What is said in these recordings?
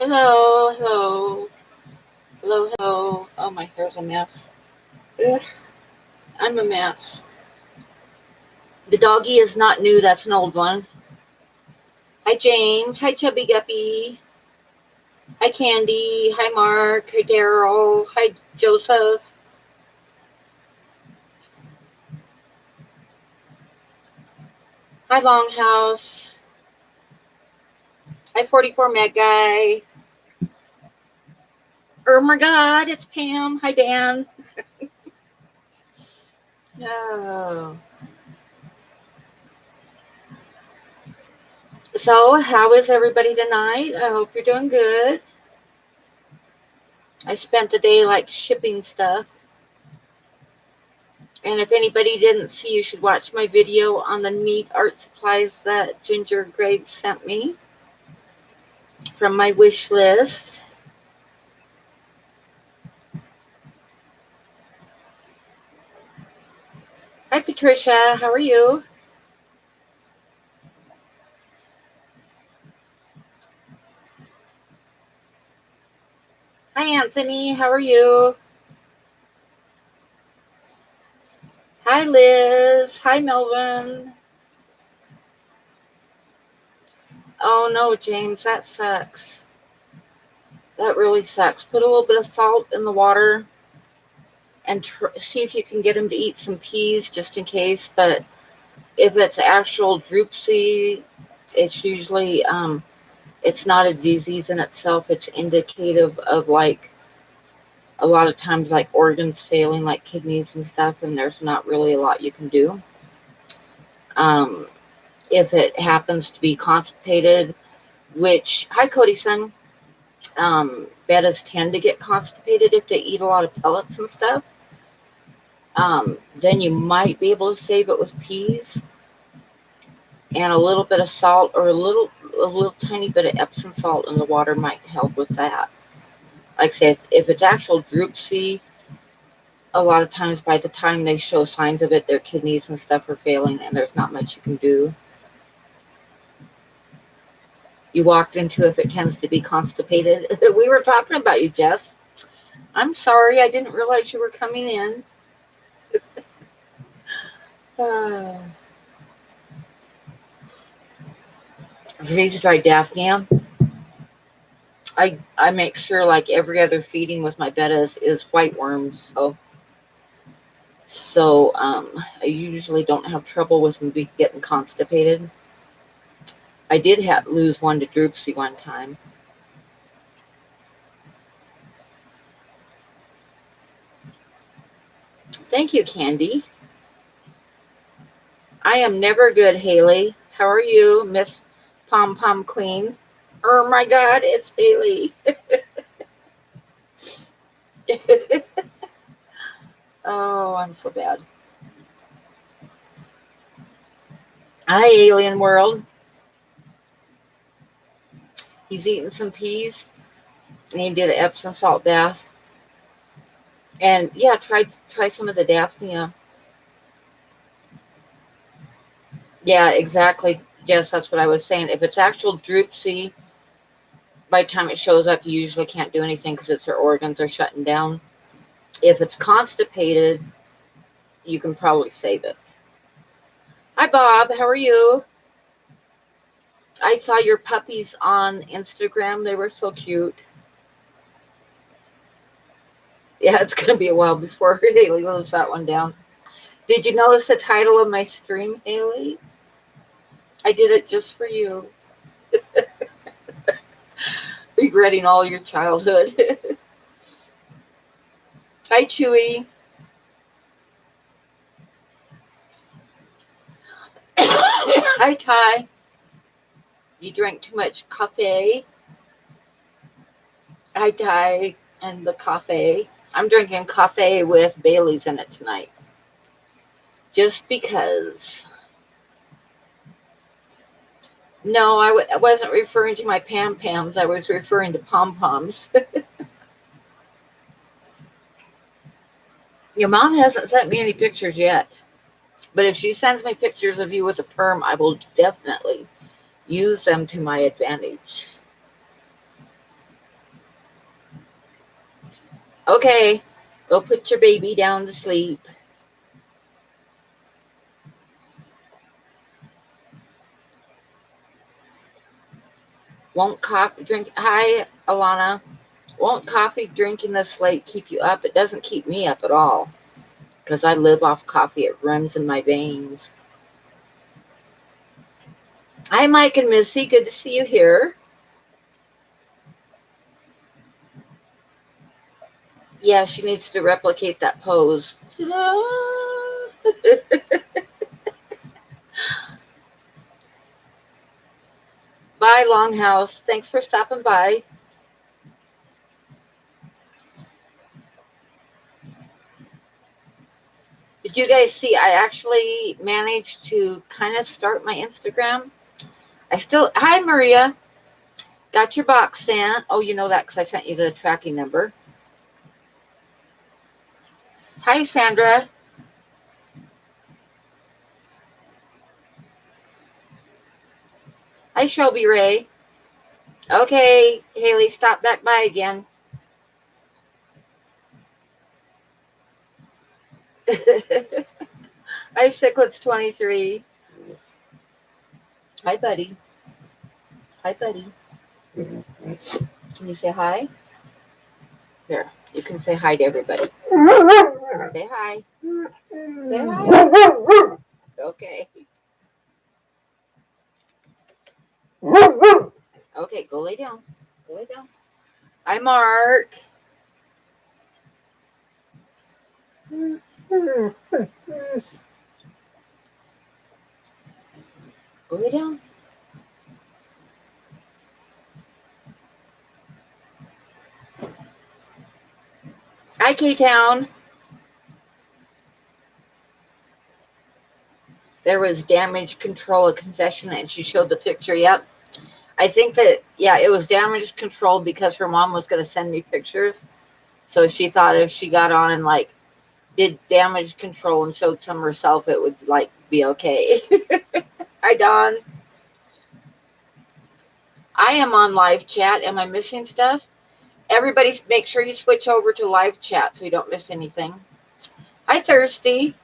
Hello, hello, hello, hello. Oh, my hair's a mess. Ugh, I'm a mess. The doggy is not new, that's an old one. Hi, James. Hi, Chubby Guppy. Hi, Candy. Hi, Mark. Hi, Daryl. Hi, Joseph. Hi, Longhouse. Hi, 44 Mad Guy. Ermagerd, it's Pam. Hi, Dan. Oh. So, how is everybody tonight? I hope you're doing good. I spent the day shipping stuff. And if anybody didn't see, you should watch my video on the neat art supplies that Ginger Graves sent me from my wish list. Hi, Patricia. How are you? Hi, Anthony. How are you? Hi, Liz. Hi, Melvin. Oh, no, James. That sucks. That really sucks. Put a little bit of salt in the water and see if you can get him to eat some peas just in case. But if it's actual dropsy, it's usually it's not a disease in itself. It's indicative of a lot of times organs failing, like kidneys and stuff, and there's not really a lot you can do. Um, if it happens to be constipated, which hi Cody son, bettas tend to get constipated if they eat a lot of pellets and stuff. Then you might be able to save it with peas and a little bit of salt, or a little tiny bit of Epsom salt in the water might help with that. Like I say, if it's actual dropsy, a lot of times by the time they show signs of it, their kidneys and stuff are failing, and there's not much you can do. You walked into if it tends to be constipated. We were talking about you, Jess. I'm sorry, I didn't realize you were coming in. Uh, Freeze-dried daphnia. I make sure every other feeding with my bettas is white worms, so I usually don't have trouble with them getting constipated. I did lose one to dropsy one time. Thank you, Candy. I am never good, Haley. How are you, Miss Pom Pom Queen? Oh my God, it's Haley. Oh, I'm so bad. Hi, Alien World. He's eating some peas, and he did an Epsom salt bath. And yeah, try some of the Daphnia. Yeah, exactly. Yes, that's what I was saying. If it's actual dropsy, by the time it shows up, you usually can't do anything because their organs are shutting down. If it's constipated, you can probably save it. Hi, Bob. How are you? I saw your puppies on Instagram. They were so cute. Yeah, it's going to be a while before Haley lives that one down. Did you notice the title of my stream, Haley? I did it just for you. Regretting all your childhood. Hi, Chewy. Hi, Ty. You drank too much coffee. Hi, Ty, and the coffee. I'm drinking coffee with Bailey's in it tonight. Just because. No, I wasn't referring to my Pam Pams. I was referring to Pom Poms. Your mom hasn't sent me any pictures yet. But if she sends me pictures of you with a perm, I will definitely use them to my advantage. Okay, go put your baby down to sleep. Won't coffee drink? Hi, Alana. Won't coffee drinking this late keep you up? It doesn't keep me up at all because I live off coffee. It runs in my veins. Hi, Mike and Missy. Good to see you here. Yeah, she needs to replicate that pose. Bye, Longhouse. Thanks for stopping by. Did you guys see? I actually managed to kind of start my Instagram. Hi, Maria. Got your box sent. Oh, you know that because I sent you the tracking number. Hi, Sandra. Hi, Shelby Ray. Okay, Haley, stop back by again. Hi, Cichlids 23. Hi, buddy. Hi, buddy. Can you say hi? Here, you can say hi to everybody. Say hi. Say hi. Okay. Okay, go lay down. Go lay down. Hi, Mark. Go lay down. Hi, K-Town. There was damage control, a confession, and she showed the picture. Yep. I think that, yeah, it was damage control because her mom was going to send me pictures. So she thought if she got on and like did damage control and showed some herself, it would like be okay. Hi, Don. I am on live chat. Am I missing stuff? Everybody, make sure you switch over to live chat so you don't miss anything. Hi, Thirsty.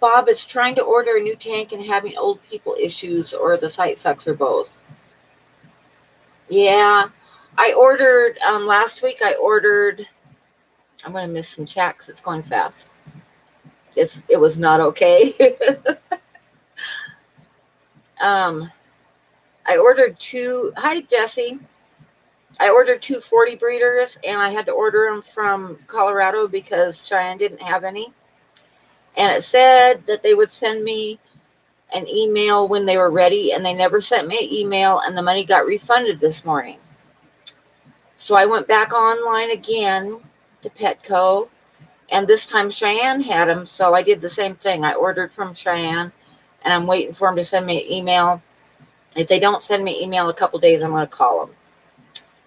Bob is trying to order a new tank and having old people issues, or the site sucks, or both. Yeah, I ordered last week. I ordered. I'm going to miss some chat because it's going fast. It was not okay. I ordered two. Hi, Jesse. I ordered two 40 breeders, and I had to order them from Colorado because Cheyenne didn't have any. And it said that they would send me an email when they were ready, and they never sent me an email, and the money got refunded this morning. So I went back online again to Petco, and this time Cheyenne had them, so I did the same thing. I ordered from Cheyenne, and I'm waiting for them to send me an email. If they don't send me an email in a couple days, I'm going to call them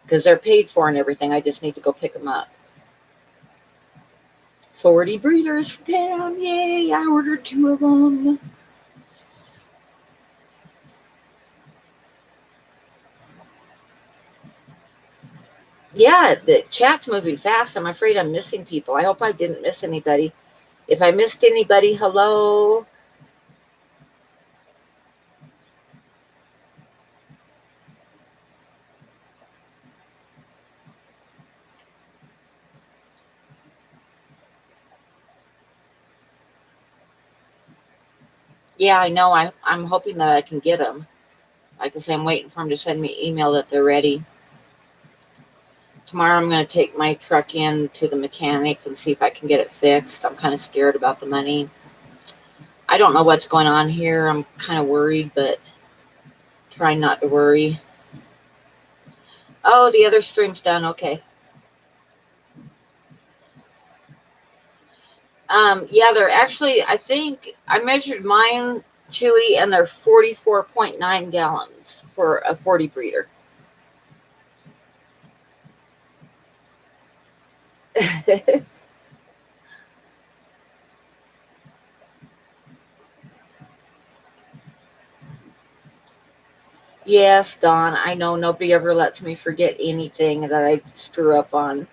because they're paid for and everything. I just need to go pick them up. 40 breeders for Pam. Yay, I ordered two of them. Yeah, the chat's moving fast. I'm afraid I'm missing people. I hope I didn't miss anybody. If I missed anybody, hello. Yeah, I know. I'm hoping that I can get them. Like I say, I'm waiting for them to send me an email that they're ready. Tomorrow I'm going to take my truck in to the mechanic and see if I can get it fixed. I'm kind of scared about the money. I don't know what's going on here. I'm kind of worried, but trying not to worry. Oh, the other stream's done. Okay. Yeah, they're actually, I think I measured mine, Chewy, and they're 44.9 gallons for a 40 breeder. Yes, Dawn, I know nobody ever lets me forget anything that I screw up on.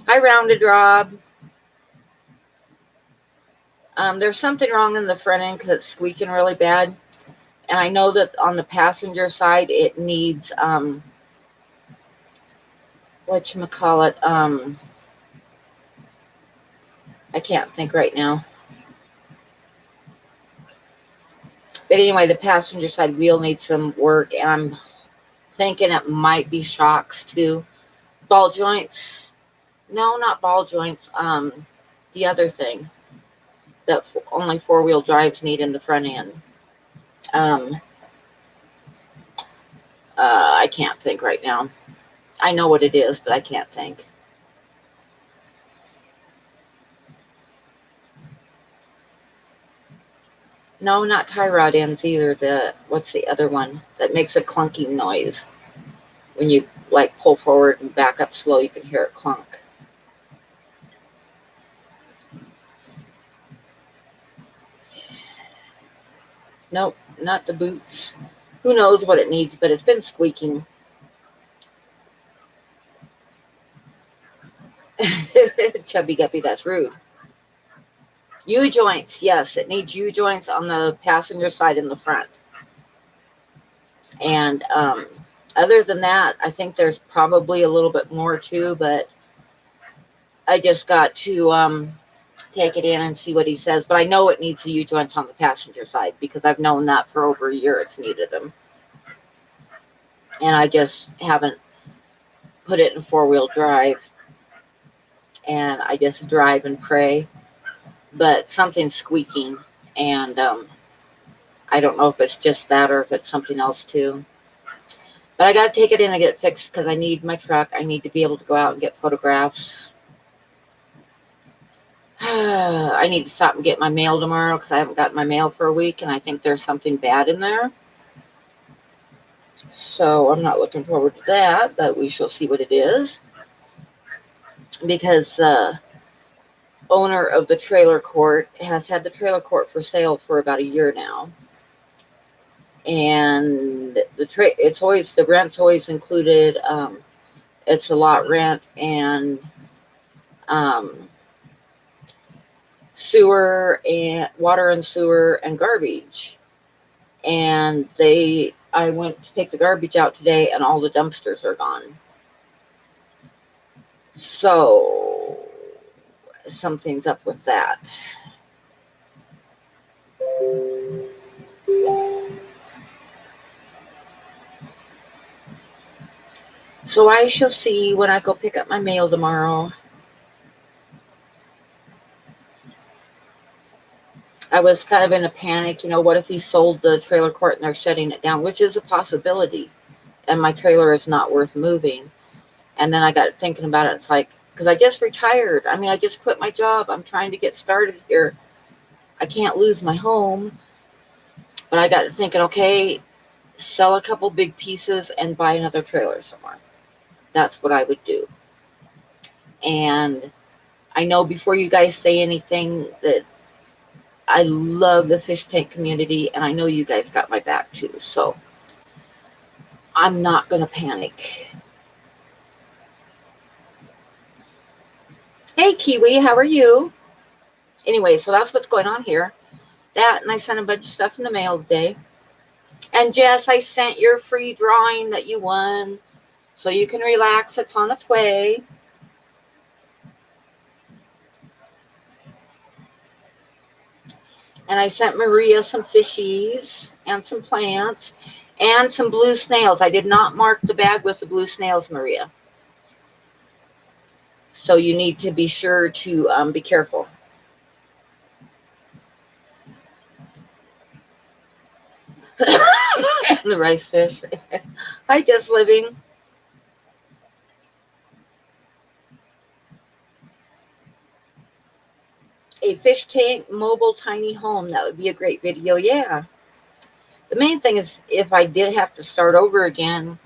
I rounded Rob. There's something wrong in the front end because it's squeaking really bad. And I know that on the passenger side, it needs, whatchamacallit, I can't think right now. But anyway, the passenger side wheel needs some work, and I'm thinking it might be shocks too. Ball joints. No, not ball joints. The other thing that only four-wheel drives need in the front end. Um, I can't think right now. I know what it is, but I can't think. No, not tie rod ends either. What's the other one that makes a clunking noise when you like pull forward and back up slow? You can hear it clunk. Nope, not the boots. Who knows what it needs, but it's been squeaking. Chubby guppy, that's rude. U-joints, yes, it needs U-joints on the passenger side in the front. And other than that, I think there's probably a little bit more too, but I just got to take it in and see what he says. But I know it needs the U-joints on the passenger side because I've known that for over a year it's needed them. And I just haven't put it in four-wheel drive. And I just drive and pray. But something's squeaking, and I don't know if it's just that or if it's something else too. But I got to take it in and get it fixed because I need my truck. I need to be able to go out and get photographs. I need to stop and get my mail tomorrow because I haven't gotten my mail for a week, and I think there's something bad in there. So I'm not looking forward to that, but we shall see what it is. Because the owner of the trailer court has had the trailer court for sale for about a year now. And the rent's always included. It's a lot rent and sewer and water and sewer and garbage. And I went to take the garbage out today, and all the dumpsters are gone. So something's up with that. So I shall see when I go pick up my mail tomorrow. I was kind of in a panic, what if he sold the trailer court and they're shutting it down, which is a possibility, and my trailer is not worth moving. And then I got thinking about it. It's like, because I just retired. I mean, I just quit my job. I'm trying to get started here. I can't lose my home. But I got thinking, okay, sell a couple big pieces and buy another trailer somewhere. That's what I would do. And I know before you guys say anything that I love the fish tank community, and I know you guys got my back too. So I'm not going to panic. Hey, Kiwi, how are you? Anyway, so that's what's going on here. That, and I sent a bunch of stuff in the mail today. And Jess, I sent your free drawing that you won, so you can relax. It's on its way. And I sent Maria some fishies and some plants and some blue snails. I did not mark the bag with the blue snails, Maria. So you need to be sure to be careful. And the rice fish. Hi, Just Living. A fish tank mobile tiny home. That would be a great video. Yeah. The main thing is if I did have to start over again,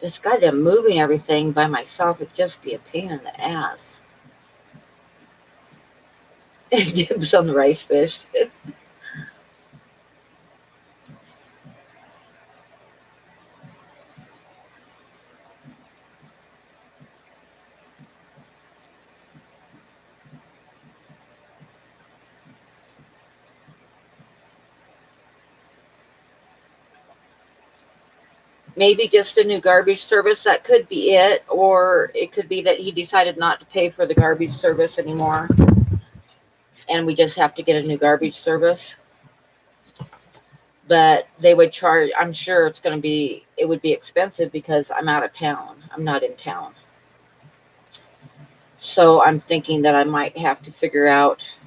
it's goddamn moving everything by myself. It'd just be a pain in the ass. Dibs on the rice fish. Maybe just a new garbage service. That could be it. Or it could be that he decided not to pay for the garbage service anymore. And we just have to get a new garbage service. But they would charge, I'm sure it would be expensive because I'm out of town. I'm not in town. So I'm thinking that I might have to figure out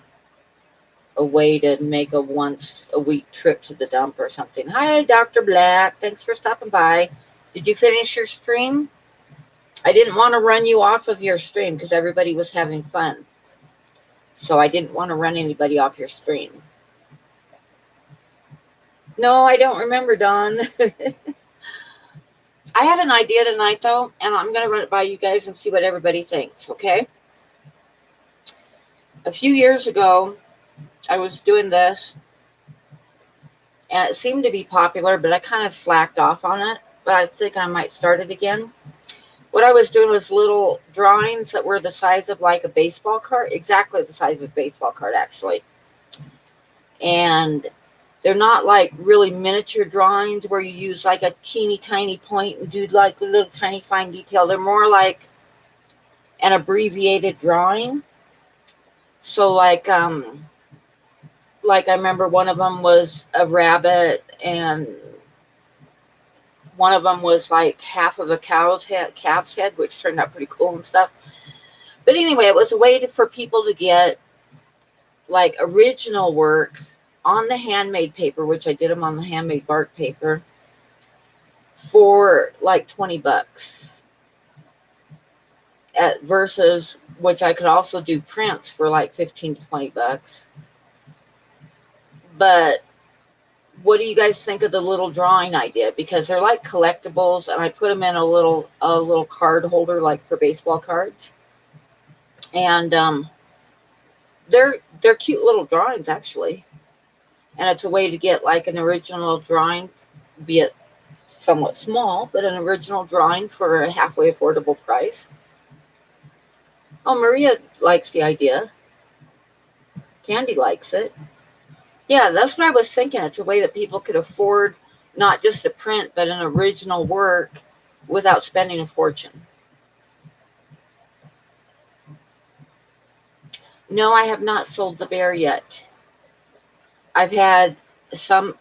a way to make a once a week trip to the dump or something. Hi, Dr. Black. Thanks for stopping by. Did you finish your stream? I didn't want to run you off of your stream because everybody was having fun. So I didn't want to run anybody off your stream. No, I don't remember, Dawn. I had an idea tonight, though, and I'm going to run it by you guys and see what everybody thinks, okay? A few years ago, I was doing this, and it seemed to be popular, but I kind of slacked off on it. But I think I might start it again. What I was doing was little drawings that were the size of like a baseball card, exactly the size of a baseball card, actually. And they're not like really miniature drawings where you use like a teeny tiny point and do like a little tiny fine detail. They're more like an abbreviated drawing. So like I remember one of them was a rabbit, and one of them was like half of a calf's head, which turned out pretty cool and stuff. But anyway, it was a way for people to get like original work on the handmade paper, which I did them on the handmade bark paper for like $20 versus which I could also do prints for like $15 to $20. But what do you guys think of the little drawing idea? Because they're like collectibles, and I put them in a little card holder like for baseball cards. And they're cute little drawings, actually. And it's a way to get like an original drawing, be it somewhat small, but an original drawing for a halfway affordable price. Oh, Maria likes the idea. Candy likes it. Yeah, that's what I was thinking. It's a way that people could afford not just a print, but an original work without spending a fortune. No, I have not sold the bear yet. I've had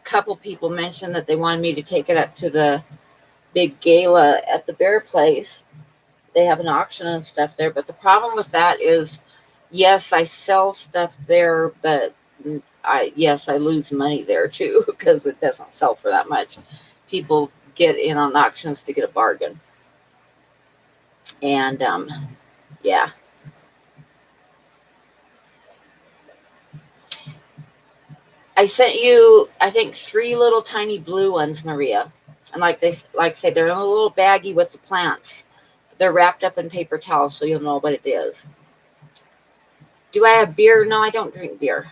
couple people mention that they wanted me to take it up to the big gala at the bear place. They have an auction and stuff there. But the problem with that is, yes, I sell stuff there, but I lose money there too because it doesn't sell for that much. People get in on auctions to get a bargain. And yeah. I sent you, I think, 3 little tiny blue ones, Maria. And like I say, they're in a little baggie with the plants. They're wrapped up in paper towels, so you'll know what it is. Do I have beer? No, I don't drink beer.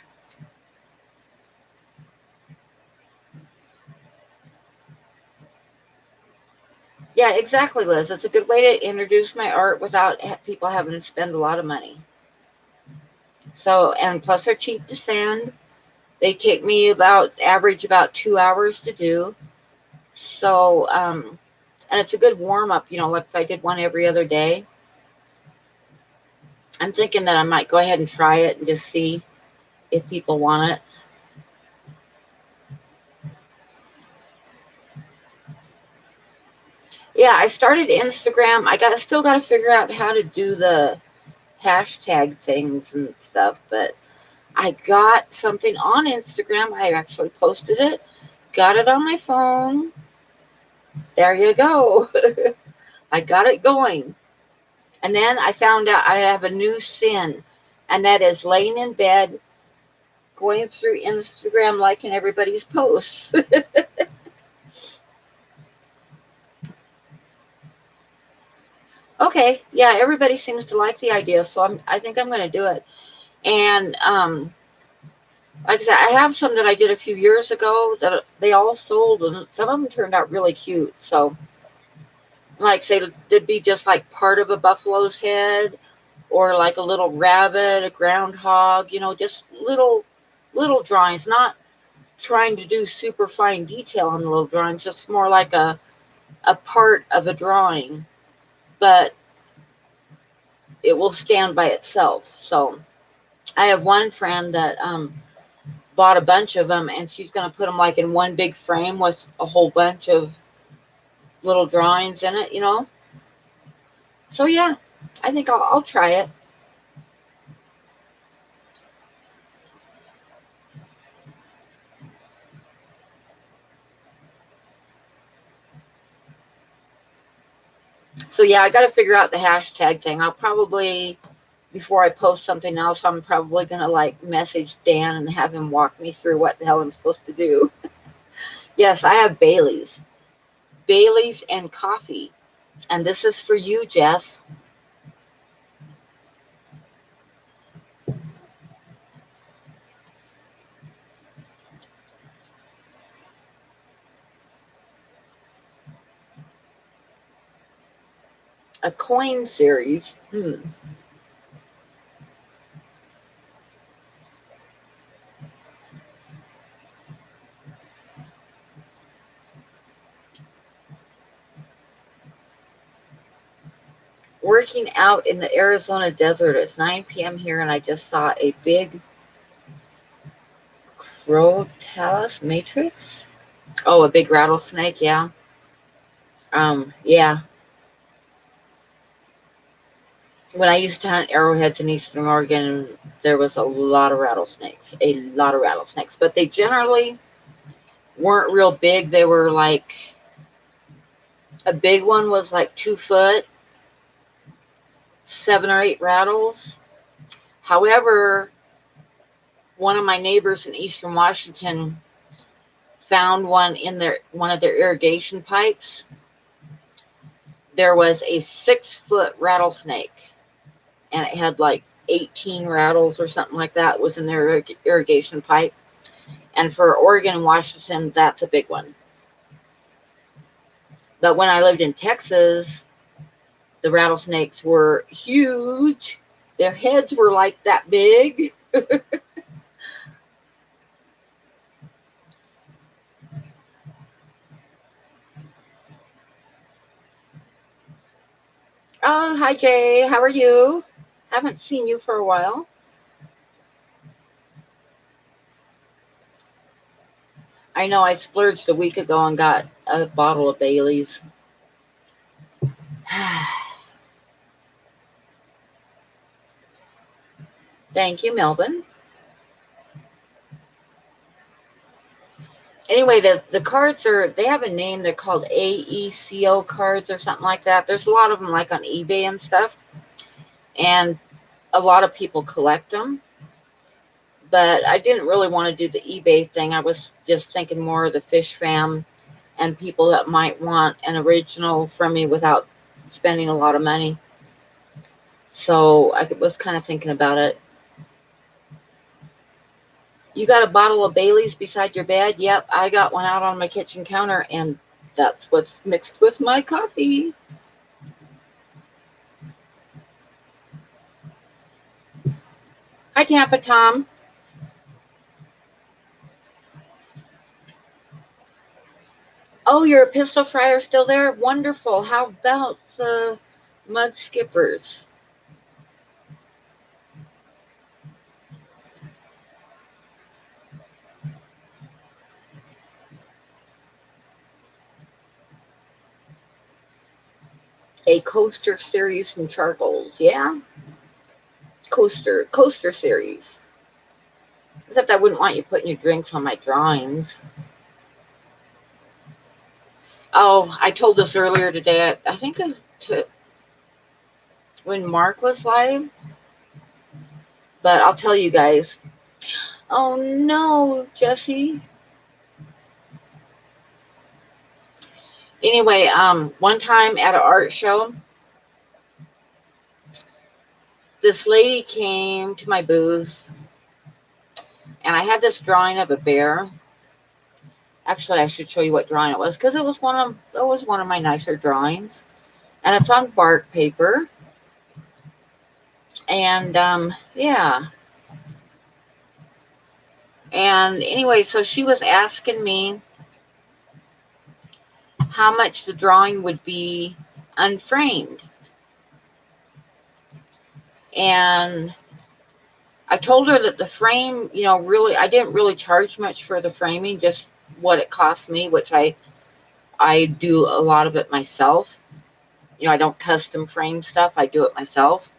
Yeah, exactly, Liz. It's a good way to introduce my art without people having to spend a lot of money. So, and plus they're cheap to sand. They take me average about 2 hours to do. So, and it's a good warm up, like if I did one every other day. I'm thinking that I might go ahead and try it and just see if people want it. Yeah, I started Instagram. I still got to figure out how to do the hashtag things and stuff, but I got something on Instagram. I actually posted it, got it on my phone. There you go. I got it going. And then I found out I have a new sin, and that is laying in bed, going through Instagram, liking everybody's posts. Okay, yeah, everybody seems to like the idea, so I think I'm going to do it. And like I said, I have some that I did a few years ago that they all sold, and some of them turned out really cute. So, like say, it'd be just like part of a buffalo's head, or like a little rabbit, a groundhog, just little drawings, not trying to do super fine detail on the little drawings, just more like a a part of a drawing, but it will stand by itself. So I have one friend that bought a bunch of them, and she's going to put them like in one big frame with a whole bunch of little drawings in it, you know. So yeah, I think I'll try it. So yeah, I got to figure out the hashtag thing. I'll probably, before I post something else, I'm probably going to like message Dan and have him walk me through what the hell I'm supposed to do. Yes, I have Bailey's and coffee. And this is for you, Jess. A coin series. Working out in the Arizona desert. It's 9 p.m. here, and I just saw a big Crotalus matrix. Oh, a big rattlesnake. Yeah. Yeah. When I used to hunt arrowheads in Eastern Oregon, there was a lot of rattlesnakes. A lot of rattlesnakes, but they generally weren't real big. They were like, a big one was like 2 foot, 7 or 8 rattles. However, one of my neighbors in Eastern Washington found one in one of their irrigation pipes. There was a 6-foot rattlesnake, and it had like 18 rattles or something like that. It was in their irrigation pipe. And for Oregon and Washington, that's a big one. But when I lived in Texas, the rattlesnakes were huge. Their heads were like that big. Oh, hi, Jay. How are you? Haven't seen you for a while. I know I splurged a week ago and got a bottle of Bailey's. Thank you, Melvin. Anyway, the cards they have a name. They're called AECO cards or something like that. There's a lot of them like on eBay and stuff. And a lot of people collect them. But I didn't really want to do the eBay thing. I was just thinking more of the fish fam and people that might want an original from me without spending a lot of money. So I was kind of thinking about it. You got a bottle of Bailey's beside your bed? Yep, I got one out on my kitchen counter, and that's what's mixed with my coffee. Hi, Tampa Tom. Oh, your pistol fryer still there? Wonderful. How about the mud skippers? A coaster series from Charcoals, yeah? Coaster series. Except I wouldn't want you putting your drinks on my drawings. Oh, I told this earlier today. I think when Mark was live, but I'll tell you guys. Oh no, Jesse. Anyway, one time at an art show, this lady came to my booth, and I had this drawing of a bear. Actually, I should show you what drawing it was because it was one of my nicer drawings, and it's on bark paper. And yeah. And anyway, so she was asking me how much the drawing would be unframed. And I told her that the frame, really, I didn't really charge much for the framing, just what it cost me, which I do a lot of it myself. I don't custom frame stuff. I do it myself.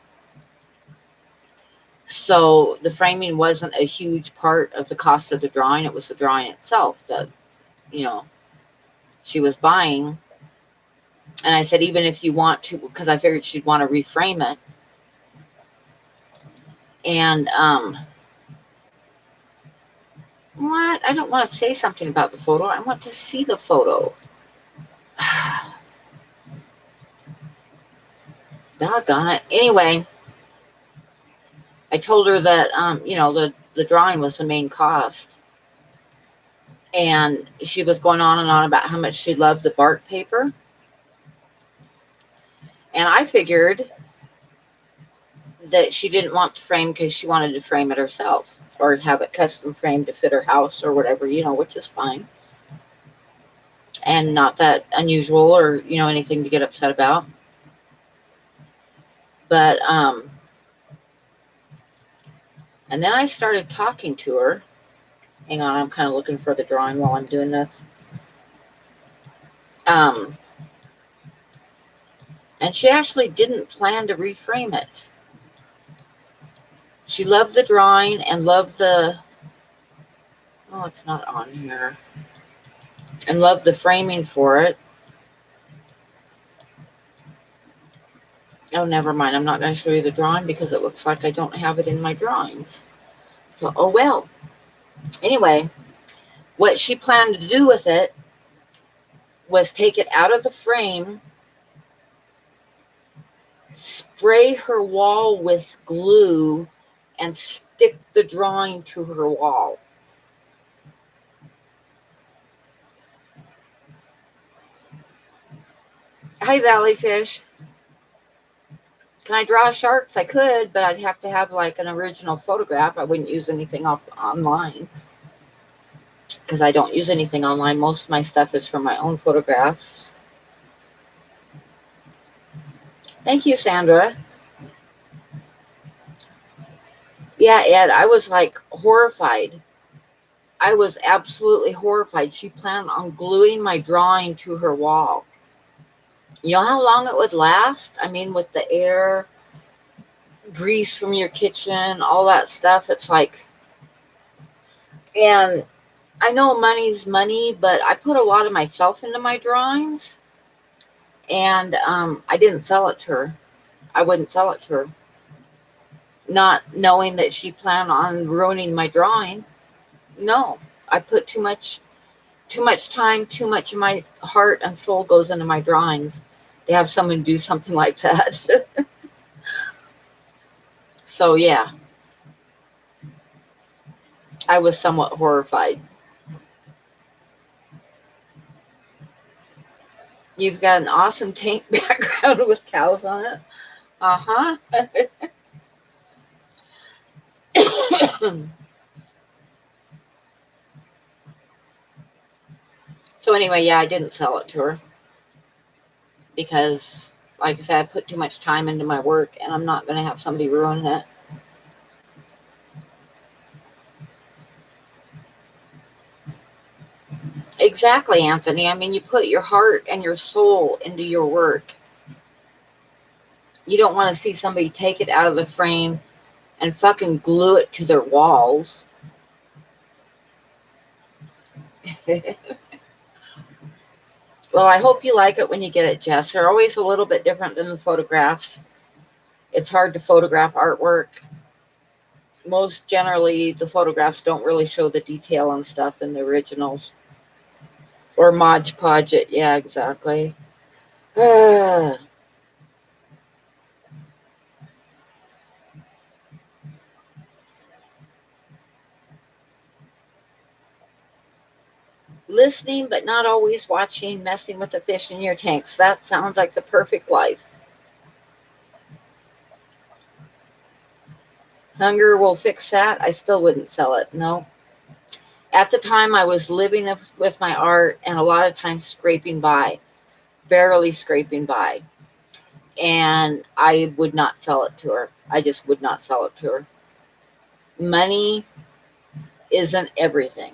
So the framing wasn't a huge part of the cost of the drawing. It was the drawing itself that, she was buying. And I said, even if you want to, because I figured she'd want to reframe it. And, what? I don't want to say something about the photo. I want to see the photo. Doggone it. Anyway, I told her that, the drawing was the main cost. And she was going on and on about how much she loved the bark paper. And I figured that she didn't want the frame because she wanted to frame it herself or have it custom framed to fit her house or whatever, which is fine. And not that unusual or, anything to get upset about. But, and then I started talking to her. Hang on, I'm kind of looking for the drawing while I'm doing this. And she actually didn't plan to reframe it. She loved the drawing and loved the, oh, it's not on here, and loved the framing for it. Oh, never mind. I'm not going to show you the drawing because it looks like I don't have it in my drawings. So, oh well. Anyway, what she planned to do with it was take it out of the frame, spray her wall with glue, and stick the drawing to her wall. Hi, Valley Fish. Can I draw sharks? I could, but I'd have to have like an original photograph. I wouldn't use anything online because I don't use anything online. Most of my stuff is from my own photographs. Thank you, Sandra. Yeah, Ed, I was like horrified. I was absolutely horrified. She planned on gluing my drawing to her wall. You know how long it would last? I mean, with the air, grease from your kitchen, all that stuff. It's like, and I know money's money, but I put a lot of myself into my drawings. And I didn't sell it to her. I wouldn't sell it to her. Not knowing that she planned on ruining my drawing. No, I put too much time, too much of my heart and soul goes into my drawings to have someone do something like that. So, yeah, I was somewhat horrified. You've got an awesome tank background with cows on it. Uh-huh. So anyway, yeah, I didn't sell it to her because, like I said, I put too much time into my work and I'm not going to have somebody ruin it. Exactly, Anthony. I mean, you put your heart and your soul into your work. You don't want to see somebody take it out of the frame and fucking glue it to their walls. Well, I hope you like it when you get it, Jess. They're always a little bit different than the photographs. It's hard to photograph artwork. Most generally, the photographs don't really show the detail and stuff in the originals. Or Mod Podge it. Yeah, exactly. Listening, but not always watching, messing with the fish in your tanks. That sounds like the perfect life. Hunger will fix that. I still wouldn't sell it. No. At the time, I was living with my art and a lot of times scraping by. barely scraping by. And I would not sell it to her. I just would not sell it to her. Money isn't everything.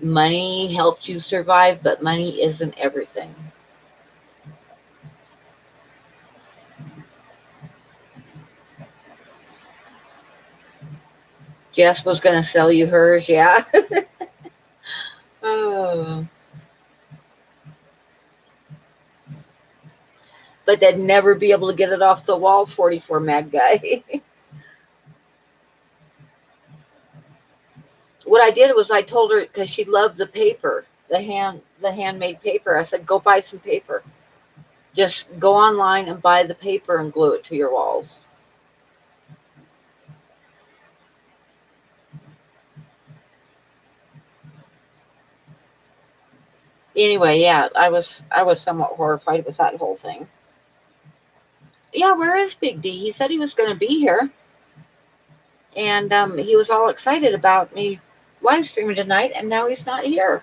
Money helps you survive, but money isn't everything. Jess was going to sell you hers, yeah. Oh. But they'd never be able to get it off the wall, 44 mag guy. What I did was I told her, because she loved the paper, the handmade paper. I said, go buy some paper. Just go online and buy the paper and glue it to your walls. Anyway, yeah, I was somewhat horrified with that whole thing. Yeah, where is Big D? He said he was going to be here, and he was all excited about me live streaming tonight, and now he's not here.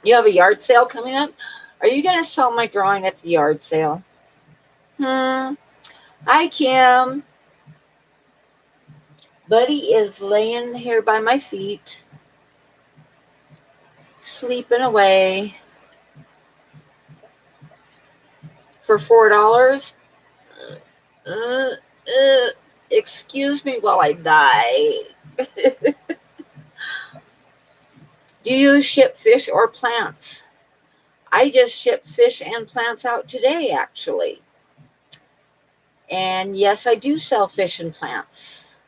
You have a yard sale coming up? Are you going to sell my drawing at the yard sale? Hi, Kim. Buddy is laying here by my feet, sleeping away for $4. Excuse me while I die. Do you ship fish or plants? I just shipped fish and plants out today, actually. And yes, I do sell fish and plants.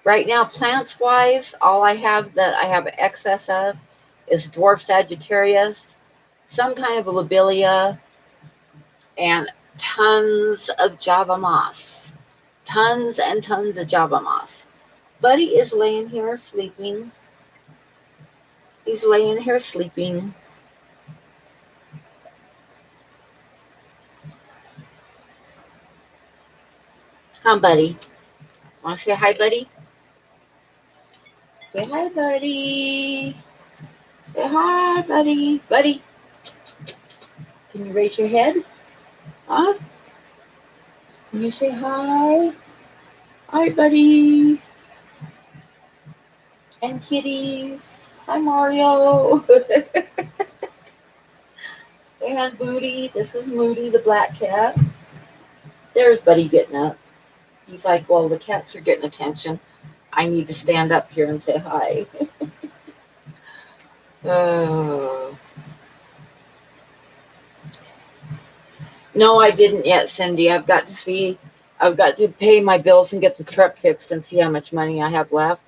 Right now, plants-wise, all I have that I have excess of is dwarf Sagittarius, some kind of a lobelia, and tons of Java moss. Tons and tons of Java moss. Buddy is laying here sleeping. He's laying here sleeping. Huh, Buddy? Want to say hi, Buddy? Say hi, Buddy. Say hi, Buddy. Buddy, can you raise your head? Huh? Can you say hi? Hi, Buddy. And kitties. Hi, Mario. And Booty. This is Moody, the black cat. There's Buddy getting up. He's like, well, the cats are getting attention. I need to stand up here and say hi. No, I didn't yet, Cindy. I've got to pay my bills and get the truck fixed and see how much money I have left.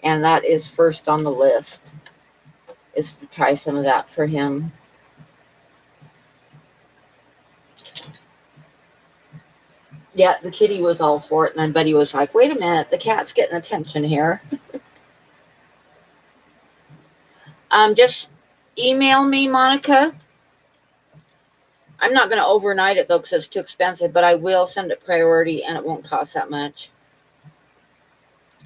And that is first on the list, is to try some of that for him. Yeah, the kitty was all for it. And then Buddy was like, wait a minute, the cat's getting attention here. Just email me, Monica. I'm not going to overnight it, though, because it's too expensive, but I will send it priority, and it won't cost that much.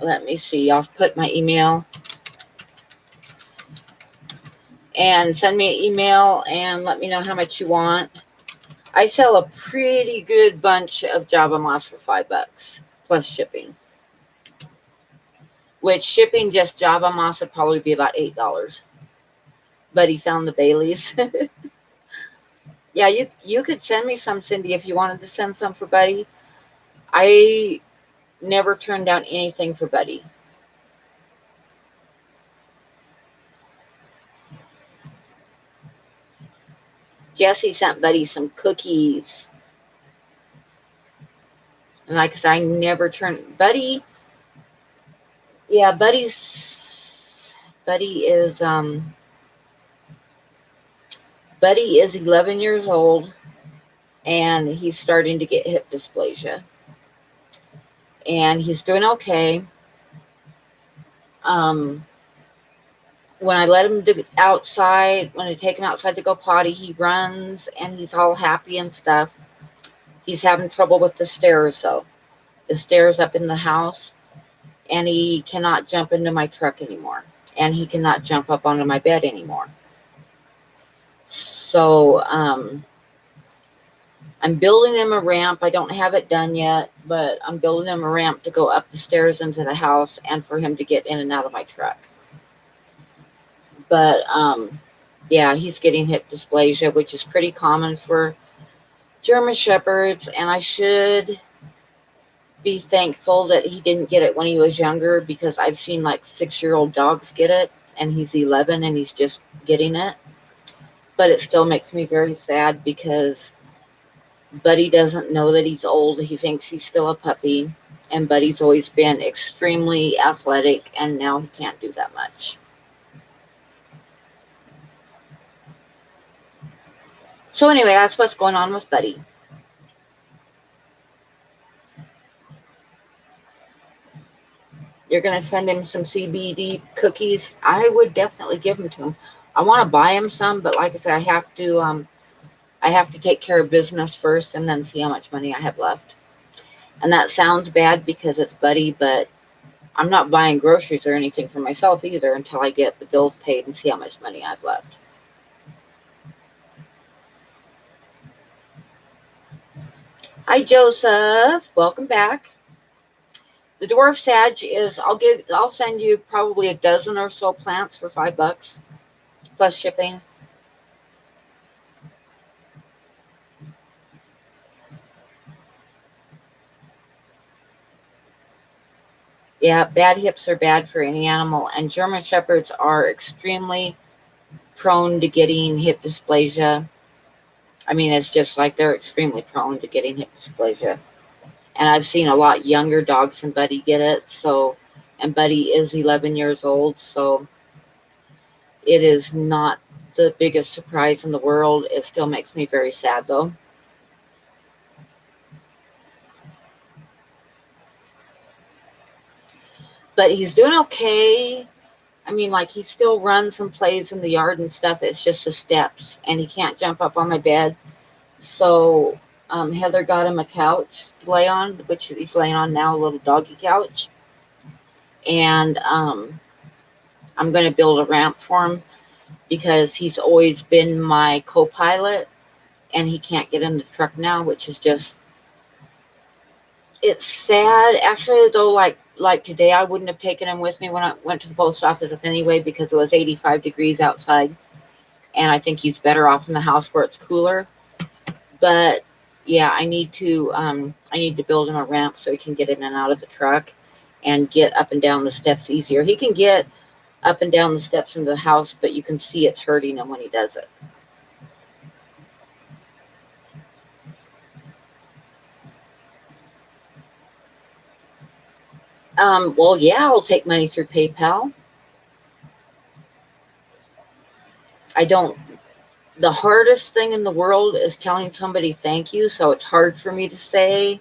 Let me see. I'll put my email. And send me an email and let me know how much you want. I sell a pretty good bunch of Java moss for $5 plus shipping. Which shipping just Java moss would probably be about $8. But he found the Baileys. Yeah, you could send me some, Cindy, if you wanted to send some for Buddy. I never turned down anything for Buddy. Jesse sent Buddy some cookies. And like I said, I never turned Buddy. Yeah, Buddy is 11 years old, and he's starting to get hip dysplasia. And he's doing okay. When I let him outside, when I take him outside to go potty, he runs and he's all happy and stuff. He's having trouble with the stairs, though. the stairs up in the house, and he cannot jump into my truck anymore, and he cannot jump up onto my bed anymore. So I'm building him a ramp. I don't have it done yet, but I'm building him a ramp to go up the stairs into the house and for him to get in and out of my truck. But yeah, he's getting hip dysplasia, which is pretty common for German Shepherds, and I should be thankful that he didn't get it when he was younger, because I've seen like 6-year-old dogs get it, and he's 11 and he's just getting it. But it still makes me very sad because Buddy doesn't know that he's old. He thinks he's still a puppy, and Buddy's always been extremely athletic, and now he can't do that much. So anyway, that's what's going on with Buddy. You're going to send him some CBD cookies. I would definitely give them to him. I want to buy him some, but like I said, I have to take care of business first and then see how much money I have left. And that sounds bad because it's Buddy, but I'm not buying groceries or anything for myself either until I get the bills paid and see how much money I have left. Hi, Joseph. Welcome back. The dwarf sag is, I'll send you probably a dozen or so plants for $5 plus shipping. Yeah, bad hips are bad for any animal, and German Shepherds are extremely prone to getting hip dysplasia. I mean, it's just like they're extremely prone to getting hip dysplasia. And I've seen a lot younger dogs than Buddy get it. So, and Buddy is 11 years old. So it is not the biggest surprise in the world. It still makes me very sad though. But he's doing okay. I mean, like, he still runs and plays in the yard and stuff. It's just the steps, and he can't jump up on my bed. So Heather got him a couch to lay on, which he's laying on now, a little doggy couch. And I'm going to build a ramp for him because he's always been my co-pilot, and he can't get in the truck now, which is just, it's sad. Actually, though, like today, I wouldn't have taken him with me when I went to the post office anyway, because it was 85 degrees outside, and I think he's better off in the house where it's cooler. But yeah, I need to build him a ramp so he can get in and out of the truck and get up and down the steps easier. He can get up and down the steps into the house, but you can see it's hurting him when he does it. Well, yeah, I'll take money through PayPal. The hardest thing in the world is telling somebody thank you. So it's hard for me to say,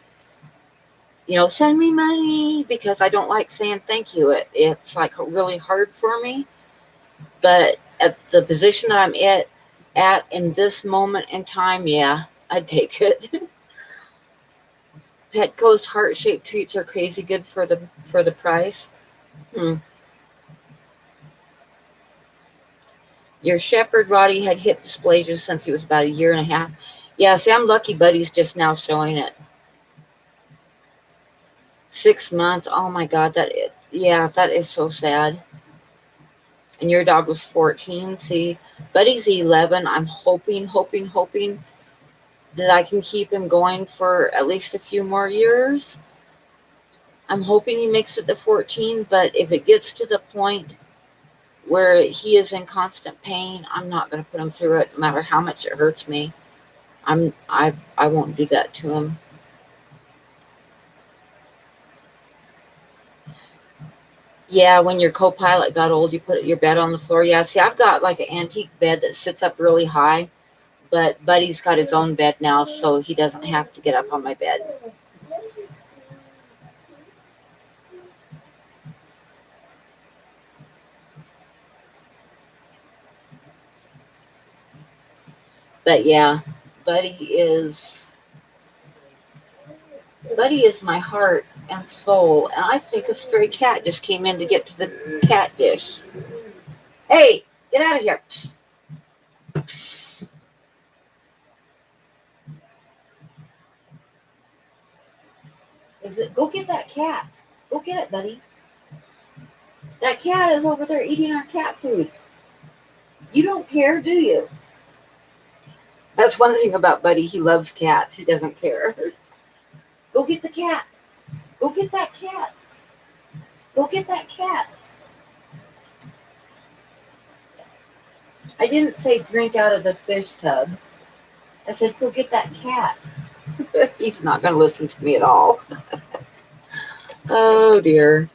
send me money, because I don't like saying thank you. It's like really hard for me. But at the position that I'm at in this moment in time, yeah, I'd take it. Petco's heart-shaped treats are crazy good for the price. Your shepherd, Roddy, had hip dysplasia since he was about a year and a half. Yeah, see, I'm lucky Buddy's just now showing it. 6 months. Oh my God, that is so sad. And your dog was 14. See, Buddy's 11. I'm hoping that I can keep him going for at least a few more years. I'm hoping he makes it to 14, but if it gets to the point where he is in constant pain, I'm not going to put him through it, no matter how much it hurts me. I won't do that to him. Yeah, when your co-pilot got old, you put your bed on the floor. Yeah, see, I've got like an antique bed that sits up really high, but Buddy's got his own bed now, so he doesn't have to get up on my bed. But yeah, Buddy is my heart. and soul. And I think a stray cat just came in to get to the cat dish. Hey, get out of here. Psst, psst. Is it? Go get that cat. Go get it, buddy. That cat is over there eating our cat food. You don't care, do you? That's one thing about Buddy. He loves cats. He doesn't care. Go get the cat. Go get that cat. Go get that cat. I didn't say drink out of the fish tub. I said go get that cat. He's not going to listen to me at all. Oh, dear.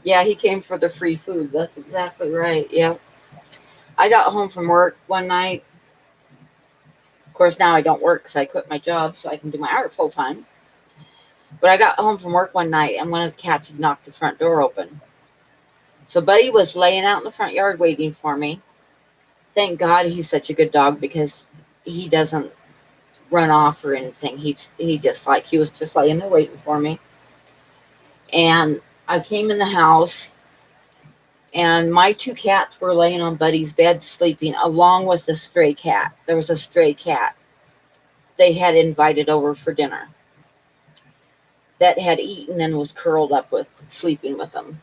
Yeah, he came for the free food. That's exactly right. Yep. I got home from work one night. Of course, now I don't work because I quit my job so I can do my art full time. But I got home from work one night and one of the cats had knocked the front door open. So Buddy was laying out in the front yard waiting for me. Thank God he's such a good dog because he doesn't run off or anything. He was just laying there waiting for me. And I came in the house and my two cats were laying on Buddy's bed sleeping along with the stray cat. There was a stray cat they had invited over for dinner that had eaten and was curled up with sleeping with them.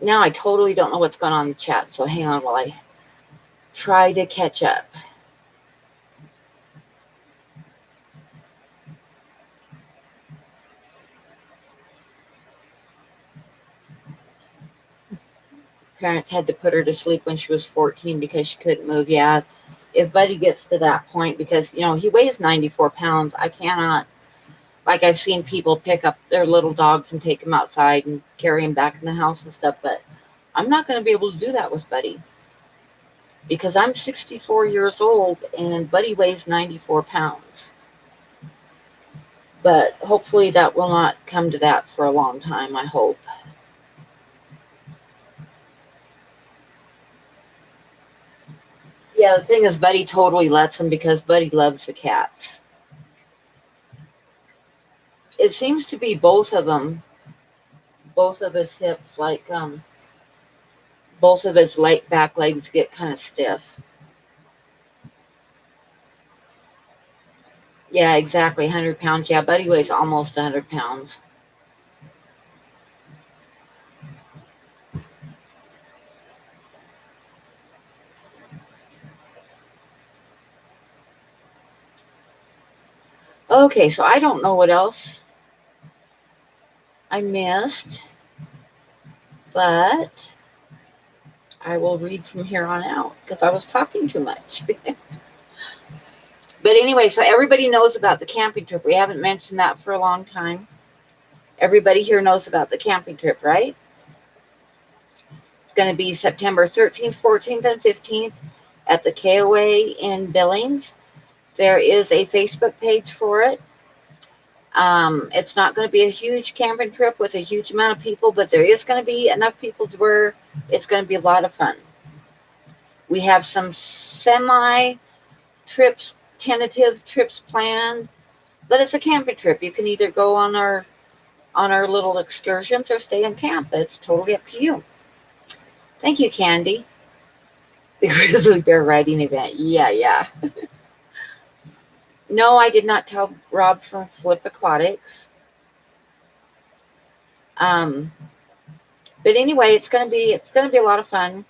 Now I totally don't know what's going on in the chat, so hang on while I try to catch up. Parents had to put her to sleep when she was 14 because she couldn't move. Yeah, if Buddy gets to that point, because, he weighs 94 pounds, I cannot, like I've seen people pick up their little dogs and take them outside and carry them back in the house and stuff, but I'm not going to be able to do that with Buddy because I'm 64 years old and Buddy weighs 94 pounds. But hopefully that will not come to that for a long time, I hope. Yeah, the thing is, Buddy totally lets him because Buddy loves the cats. It seems to be both of them, both of his hips, like both of his back legs get kind of stiff. Yeah, exactly, 100 pounds. Yeah, Buddy weighs almost 100 pounds. Okay, so I don't know what else I missed, but I will read from here on out because I was talking too much. But anyway, so everybody knows about the camping trip. We haven't mentioned that for a long time. Everybody here knows about the camping trip, right? It's going to be September 13th, 14th, and 15th at the KOA in Billings. There is a Facebook page for it. It's not going to be a huge camping trip with a huge amount of people, but there is going to be enough people to where it's going to be a lot of fun. We have some semi-trips, tentative trips planned, but it's a camping trip. You can either go on our little excursions or stay in camp. It's totally up to you. Thank you, Candy. The grizzly bear riding event. Yeah. No, I did not tell Rob from Flip Aquatics. But anyway, it's gonna be a lot of fun.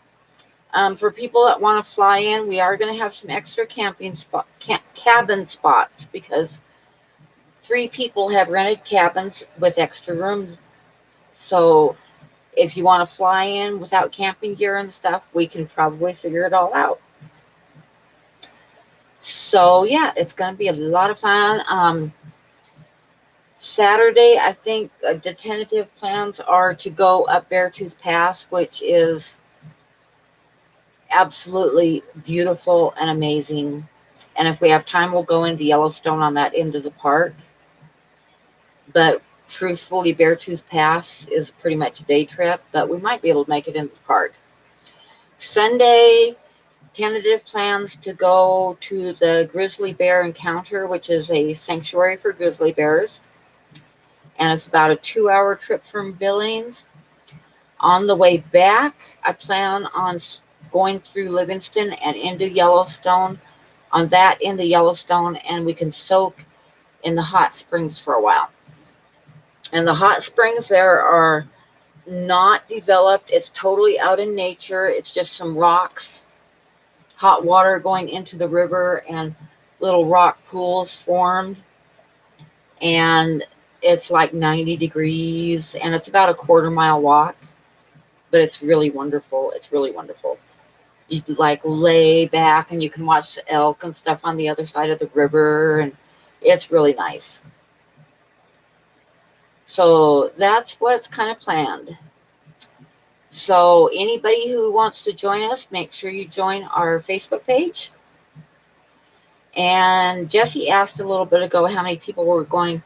For people that want to fly in, we are going to have some extra cabin spots because 3 people have rented cabins with extra rooms. So if you want to fly in without camping gear and stuff, we can probably figure it all out. So yeah, it's going to be a lot of fun. Saturday, I think the tentative plans are to go up Beartooth Pass, which is absolutely beautiful and amazing. And if we have time, we'll go into Yellowstone on that end of the park. But truthfully, Beartooth Pass is pretty much a day trip, but we might be able to make it into the park. Sunday, tentative plans to go to the grizzly bear encounter, which is a sanctuary for grizzly bears. And it's about a 2-hour trip from Billings. On the way back, I plan on going through Livingston and into Yellowstone. On that end of Yellowstone, and we can soak in the hot springs for a while. And the hot springs there are not developed. It's totally out in nature. It's just some rocks, hot water going into the river, and little rock pools formed. And it's like 90 degrees, and it's about a 1/4 mile walk, but it's really wonderful. It's really wonderful. You like lay back and you can watch the elk and stuff on the other side of the river, and it's really nice. So that's what's kind of planned. So anybody who wants to join us, make sure you join our Facebook page. And Jesse asked a little bit ago how many people were going.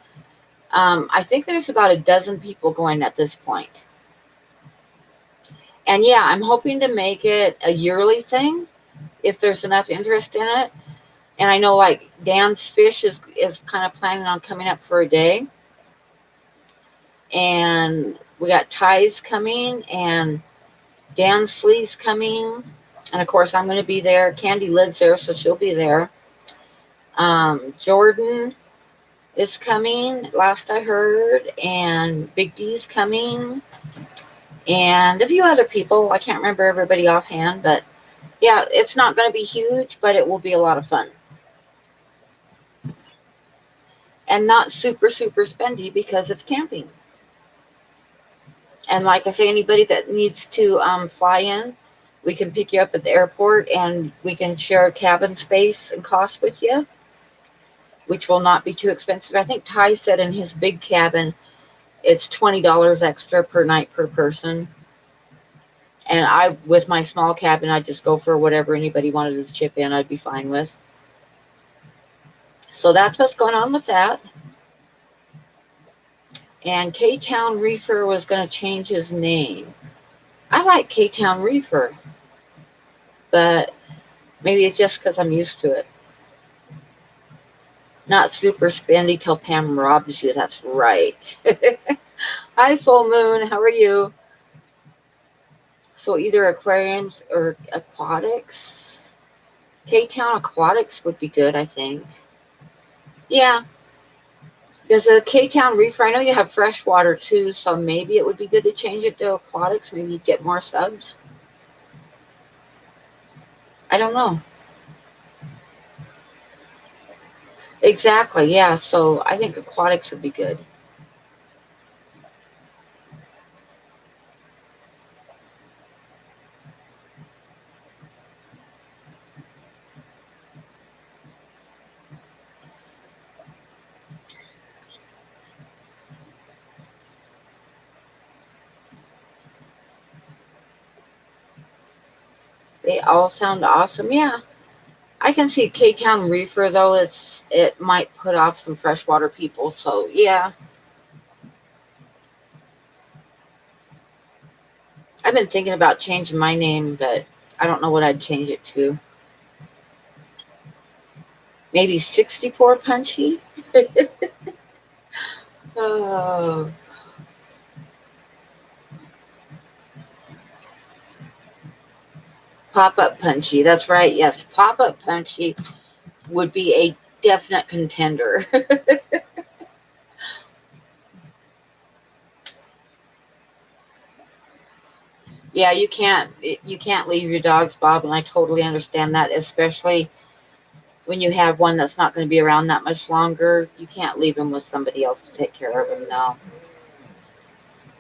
I think there's about a dozen people going at this point. And yeah, I'm hoping to make it a yearly thing if there's enough interest in it. And I know like Dan's Fish is kind of planning on coming up for a day. And we got Ty's coming and Dan Slee's coming. And of course, I'm going to be there. Candy lives there, so she'll be there. Jordan is coming, last I heard. And Big D's coming. And a few other people. I can't remember everybody offhand, but yeah, it's not going to be huge, but it will be a lot of fun. And not super, super spendy because it's camping. And like I say, anybody that needs to fly in, we can pick you up at the airport and we can share cabin space and cost with you, which will not be too expensive. I think Ty said in his big cabin, it's $20 extra per night per person. And with my small cabin, I'd just go for whatever anybody wanted to chip in, I'd be fine with. So that's what's going on with that. And K-Town Reefer was going to change his name. I like K-Town Reefer, but maybe it's just because I'm used to it. Not super spendy till Pam robs you. That's right. Hi, Full Moon. How are you? So either aquariums or aquatics. K-Town Aquatics would be good, I think. Yeah. There's a K-Town Reefer. I know you have freshwater too, so maybe it would be good to change it to aquatics. Maybe you'd get more subs. I don't know. Exactly, yeah. So I think aquatics would be good. They all sound awesome. Yeah. I can see K-Town Reefer though. It might put off some freshwater people. So yeah. I've been thinking about changing my name, but I don't know what I'd change it to. Maybe 64 Punchy? Oh. Pop-Up Punchy. That's right. Yes, Pop-Up Punchy would be a definite contender. Yeah, you can't leave your dogs, Bob, and I totally understand that, especially when you have one that's not going to be around that much longer. You can't leave them with somebody else to take care of them now.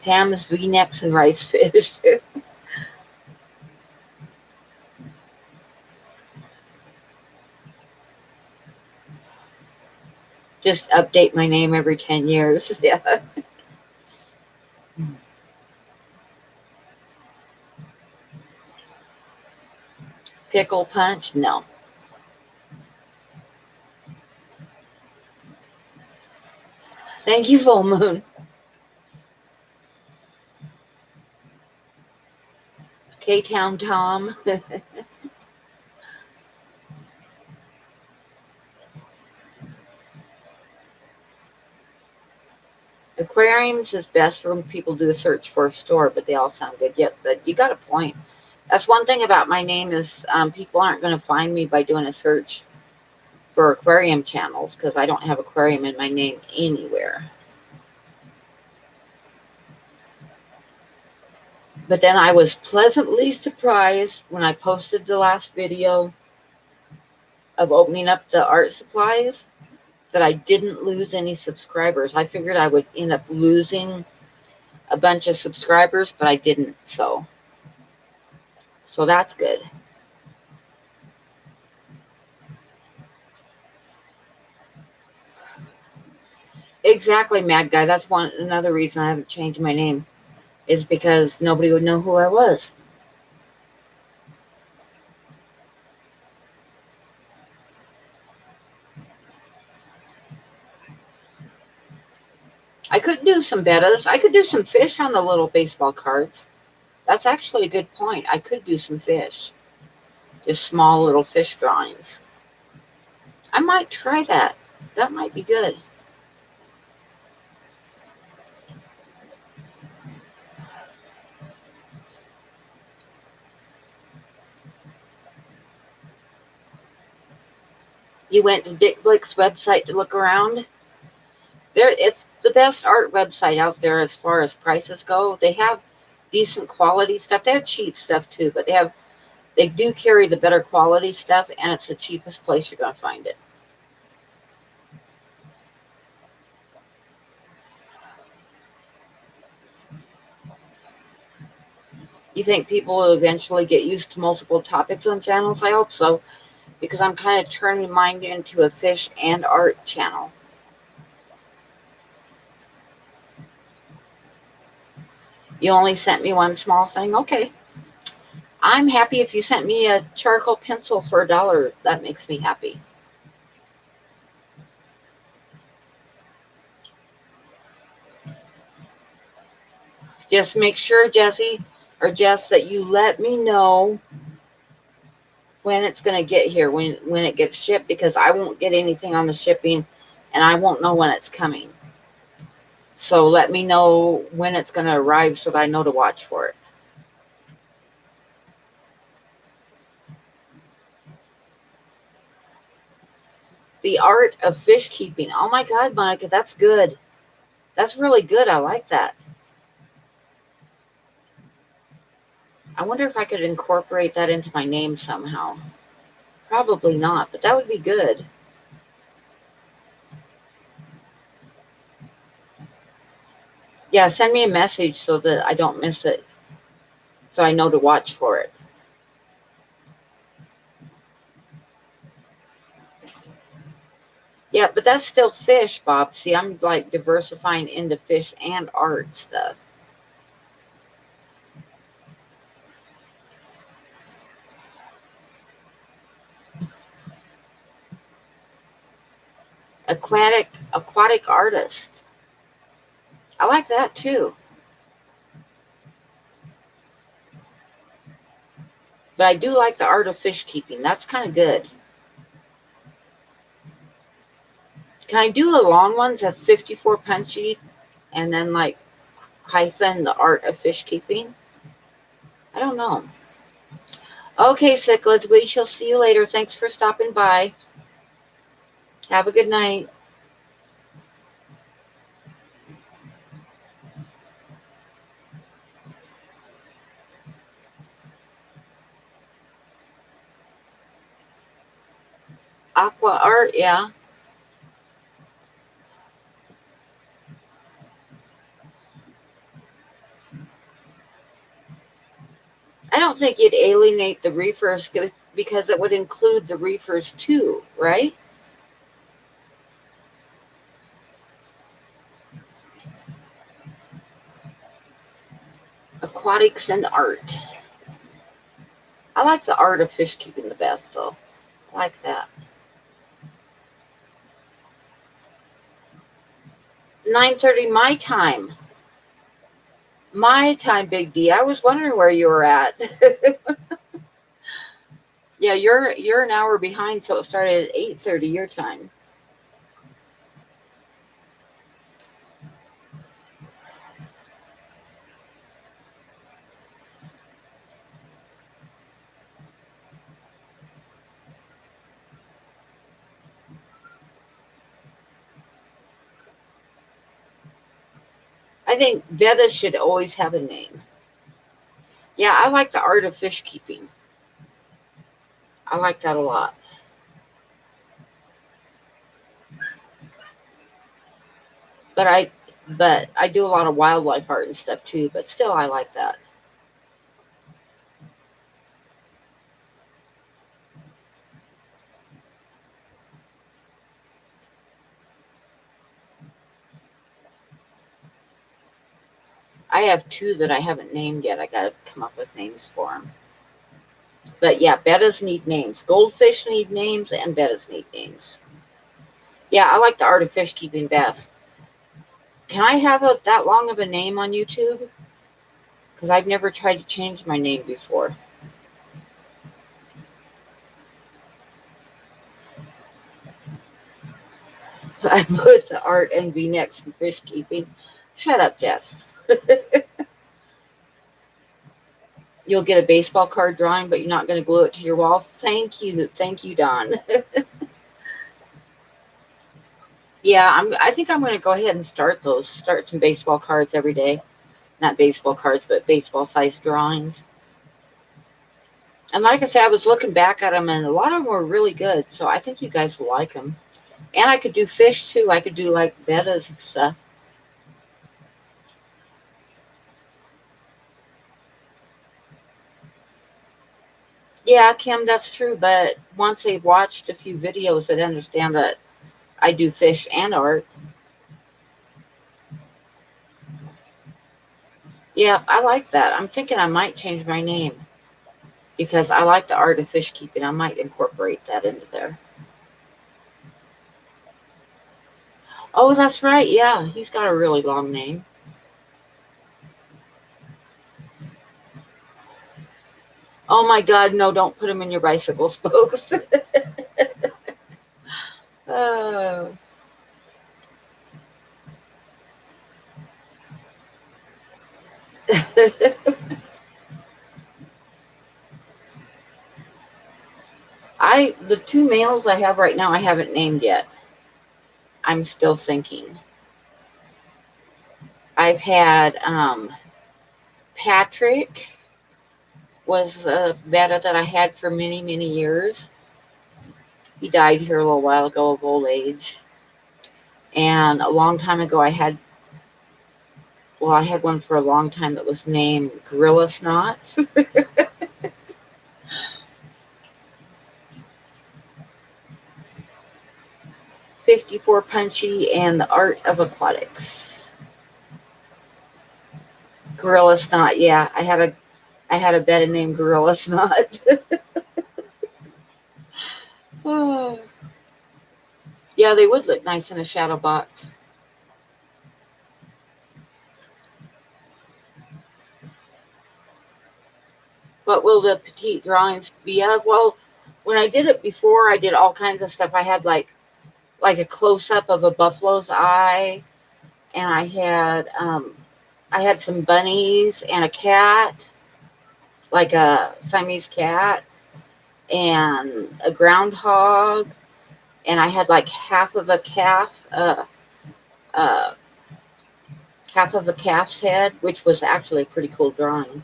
Pam's V-necks and rice fish. Just update my name every 10 years. Yeah. Pickle Punch? No. Thank you, Full Moon. K-Town Tom. Aquariums is best for when people do a search for a store, but they all sound good. Yep, but you got a point. That's one thing about my name is people aren't going to find me by doing a search for aquarium channels because I don't have aquarium in my name anywhere. But then I was pleasantly surprised when I posted the last video of opening up the art supplies that I didn't lose any subscribers. I figured I would end up losing a bunch of subscribers, but I didn't. So that's good. Exactly, Mad Guy. That's another reason I haven't changed my name is because nobody would know who I was. I could do some bettas. I could do some fish on the little baseball cards. That's actually a good point. I could do some fish. Just small little fish drawings. I might try that. That might be good. You went to Dick Blick's website to look around? It's the best art website out there as far as prices go. They have decent quality stuff. They have cheap stuff too, but they do carry the better quality stuff, and it's the cheapest place you're going to find it. You think people will eventually get used to multiple topics on channels? I hope so, because I'm kind of turning mine into a fish and art channel. You only sent me one small thing? Okay. I'm happy if you sent me a charcoal pencil for $1. That makes me happy. Just make sure, Jesse or Jess, that you let me know when it's going to get here, when it gets shipped, because I won't get anything on the shipping and I won't know when it's coming. So let me know when it's going to arrive so that I know to watch for it. The art of fish keeping. Oh my God, Monica, that's good. That's really good. I like that. I wonder if I could incorporate that into my name somehow. Probably not, but that would be good. Yeah, send me a message so that I don't miss it, so I know to watch for it. Yeah, but that's still fish, Bob. See, I'm like diversifying into fish and art stuff. Aquatic artist. I like that too. But I do like the art of fish keeping. That's kind of good. Can I do the long ones at 54 punchy and then like hyphen the art of fish keeping? I don't know. Okay, cichlids, we shall see you later. Thanks for stopping by. Have a good night. Aqua art, yeah. I don't think you'd alienate the reefers because it would include the reefers too, right? Aquatics and art. I like the art of fish keeping the best, though. I like that. 9:30 my time. My time, Big D. I was wondering where you were at. Yeah, you're an hour behind, so it started at 8:30 your time. I think betta should always have a name. Yeah, I like the art of fish keeping. I like that a lot. But I do a lot of wildlife art and stuff too, but still I like that. I have two that I haven't named yet. I got to come up with names for them. But yeah, bettas need names. Goldfish need names, and bettas need names. Yeah, I like the art of fish keeping best. Can I have that long of a name on YouTube? Because I've never tried to change my name before. I put the art and be next to fish keeping. Shut up, Jess. You'll get a baseball card drawing, but you're not going to glue it to your wall. Thank you, Don. Yeah, I think I'm going to go ahead and start those. Start some baseball cards every day. Not baseball cards, but baseball-sized drawings. And like I said, I was looking back at them, and a lot of them were really good. So I think you guys will like them. And I could do fish too. I could do like bettas and stuff. Yeah, Kim, that's true. But once they've watched a few videos, they understand that I do fish and art. Yeah, I like that. I'm thinking I might change my name because I like the art of fish keeping. I might incorporate that into there. Oh, that's right. Yeah, he's got a really long name. Oh my God, no, don't put him in your bicycle spokes. Oh. The two males I have right now I haven't named yet. I'm still thinking. I've had Patrick was a betta that I had for many, many years. He died here a little while ago of old age. And a long time ago I had one for a long time that was named Gorilla Snot. 54 Punchy and the Art of Aquatics. Gorilla Snot, yeah. I had a betta named Gorilla Snot. Oh. Yeah, they would look nice in a shadow box. What will the petite drawings be of? Well, when I did it before, I did all kinds of stuff. I had like a close up of a buffalo's eye, and I had some bunnies and a cat, like a Siamese cat, and a groundhog, and I had like uh, half of a calf's head, which was actually a pretty cool drawing,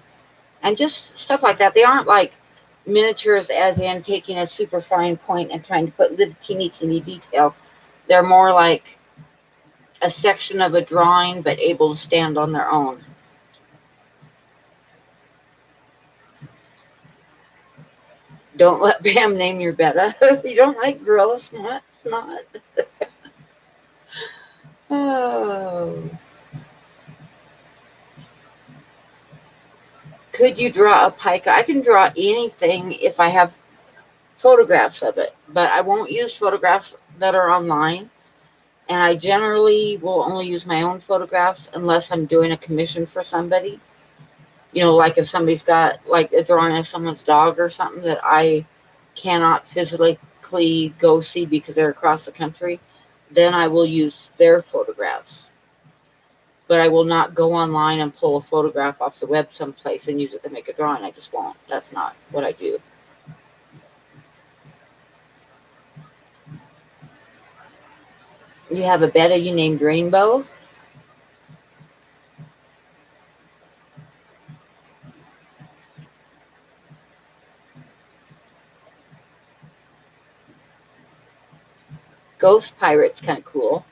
and just stuff like that. They aren't like miniatures, as in taking a super fine point and trying to put little teeny teeny detail. They're more like a section of a drawing, but able to stand on their own. Don't let Pam name your betta. You don't like Gorilla Snot? Snot? Oh. Could you draw a pika? I can draw anything if I have photographs of it, but I won't use photographs that are online. And I generally will only use my own photographs unless I'm doing a commission for somebody. Like if somebody's got like a drawing of someone's dog or something that I cannot physically go see because they're across the country, then I will use their photographs. But I will not go online and pull a photograph off the web someplace and use it to make a drawing. I just won't. That's not what I do. You have a betta you named Rainbow? Ghost Pirate's kind of cool.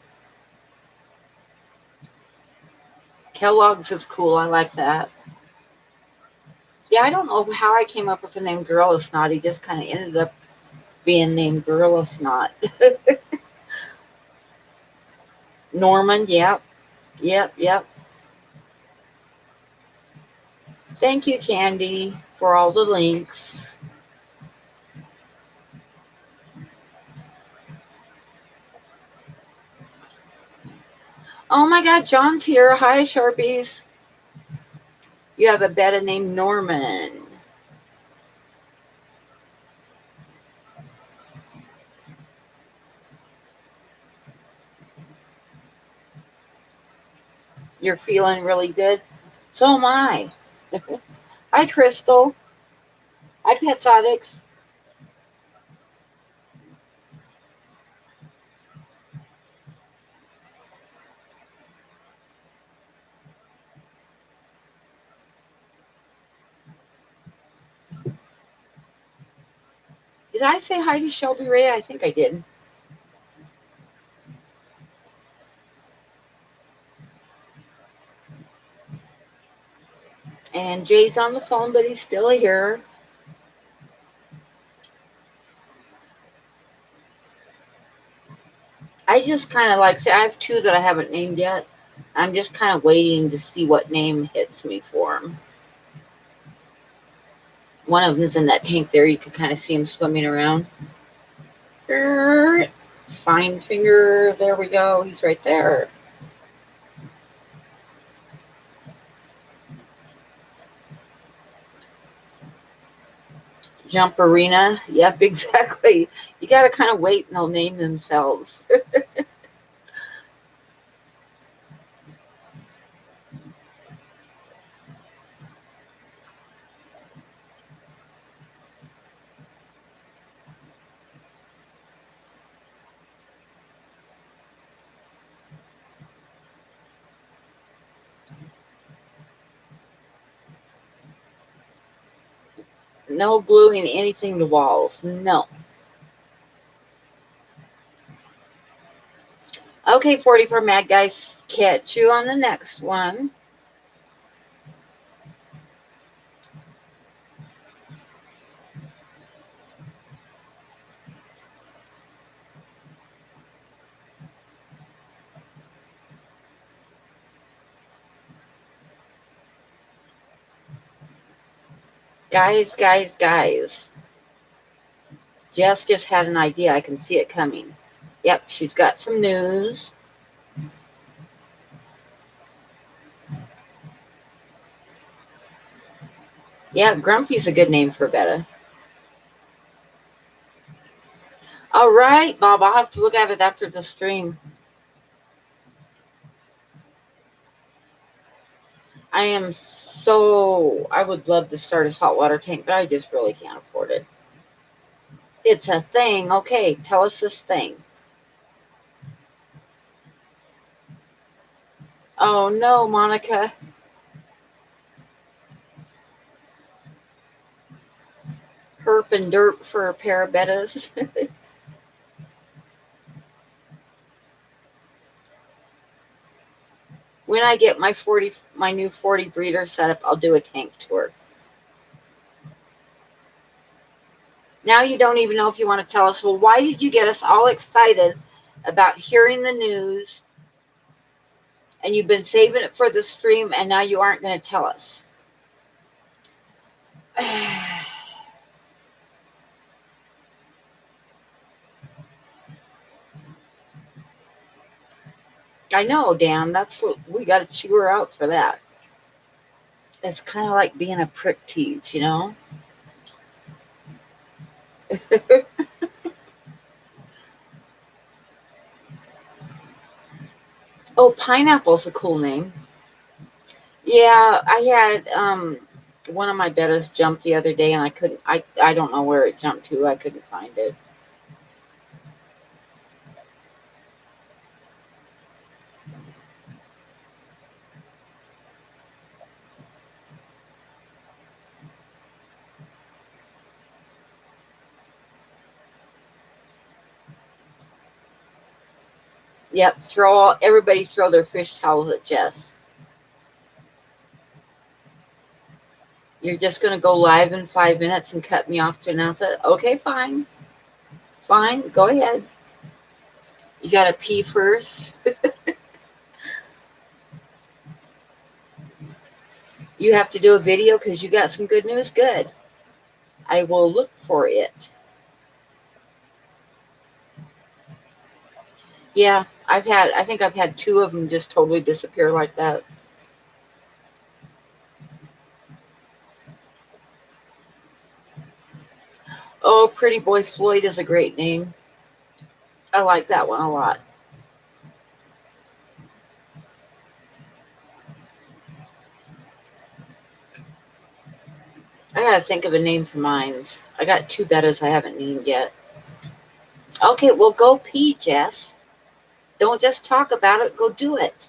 Kellogg's is cool. I like that. Yeah, I don't know how I came up with the name Gorilla Snot. He just kind of ended up being named Gorilla Snot. Norman, yep. Yep, yep. Thank you, Candy, for all the links. Oh my God, John's here. Hi, Sharpies. You have a beta named Norman. You're feeling really good? So am I. Hi, Crystal. Hi, Pets Addicts. Did I say hi to Shelby Ray? I think I did. And Jay's on the phone, but he's still here. I just kind of like, say, I have two that I haven't named yet. I'm just kind of waiting to see what name hits me for them. One of them's in that tank there. You can kind of see him swimming around. Fine finger. There we go. He's right there. Jump Arena. Yep, exactly. You got to kind of wait and they'll name themselves. No gluing anything to walls. No. Okay, 44 Mad Guys. Catch you on the next one. Guys. Jess just had an idea. I can see it coming. Yep, she's got some news. Yeah, Grumpy's a good name for Betta. All right, Bob, I'll have to look at it after the stream. I would love to start a saltwater tank, but I just really can't afford it. It's a thing. Okay, tell us this thing. Oh no, Monica. Herp and derp for a pair of Bettas. When I get my new 40 breeder set up, I'll do a tank tour. Now you don't even know if you want to tell us, well, why did you get us all excited about hearing the news and you've been saving it for the stream and now you aren't going to tell us? I know, Dan. That's what we got to chew her out for that. It's kind of like being a prick tease, you know? Oh, Pineapple's a cool name. Yeah, I had one of my bettas jump the other day and I don't know where it jumped to. I couldn't find it. Yep, everybody throw their fish towels at Jess. You're just going to go live in 5 minutes and cut me off to announce it? Okay, fine. Fine, go ahead. You got to pee first. You have to do a video because you got some good news? Good. I will look for it. Yeah, I think I've had 2 of them just totally disappear like that. Oh, Pretty Boy Floyd is a great name. I like that one a lot. I gotta think of a name for mine. I got 2 bettas I haven't named yet. Okay, well, go pee, Jess. Don't just talk about it, go do it.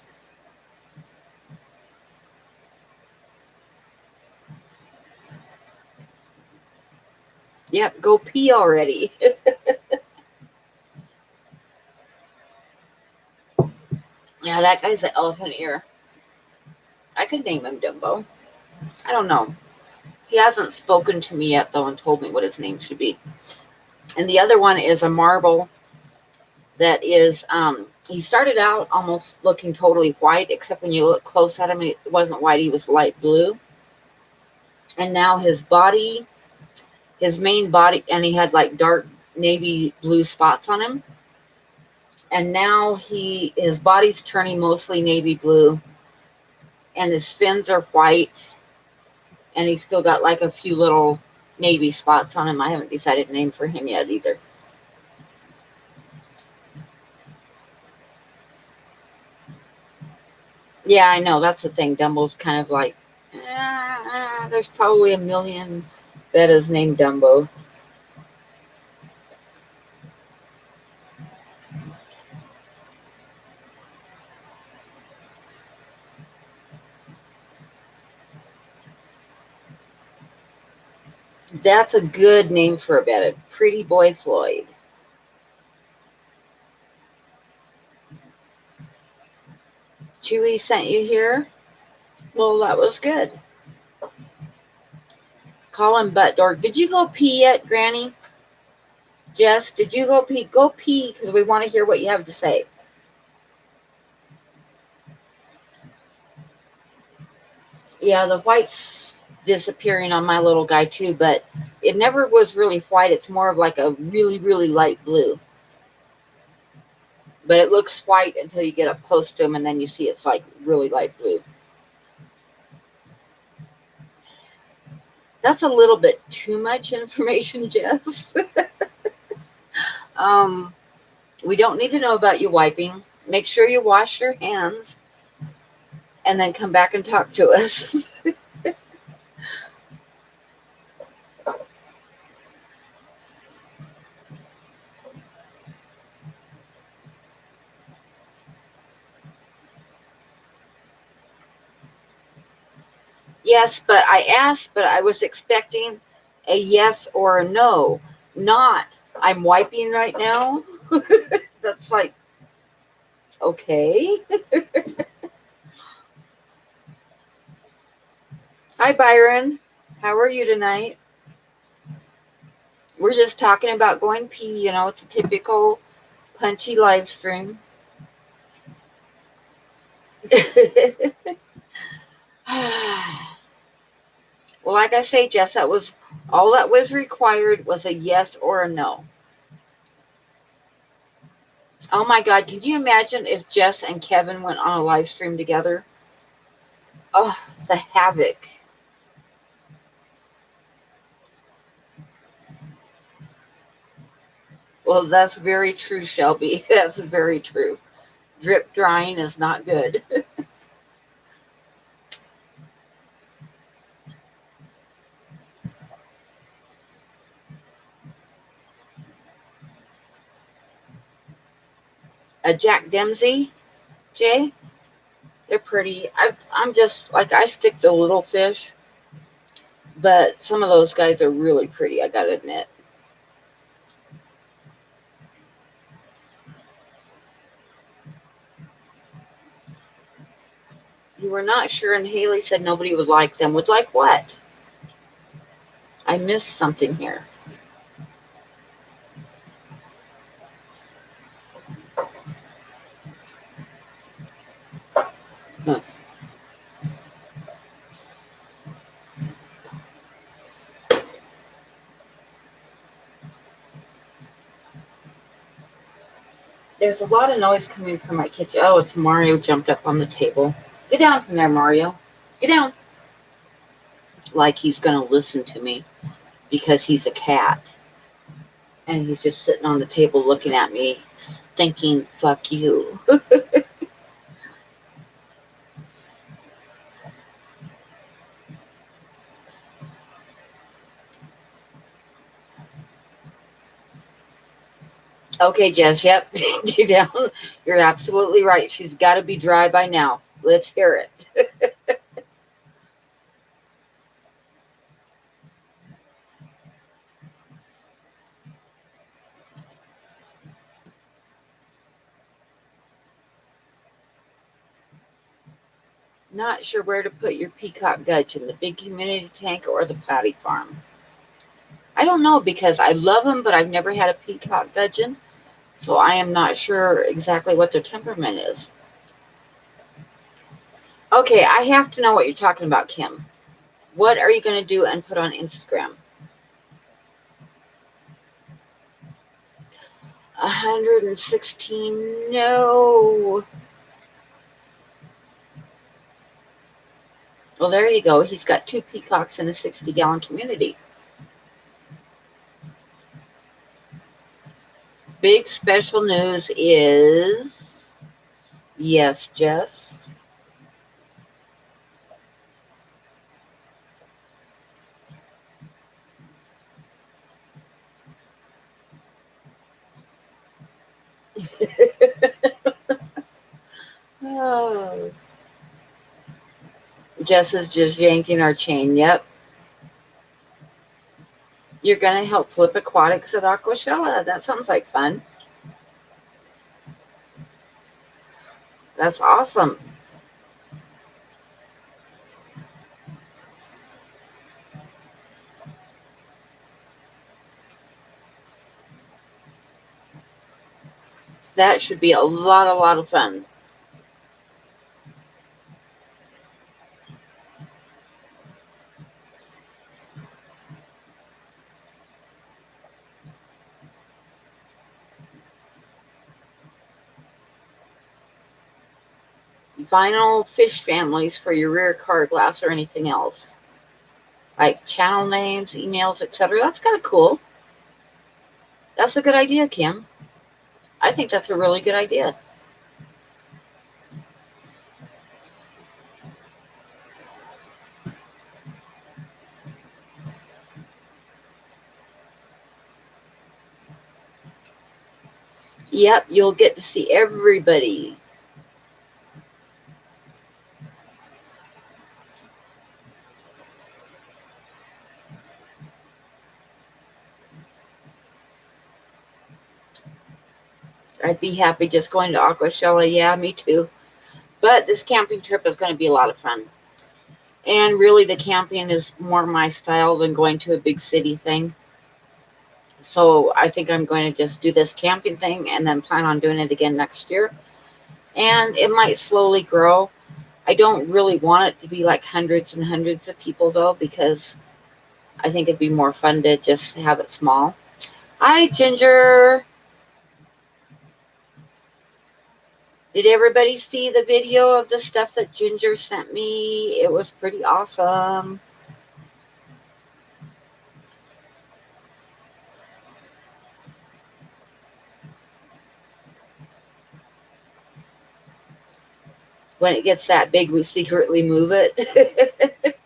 Yep, go pee already. Yeah, that guy's an elephant ear. I could name him Dumbo. I don't know. He hasn't spoken to me yet, though, and told me what his name should be. And the other one is a marble that is, he started out almost looking totally white, except when you look close at him, it wasn't white, he was light blue. And now his main body, and he had like dark navy blue spots on him. And now his body's turning mostly navy blue, and his fins are white, and he's still got like a few little navy spots on him. I haven't decided a name for him yet either. Yeah, I know. That's the thing. Dumbo's kind of like, there's probably a million bettas named Dumbo. That's a good name for a betta. Pretty Boy Floyd. Chewy sent you here? Well, that was good. Call him Butt Dork. Did you go pee yet, Granny? Jess, did you go pee? Go pee, because we want to hear what you have to say. Yeah, the white's disappearing on my little guy too, but it never was really white. It's more of like a really, really light blue. But it looks white until you get up close to him, and then you see it's like really light blue. That's a little bit too much information, Jess. We don't need to know about you wiping. Make sure you wash your hands and then come back and talk to us. Yes, but I was expecting a yes or a no, not I'm wiping right now. That's like, okay. Hi, Byron. How are you tonight? We're just talking about going pee. It's a typical punchy live stream. Well, like I say, Jess, that was all that was required was a yes or a no. Oh my God, can you imagine if Jess and Kevin went on a live stream together? Oh, the havoc. Well, that's very true, Shelby. That's very true. Drip drying is not good. A Jack Dempsey, Jay, they're pretty. I'm just like, I stick to little fish, but some of those guys are really pretty, I gotta admit. You were not sure, and Haley said nobody would like them. Would like what? I missed something here. Huh. There's a lot of noise coming from my kitchen. Oh, it's Mario jumped up on the table. Get down from there, Mario. Get down. Like he's going to listen to me because he's a cat. And he's just sitting on the table looking at me, thinking, fuck you. Okay, Jess, yep. Get down. You're absolutely right. She's got to be dry by now. Let's hear it. Not sure where to put your peacock gudgeon, the big community tank or the patty farm. I don't know because I love them, but I've never had a peacock gudgeon. So I am not sure exactly what their temperament is. Okay, I have to know what you're talking about, Kim. What are you going to do and put on Instagram? 116, no. Well, there you go. He's got 2 peacocks in a 60-gallon community. Big special news is, yes, Jess. Oh. Jess is just yanking our chain. Yep. You're going to help flip aquatics at Aquashella. That sounds like fun. That's awesome. That should be a lot of fun. Vinyl fish families for your rear car glass or anything else. Like channel names, emails, etc. That's kind of cool. That's a good idea, Kim. I think that's a really good idea. Yep, you'll get to see everybody. I'd be happy just going to Aquashella. Yeah, me too. But this camping trip is going to be a lot of fun. And really, the camping is more my style than going to a big city thing. So I think I'm going to just do this camping thing and then plan on doing it again next year. And it might slowly grow. I don't really want it to be like hundreds and hundreds of people, though, because I think it'd be more fun to just have it small. Hi, Ginger. Did everybody see the video of the stuff that Ginger sent me? It was pretty awesome. When it gets that big, we secretly move it.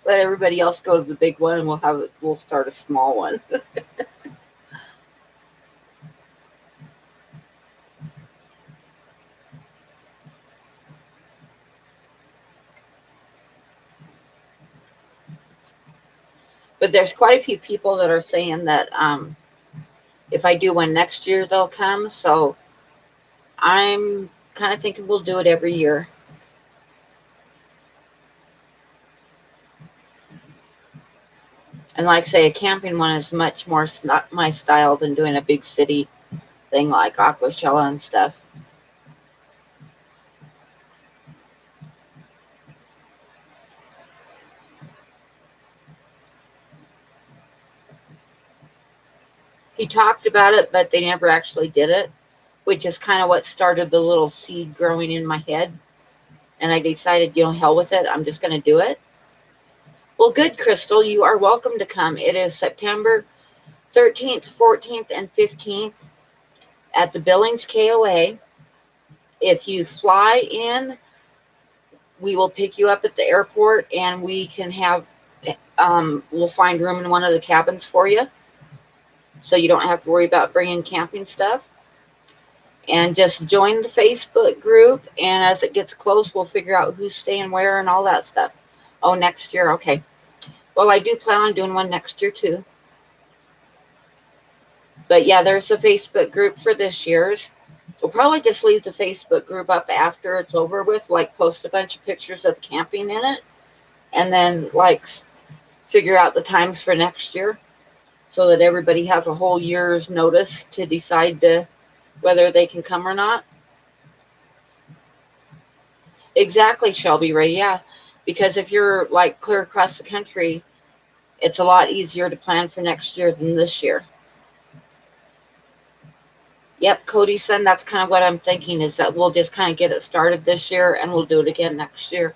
Let everybody else go to the big one, and we'll start a small one. But there's quite a few people that are saying that if I do one next year, they'll come. So I'm kind of thinking we'll do it every year. And like I say, a camping one is much more not my style than doing a big city thing like Aquashella and stuff. He talked about it, but they never actually did it, which is kind of what started the little seed growing in my head. And I decided, hell with it. I'm just going to do it. Well, good, Crystal. You are welcome to come. It is September 13th, 14th, and 15th at the Billings KOA. If you fly in, we will pick you up at the airport, and we can have, we'll find room in one of the cabins for you, so you don't have to worry about bringing camping stuff. And just join the Facebook group, and as it gets close, we'll figure out who's staying where and all that stuff. Oh, next year, okay. Well, I do plan on doing one next year too. But yeah, there's a Facebook group for this year's. We'll probably just leave the Facebook group up after it's over with, like post a bunch of pictures of camping in it, and then like figure out the times for next year so that everybody has a whole year's notice to decide whether they can come or not. Exactly, Shelby Ray, yeah. Because if you're like clear across the country, it's a lot easier to plan for next year than this year. Yep, Cody's son, that's kind of what I'm thinking, is that we'll just kind of get it started this year and we'll do it again next year.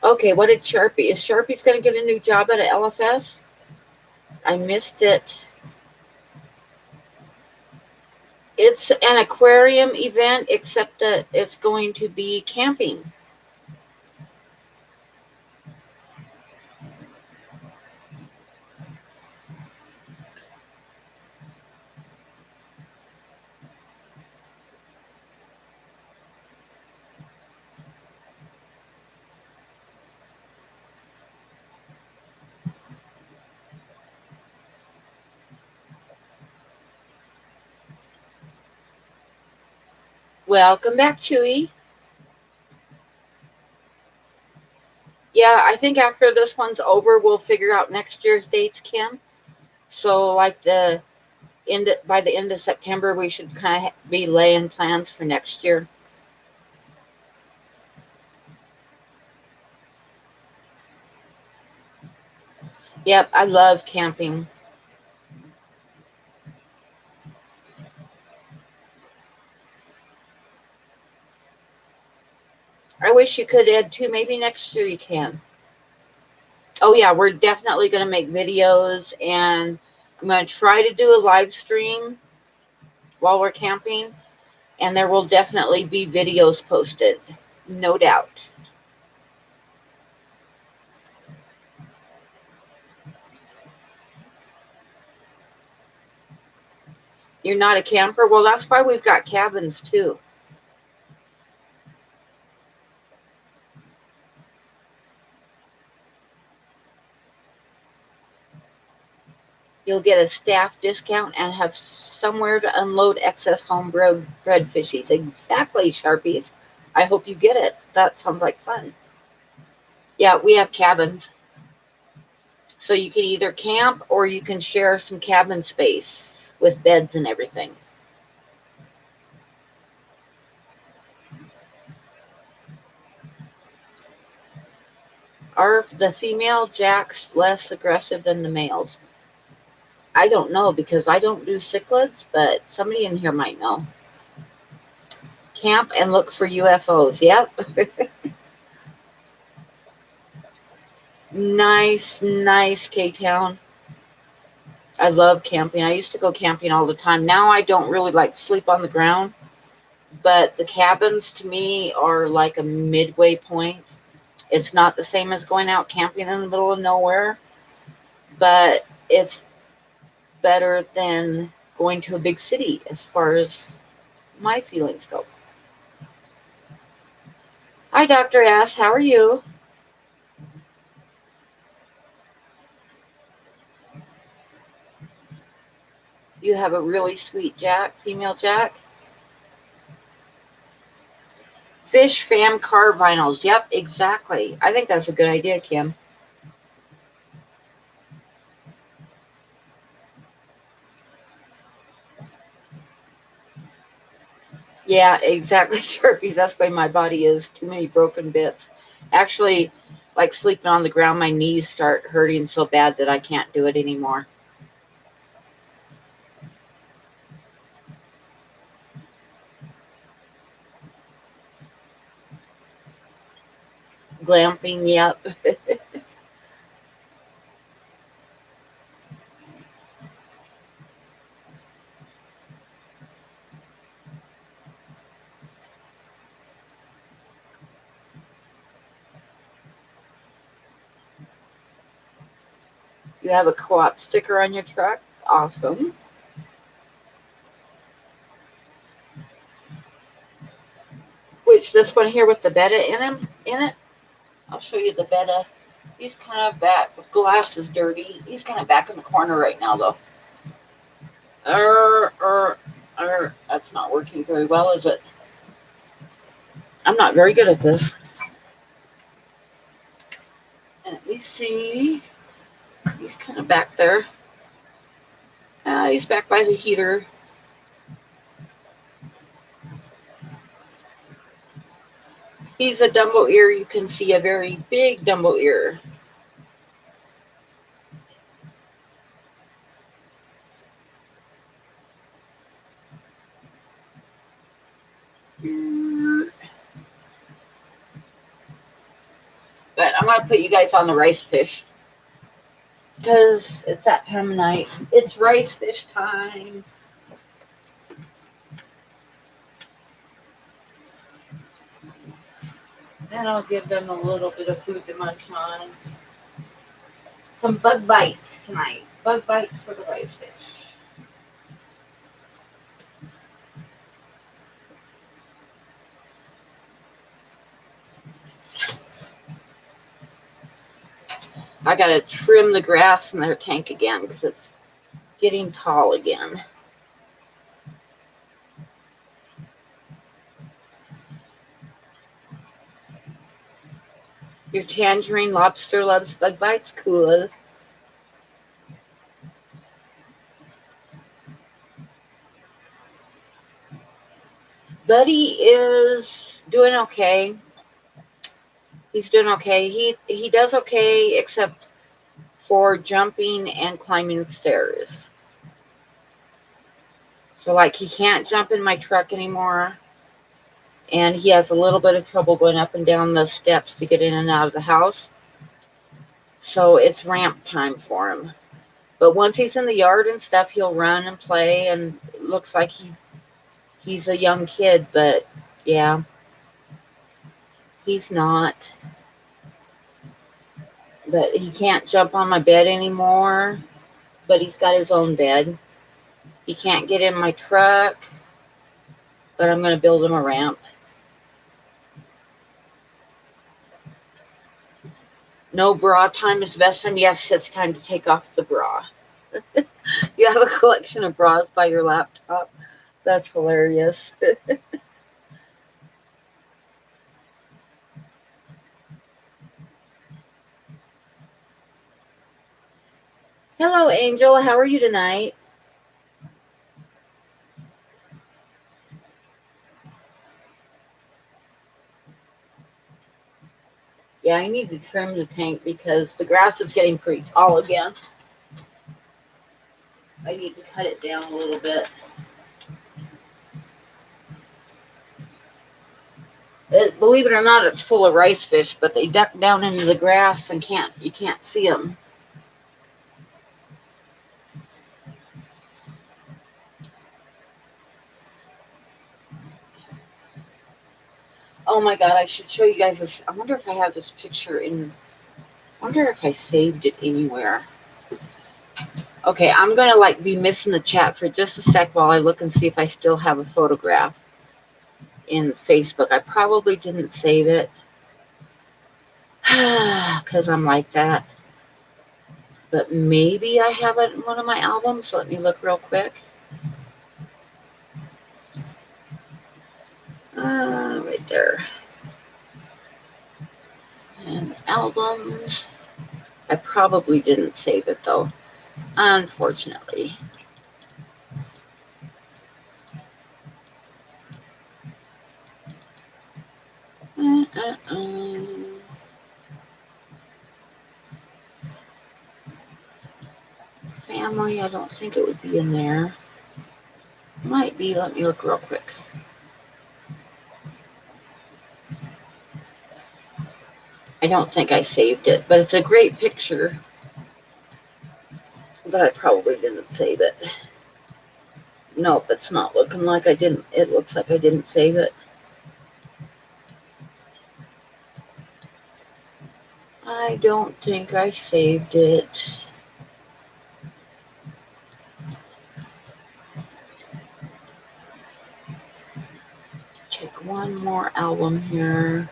Okay, what did Sharpie? Is Sharpie's going to get a new job at a LFS? I missed it. It's an aquarium event, except that it's going to be camping. Welcome back, Chewy. Yeah, I think after this one's over, we'll figure out next year's dates, Kim. So, like by the end of September, we should kind of be laying plans for next year. Yep, I love camping. I wish you could, Ed, too. Maybe next year you can. Oh, yeah, we're definitely going to make videos, and I'm going to try to do a live stream while we're camping, and there will definitely be videos posted, no doubt. You're not a camper? Well, that's why we've got cabins, too. You'll get a staff discount and have somewhere to unload excess homebred fishies. Exactly, Sharpies. I hope you get it. That sounds like fun. Yeah, we have cabins. So you can either camp or you can share some cabin space with beds and everything. Are the female jacks less aggressive than the males? I don't know because I don't do cichlids, but somebody in here might know. Camp and look for UFOs. Yep. Nice, K-Town. I love camping. I used to go camping all the time. Now I don't really like to sleep on the ground, but the cabins to me are like a midway point. It's not the same as going out camping in the middle of nowhere, but it's better than going to a big city as far as my feelings go. Hi, Dr. S. How are you? You have a really sweet jack, female jack. Fish fan car vinyls. Yep, exactly. I think that's a good idea, Kim. Yeah, exactly, Sharpies. That's the way my body is. Too many broken bits. Actually, like sleeping on the ground, my knees start hurting so bad that I can't do it anymore. Glamping, yep. You have a co-op sticker on your truck. Awesome. Which this one here with the betta in it. I'll show you the betta. He's kind of back. The glass is dirty. He's kind of back in the corner right now, though. That's not working very well, is it? I'm not very good at this. Let me see. He's kind of back there. He's back by the heater. He's a Dumbo ear. You can see a very big Dumbo ear. But I'm going to put you guys on the rice fish. Because it's that time of night. It's rice fish time. And I'll give them a little bit of food to munch on. Some bug bites tonight. Bug bites for the rice fish. I gotta trim the grass in their tank again because it's getting tall again. Your tangerine lobster loves bug bites? Cool. Buddy is doing okay. He's doing okay. He does okay except for jumping and climbing the stairs. So like he can't jump in my truck anymore. And he has a little bit of trouble going up and down the steps to get in and out of the house. So it's ramp time for him. But once he's in the yard and stuff, he'll run and play, and it looks like he's a young kid, but yeah, he's not. But he can't jump on my bed anymore, but he's got his own bed. He can't get in my truck, but I'm going to build him a ramp. No bra time is the best time. Yes, it's time to take off the bra. You have a collection of bras by your laptop. That's hilarious. Hello, Angel. How are you tonight? Yeah, I need to trim the tank because the grass is getting pretty tall again. I need to cut it down a little bit. Believe it or not, it's full of rice fish, but they duck down into the grass and you can't see them. Oh my God, I should show you guys this. I wonder if I have this picture I wonder if I saved it anywhere. Okay, I'm going to be missing the chat for just a sec while I look and see if I still have a photograph in Facebook. I probably didn't save it because I'm like that. But maybe I have it in one of my albums. So let me look real quick. right there. And albums. I probably didn't save it though, unfortunately. Family, I don't think it would be in there. Might be. Let me look real quick. I don't think I saved it, but it's a great picture. But I probably didn't save it. Nope, it's not looking like I didn't. It looks like I didn't save it. I don't think I saved it. Check one more album here.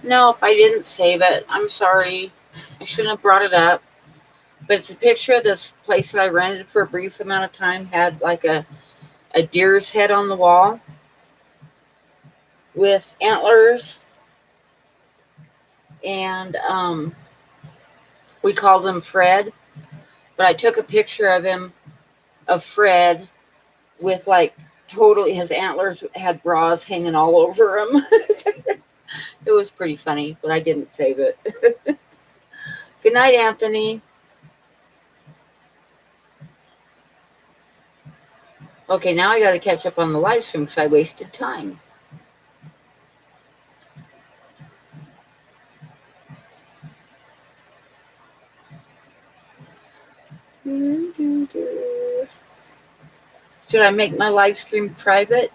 Nope, I didn't save it. I'm sorry. I shouldn't have brought it up. But it's a picture of this place that I rented for a brief amount of time. Had like a deer's head on the wall with antlers. And we called him Fred. But I took a picture of Fred with like totally his antlers had bras hanging all over him. It was pretty funny, but I didn't save it. Good night, Anthony. Okay, now I got to catch up on the live stream because I wasted time. Should I make my live stream private?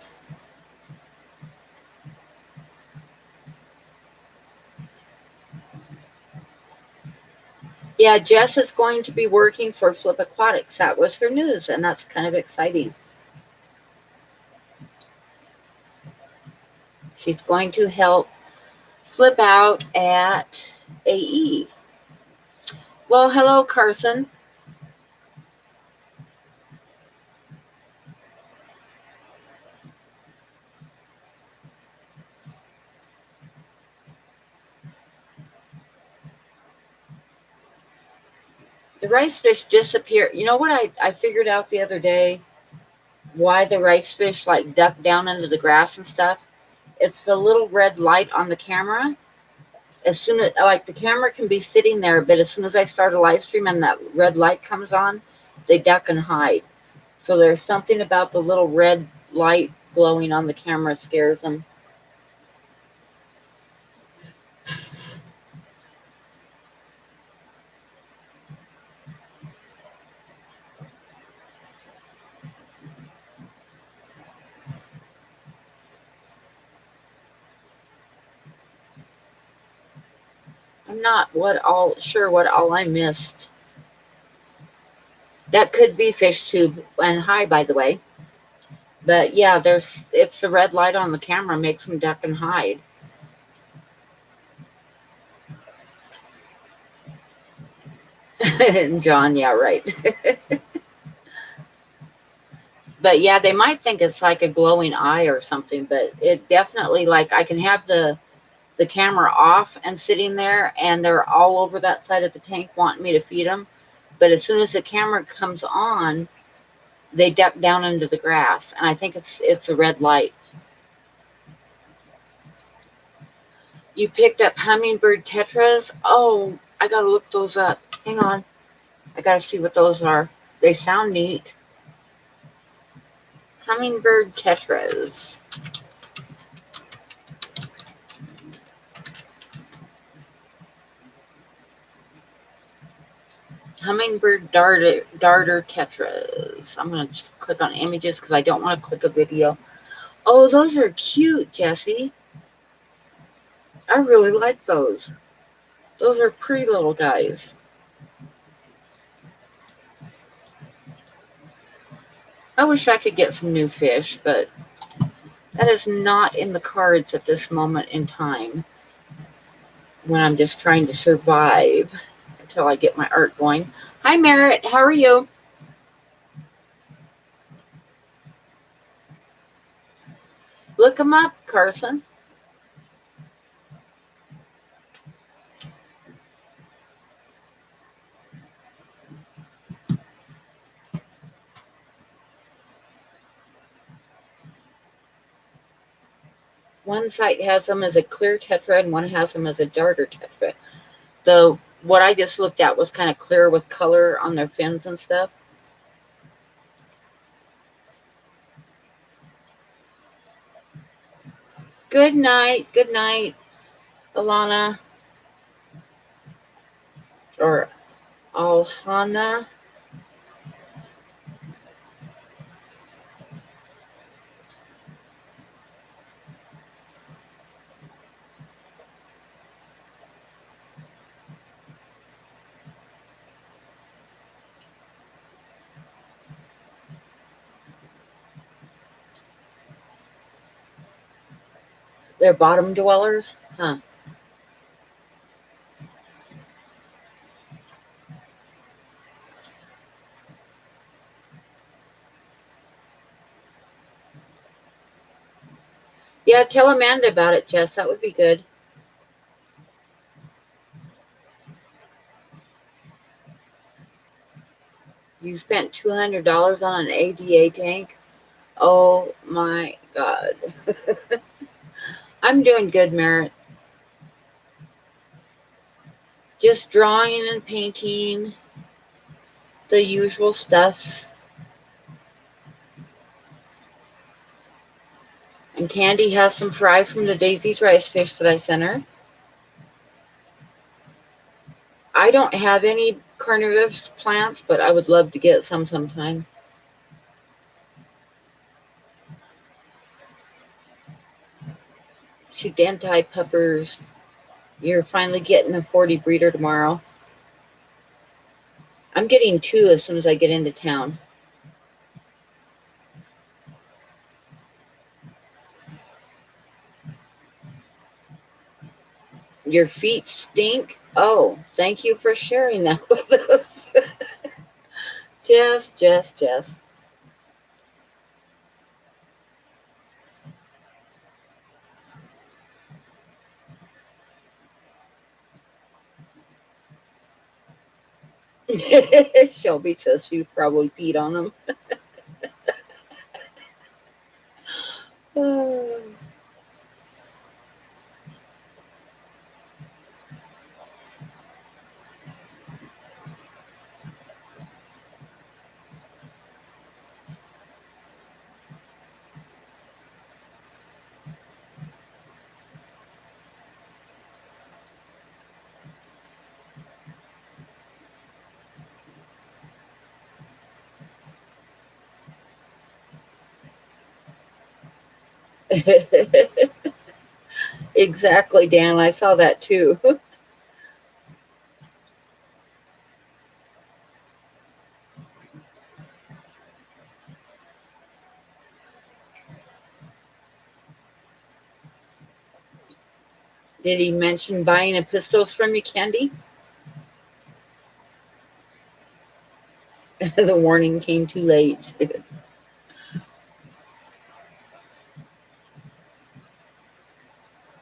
Yeah, Jess is going to be working for Flip Aquatics. That was her news, and that's kind of exciting. She's going to help Flip out at AE. Well, hello, Carson. The rice fish disappear. You know what I figured out the other day? Why the rice fish like duck down into the grass and stuff? It's the little red light on the camera. As soon as like the camera can be sitting there, but as soon as I start a live stream and that red light comes on, they duck and hide. So there's something about the little red light glowing on the camera scares them. I'm not sure what all I missed. That could be fish tube. And hi, by the way. But yeah, it's the red light on the camera makes them duck and hide. John, yeah, right. But yeah, they might think it's like a glowing eye or something, but it definitely, like, I can have the camera off and sitting there, and they're all over that side of the tank wanting me to feed them. But as soon as the camera comes on, they duck down into the grass, and I think it's a red light. You picked up hummingbird tetras? Oh, I gotta look those up. Hang on. I gotta see what those are. They sound neat. Hummingbird tetras. Hummingbird darter tetras. I'm going to click on images because I don't want to click a video. Oh, those are cute, Jessie. I really like those. Those are pretty little guys. I wish I could get some new fish, but that is not in the cards at this moment in time when I'm just trying to survive until I get my art going. Hi, Merritt. How are you? Look them up, Carson. One site has them as a clear tetra and one has them as a darter tetra. The what I just looked at was kind of clear with color on their fins and stuff. Good night, Alana or Alhana. They're bottom dwellers, huh? Yeah, tell Amanda about it, Jess. That would be good. You spent $200 on an ADA tank. Oh my God. I'm doing good, Merritt. Just drawing and painting, the usual stuffs. And Candy has some fry from the Daisy's rice fish that I sent her. I don't have any carnivorous plants, but I would love to get some sometime. Shoot, anti-puffers. You're finally getting a 40 breeder tomorrow. I'm getting 2 as soon as I get into town. Your feet stink? Oh, thank you for sharing that with us. Jess. Shelby says she probably peed on them. Exactly, Dan. I saw that too. Did he mention buying a pistols from you, Candy? The warning came too late.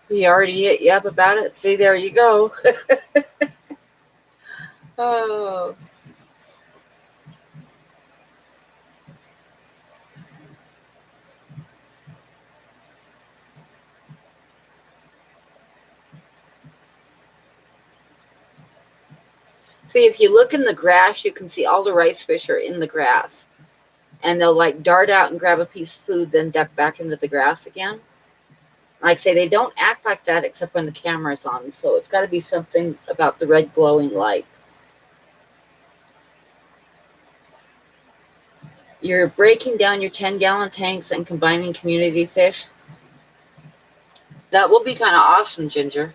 He already hit you up about it. See, there you go. Oh. See, if you look in the grass, you can see all the rice fish are in the grass. And they'll like dart out and grab a piece of food, then duck back into the grass again. Like I say, they don't act like that except when the camera's on. So it's got to be something about the red glowing light. You're breaking down your 10-gallon tanks and combining community fish. That will be kind of awesome, Ginger.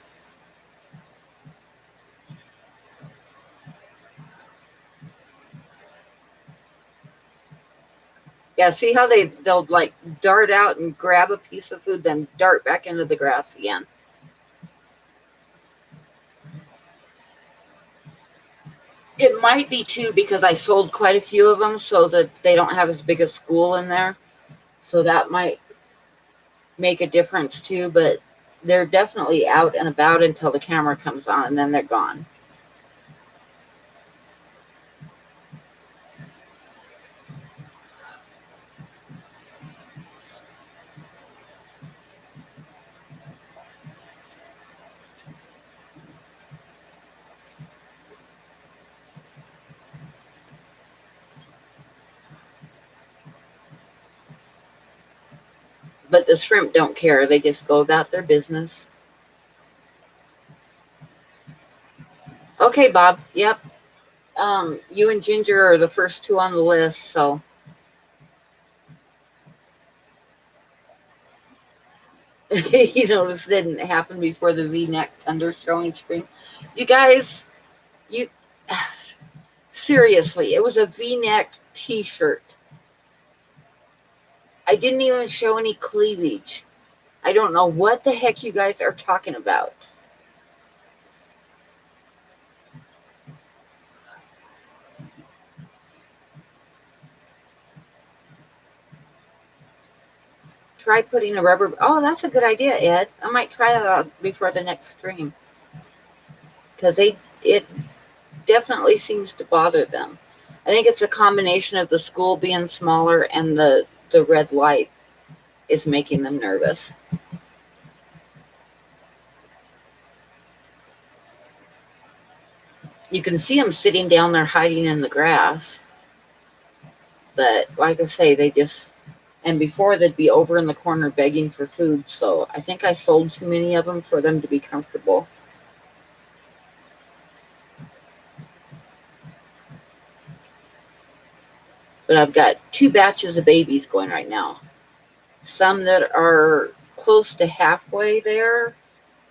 Yeah, see how they'll like dart out and grab a piece of food, then dart back into the grass again. It might be too because I sold quite a few of them so that they don't have as big a school in there. So that might make a difference too, but they're definitely out and about until the camera comes on and then they're gone. But the shrimp don't care. They just go about their business. Okay, Bob. Yep. You and Ginger are the first two on the list, so you notice it didn't happen before the V-neck thunder showing stream. You guys, you seriously, it was a V-neck T-shirt. I didn't even show any cleavage. I don't know what the heck you guys are talking about. Try putting a rubber. Oh, that's a good idea, Ed. I might try that out before the next stream because it definitely seems to bother them. I think it's a combination of the school being smaller and the red light is making them nervous. You can see them sitting down there hiding in the grass, but like I say, they just and before they'd be over in the corner begging for food. So I think I sold too many of them for them to be comfortable. But I've got two batches of babies going right now. Some that are close to halfway there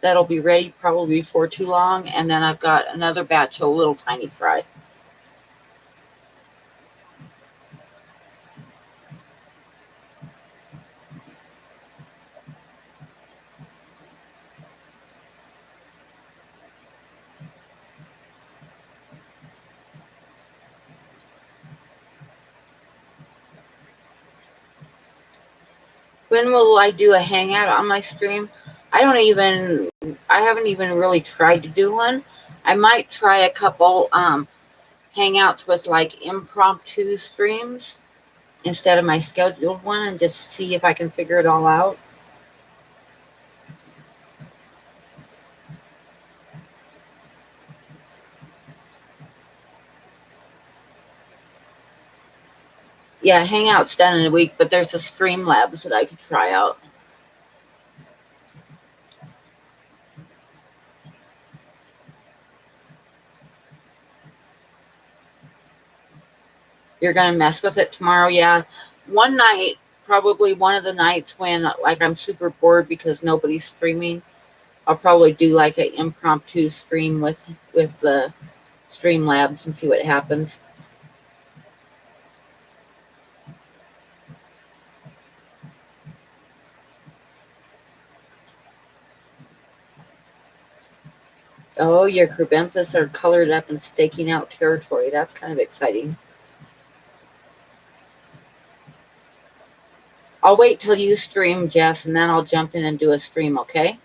that'll be ready probably before too long. And then I've got another batch of little tiny fry. When will I do a hangout on my stream? I haven't even really tried to do one. I might try a couple hangouts with like impromptu streams instead of my scheduled one and just see if I can figure it all out. Yeah, hangouts done in a week, but there's a stream labs that I could try out. You're gonna mess with it tomorrow, yeah. One night, probably one of the nights when like I'm super bored because nobody's streaming, I'll probably do like an impromptu stream with the stream labs and see what happens. Oh, your crebensis are colored up and staking out territory. That's kind of exciting. I'll wait till you stream, Jess, and then I'll jump in and do a stream, okay?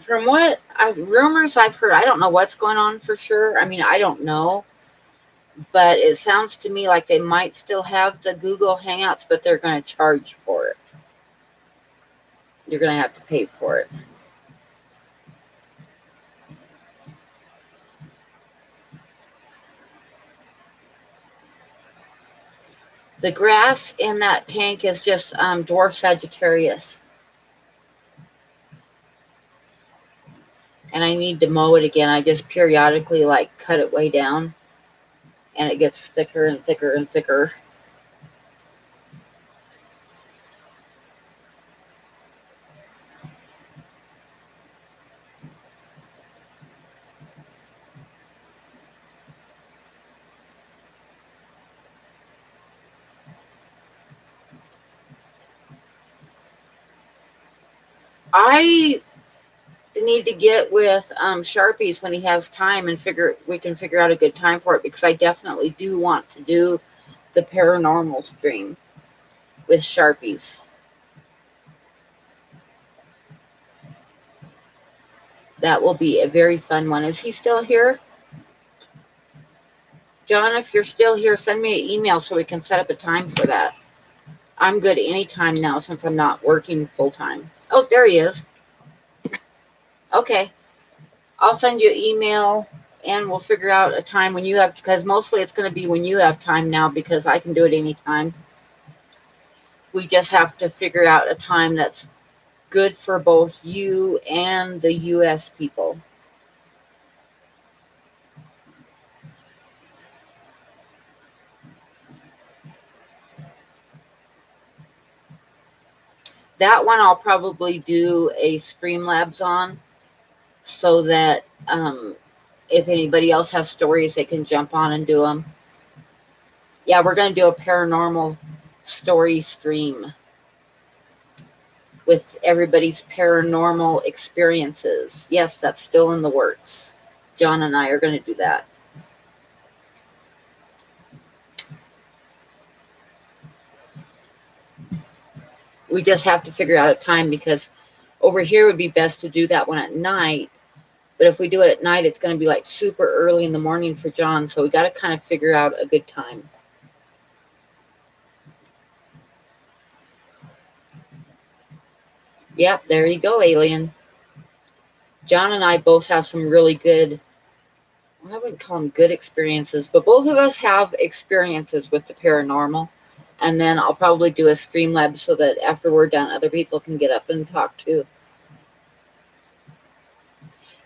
From what rumors I've heard, I don't know what's going on for sure. I mean, I don't know, but it sounds to me like they might still have the Google Hangouts, but they're going to charge for it. You're going to have to pay for it. The grass in that tank is just dwarf Sagittarius. and I need to mow it again. I just periodically like cut it way down, and it gets thicker and thicker and thicker. I need to get with Sharpies when he has time and we can figure out a good time for it, because I definitely do want to do the paranormal stream with Sharpies. That will be a very fun one. Is he still here? John, if you're still here, send me an email so we can set up a time for that. I'm good anytime now since I'm not working full time. Oh, there he is. Okay. I'll send you an email and we'll figure out a time when you have, because mostly it's going to be when you have time now, because I can do it anytime. We just have to figure out a time that's good for both you and the US people. That one I'll probably do a Streamlabs on, so that if anybody else has stories, they can jump on and do them. Yeah, we're going to do a paranormal story stream with everybody's paranormal experiences. Yes, that's still in the works. John and I are going to do that. We just have to figure out a time, because over here would be best to do that one at night. But if we do it at night, it's going to be like super early in the morning for John. So we got to kind of figure out a good time. Yep, there you go, alien. John and I both have some really good, I wouldn't call them good experiences, but both of us have experiences with the paranormal. And then I'll probably do a Streamlab so that after we're done, other people can get up and talk too.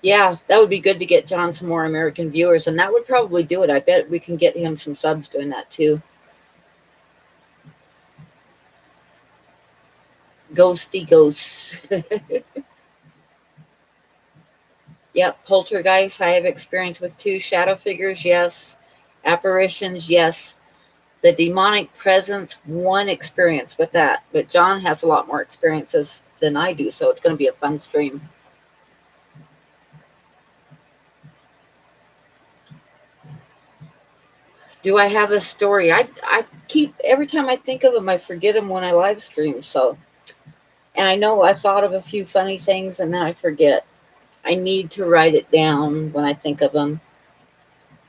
Yeah, that would be good to get John some more American viewers, and that would probably do it. I bet we can get him some subs doing that too. Ghosty ghosts. Yep, poltergeist, I have experience with too. Shadow figures, yes. Apparitions, yes. The demonic presence, one experience with that. But John has a lot more experiences than I do, so it's going to be a fun stream. Do I have a story? I keep, every time I think of them, I forget them when I live stream. So, and I know I've thought of a few funny things and then I forget. I need to write it down when I think of them,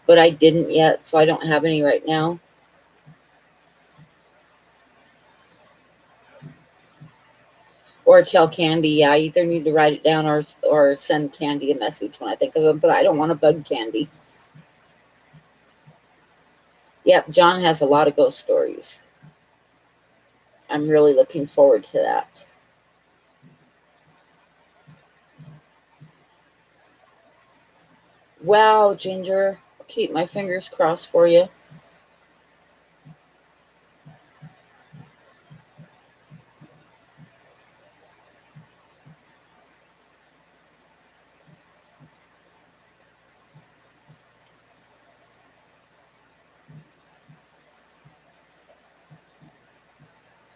but I didn't yet, so I don't have any right now. Or tell Candy, yeah, I either need to write it down or send Candy a message when I think of them, but I don't want to bug Candy. Yep, John has a lot of ghost stories. I'm really looking forward to that. Wow, Ginger. I'll keep my fingers crossed for you.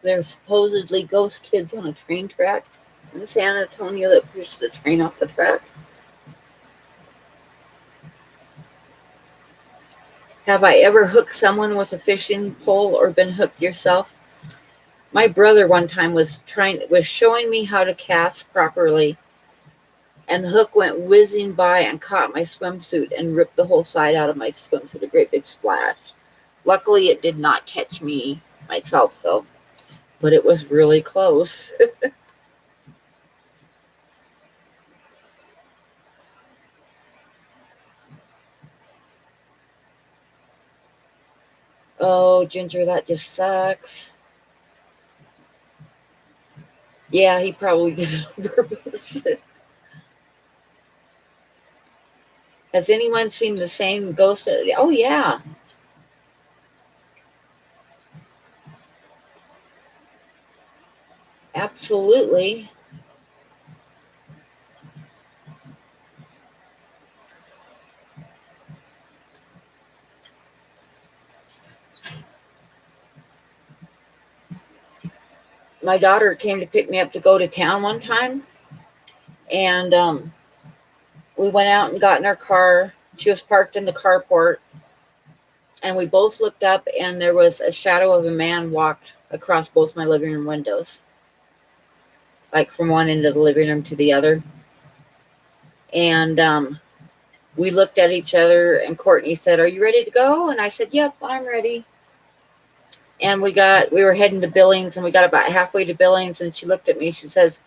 There's supposedly ghost kids on a train track in San Antonio that pushed the train off the track. Have I ever hooked someone with a fishing pole or been hooked yourself? My brother one time was showing me how to cast properly, and the hook went whizzing by and caught my swimsuit and ripped the whole side out of my swimsuit, a great big splash. Luckily, it did not catch me myself, though, but it was really close. Oh, Ginger, that just sucks. Yeah, he probably did it on purpose. Has anyone seen the same ghost? Oh, yeah, absolutely. My daughter came to pick me up to go to town one time, and we went out and got in our car. She was parked in the carport, and we both looked up, and there was a shadow of a man walked across both my living room windows, like from one end of the living room to the other. And we looked at each other, and Courtney said, "Are you ready to go?" And I said, "Yep, I'm ready." And we were heading to Billings, and we got about halfway to Billings, and she looked at me. She says,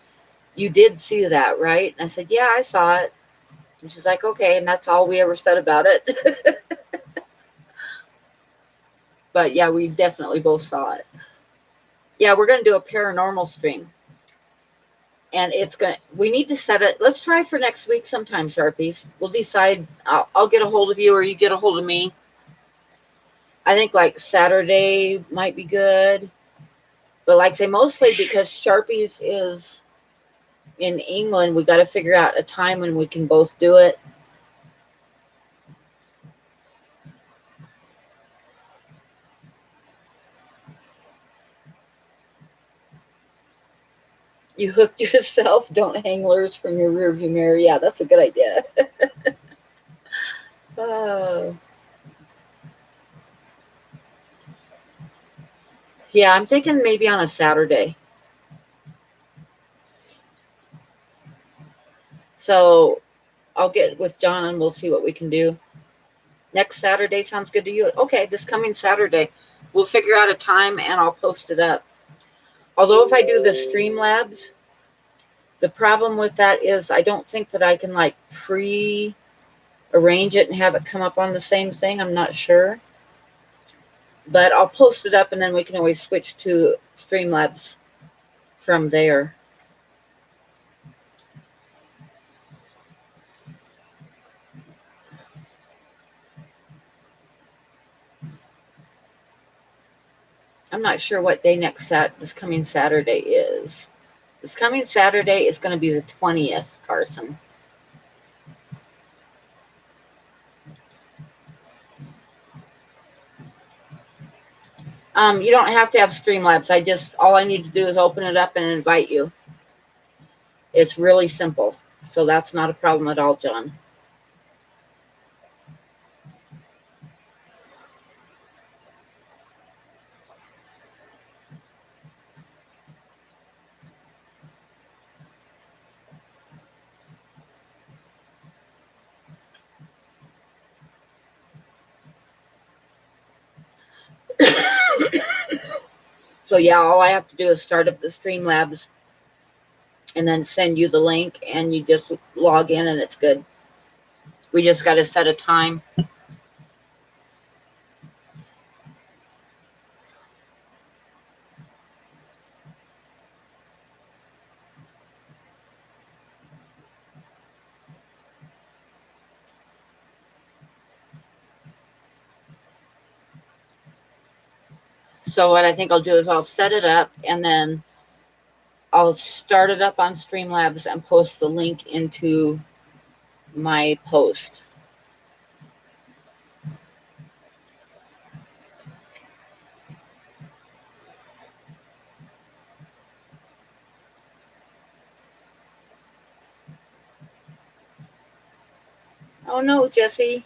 "You did see that, right?" And I said, "Yeah, I saw it." And she's like, "Okay." And that's all we ever said about it. But yeah, we definitely both saw it. Yeah, we're going to do a paranormal stream. And we need to set it. Let's try for next week sometime, Sharpies. We'll decide. I'll get a hold of you, or you get a hold of me. I think like Saturday might be good. But like I say, mostly because Sharpies is in England, we got to figure out a time when we can both do it. You hooked yourself. Don't hang lures from your rearview mirror. Yeah, that's a good idea. Oh, yeah, I'm thinking maybe on a Saturday. So I'll get with John and we'll see what we can do. Next Saturday sounds good to you? Okay, this coming Saturday. We'll figure out a time and I'll post it up. Although if I do the Streamlabs, the problem with that is I don't think that I can like arrange it and have it come up on the same thing. I'm not sure. But I'll post it up and then we can always switch to Streamlabs from there. I'm not sure what day this coming Saturday is. This coming Saturday is going to be the 20th, Carson. You don't have to have Streamlabs. All I need to do is open it up and invite you. It's really simple. So that's not a problem at all, John. So yeah, all I have to do is start up the Streamlabs and then send you the link and you just log in and it's good. We just got to set a time. So what I think I'll do is I'll set it up and then I'll start it up on Streamlabs and post the link into my post. Oh no, Jesse.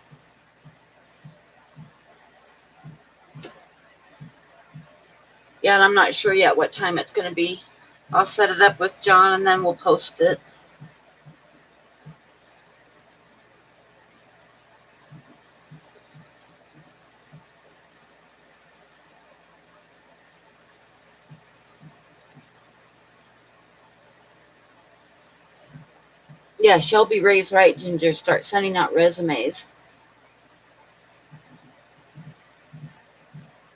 Yeah, and I'm not sure yet what time it's going to be. I'll set it up with John and then we'll post it. Yeah, Shelby Ray's right, Ginger. Start sending out resumes.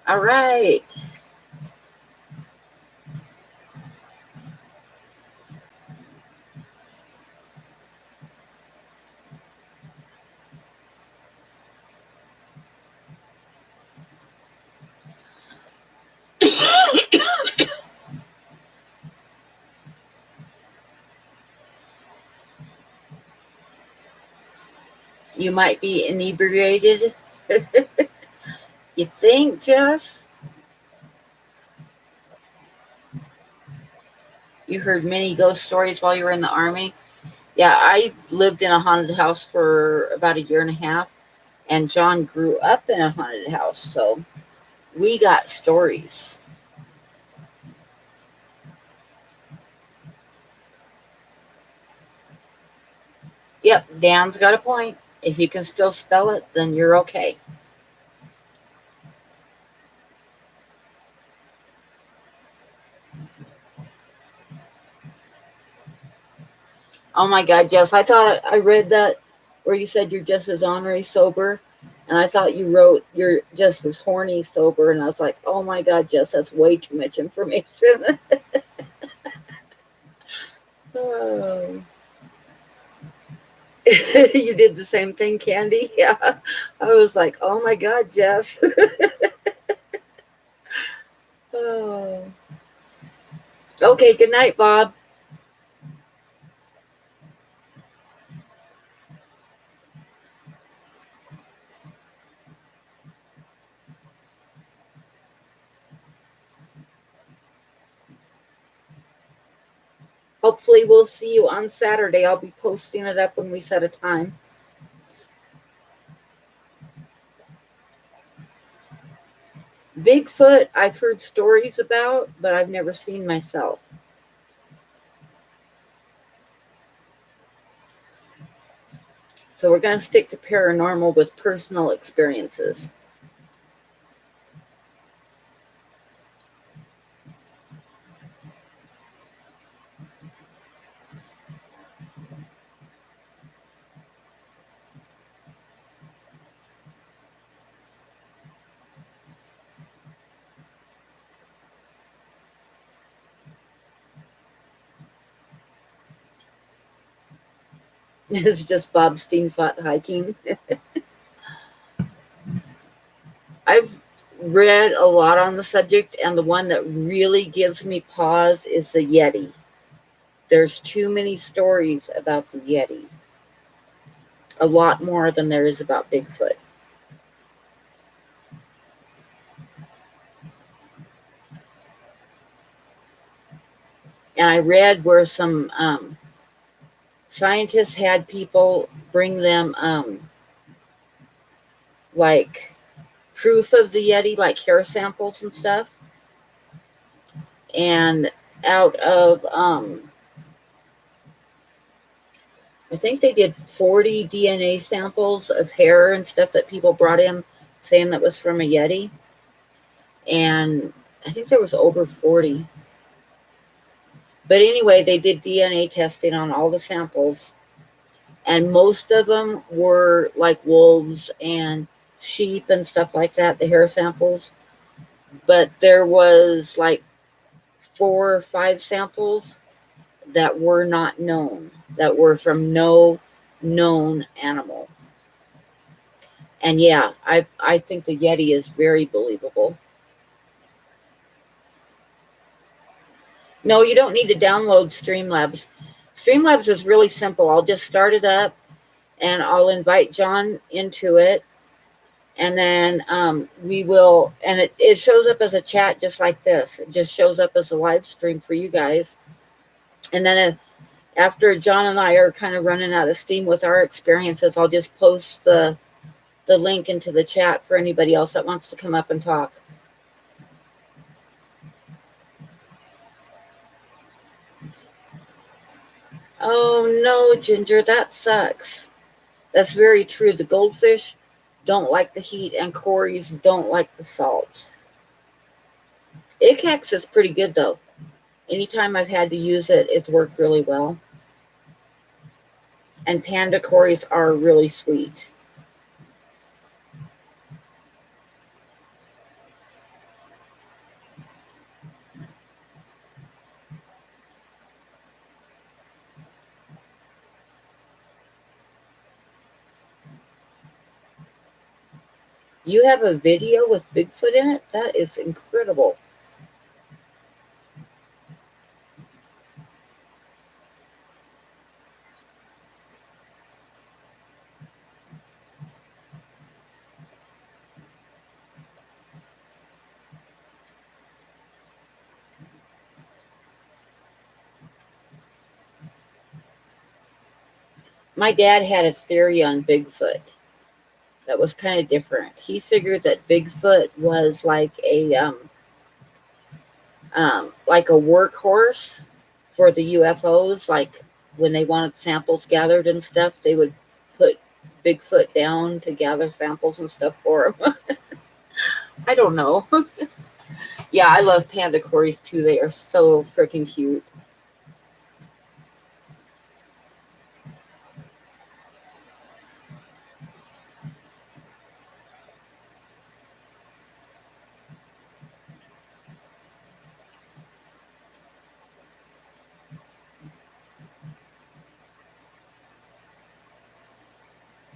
All right. You might be inebriated. You think, Jess? You heard many ghost stories while you were in the Army? Yeah, I lived in a haunted house for about a year and a half, and John grew up in a haunted house, so we got stories. Yep, Dan's got a point. If you can still spell it, then you're okay. Oh my God, Jess, I thought I read that where you said you're just as ornery sober, and I thought you wrote you're just as horny sober, and I was like, oh my God, Jess, that's way too much information. Oh. You did the same thing, Candy? Yeah. I was like, oh my God, Jess. Oh. Okay, good night, Bob. Hopefully, we'll see you on Saturday. I'll be posting it up when we set a time. Bigfoot, I've heard stories about, but I've never seen myself. So we're going to stick to paranormal with personal experiences. This is just Bob Steenfot hiking. I've read a lot on the subject, and the one that really gives me pause is the Yeti. There's too many stories about the Yeti. A lot more than there is about Bigfoot. And I read where some scientists had people bring them like proof of the Yeti, like hair samples and stuff. And out of, I think they did 40 DNA samples of hair and stuff that people brought in saying that was from a Yeti. And I think there was over 40. But anyway, they did DNA testing on all the samples, and most of them were like wolves and sheep and stuff like that, the hair samples. But there was like 4 or 5 samples that were not known, that were from no known animal. And yeah, I think the Yeti is very believable. No, you don't need to download Streamlabs. Streamlabs is really simple. I'll just start it up and I'll invite John into it. And then we will, and it shows up as a chat just like this. It just shows up as a live stream for you guys. And then after John and I are kind of running out of steam with our experiences, I'll just post the link into the chat for anybody else that wants to come up and talk. Oh no, Ginger, that sucks. That's very true. The goldfish don't like the heat, and Corys don't like the salt. Icax is pretty good though. Anytime I've had to use it, it's worked really well. And panda Corys are really sweet. You have a video with Bigfoot in it? That is incredible. My dad had a theory on Bigfoot that was kind of different. He figured that Bigfoot was like a workhorse for the UFOs. Like when they wanted samples gathered and stuff, they would put Bigfoot down to gather samples and stuff for them. I don't know. Yeah, I love panda cories too. They are so freaking cute.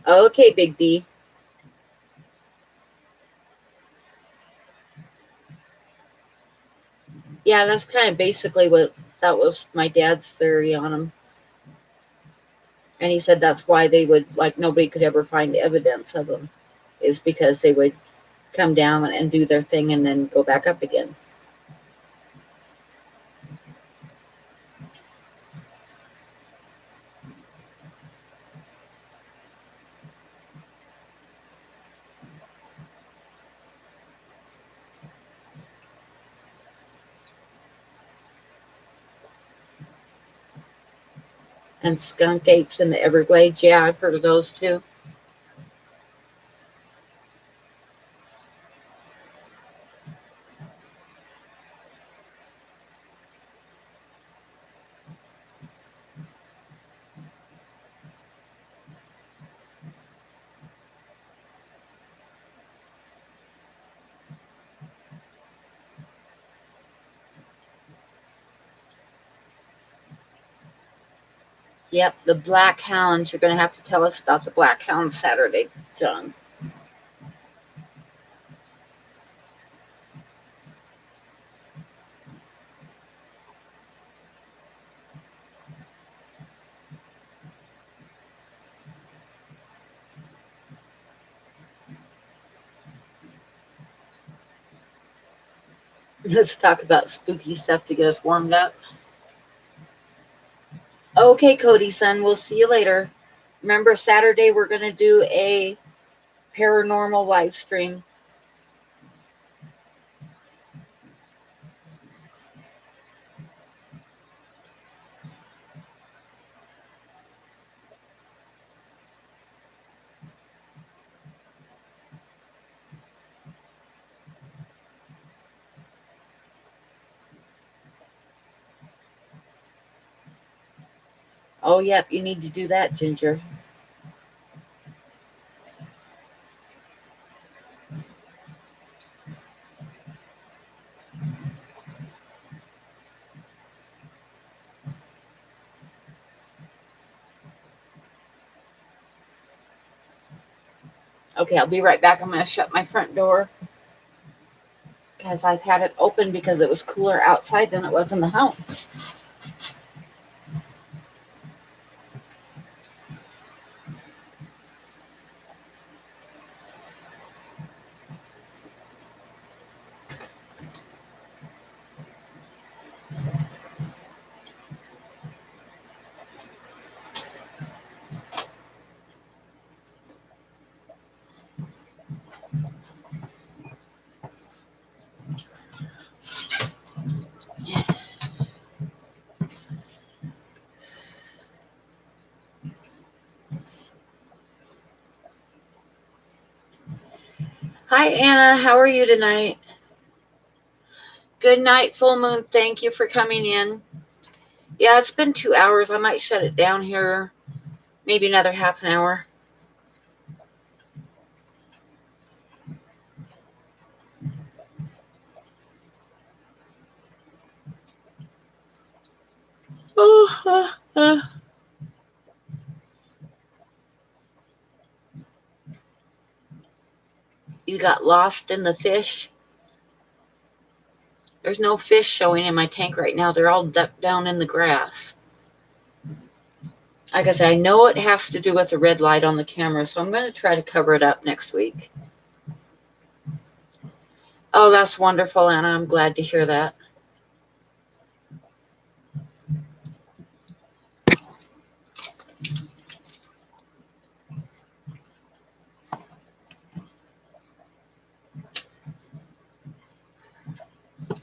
Okay, Big D. Yeah, that's kind of basically what that was my dad's theory on them. And he said that's why they would, like, nobody could ever find evidence of them, is because they would come down and do their thing and then go back up again. And skunk apes in the Everglades. Yeah, I've heard of those too. Yep, the black hounds. You're going to have to tell us about the black hounds Saturday, John. Let's talk about spooky stuff to get us warmed up. Okay, Cody, son, we'll see you later. Remember, Saturday we're going to do a paranormal live stream. Oh, yep, you need to do that, Ginger. Okay, I'll be right back. I'm going to shut my front door because I've had it open because it was cooler outside than it was in the house. Hi, Anna. How are you tonight? Good night, full moon. Thank you for coming in. Yeah, it's been 2 hours. I might shut it down here. Maybe another half an hour. You got lost in the fish? There's no fish showing in my tank right now. They're all ducked down in the grass. Like I said, I know it has to do with the red light on the camera, so I'm going to try to cover it up next week. Oh, that's wonderful, Anna. I'm glad to hear that.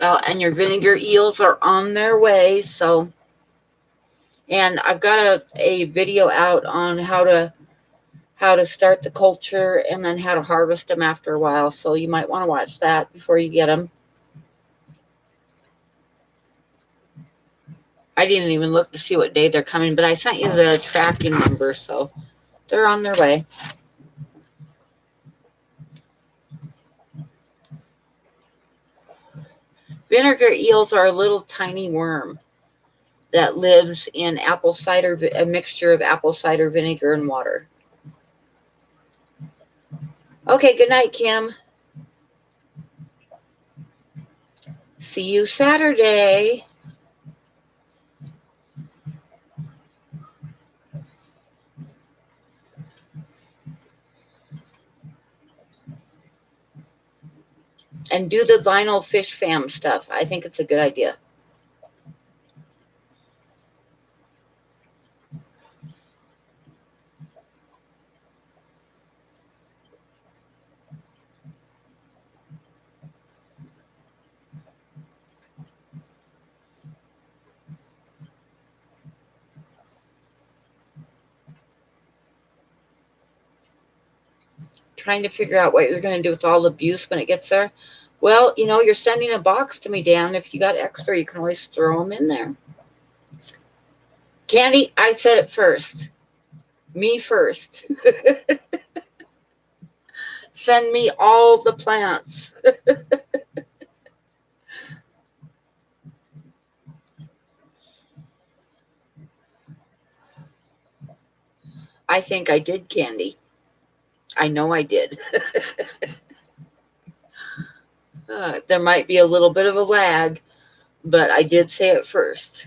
And your vinegar eels are on their way. So, and I've got a video out on how to start the culture and then how to harvest them after a while. So you might want to watch that before you get them. I didn't even look to see what day they're coming, but I sent you the tracking number, so they're on their way. Vinegar eels are a little tiny worm that lives in apple cider, a mixture of apple cider vinegar and water. Okay, good night, Kim. See you Saturday. And do the vinyl fish fam stuff. I think it's a good idea. Trying to figure out what you're going to do with all the abuse when it gets there. Well, you're sending a box to me, Dan. If you got extra, you can always throw them in there. Candy, I said it first. Me first. Send me all the plants. I think I did, Candy. I know I did. There might be a little bit of a lag, but I did say it first.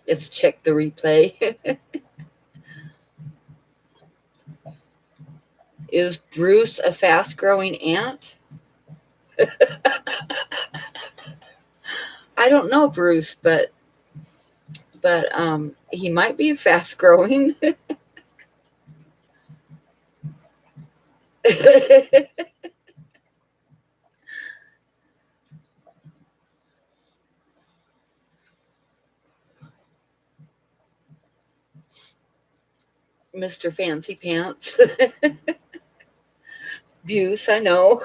Let's check the replay. Is Bruce a fast-growing ant? I don't know, Bruce, but he might be fast-growing. Mr. Fancy Pants. Bruce, I know.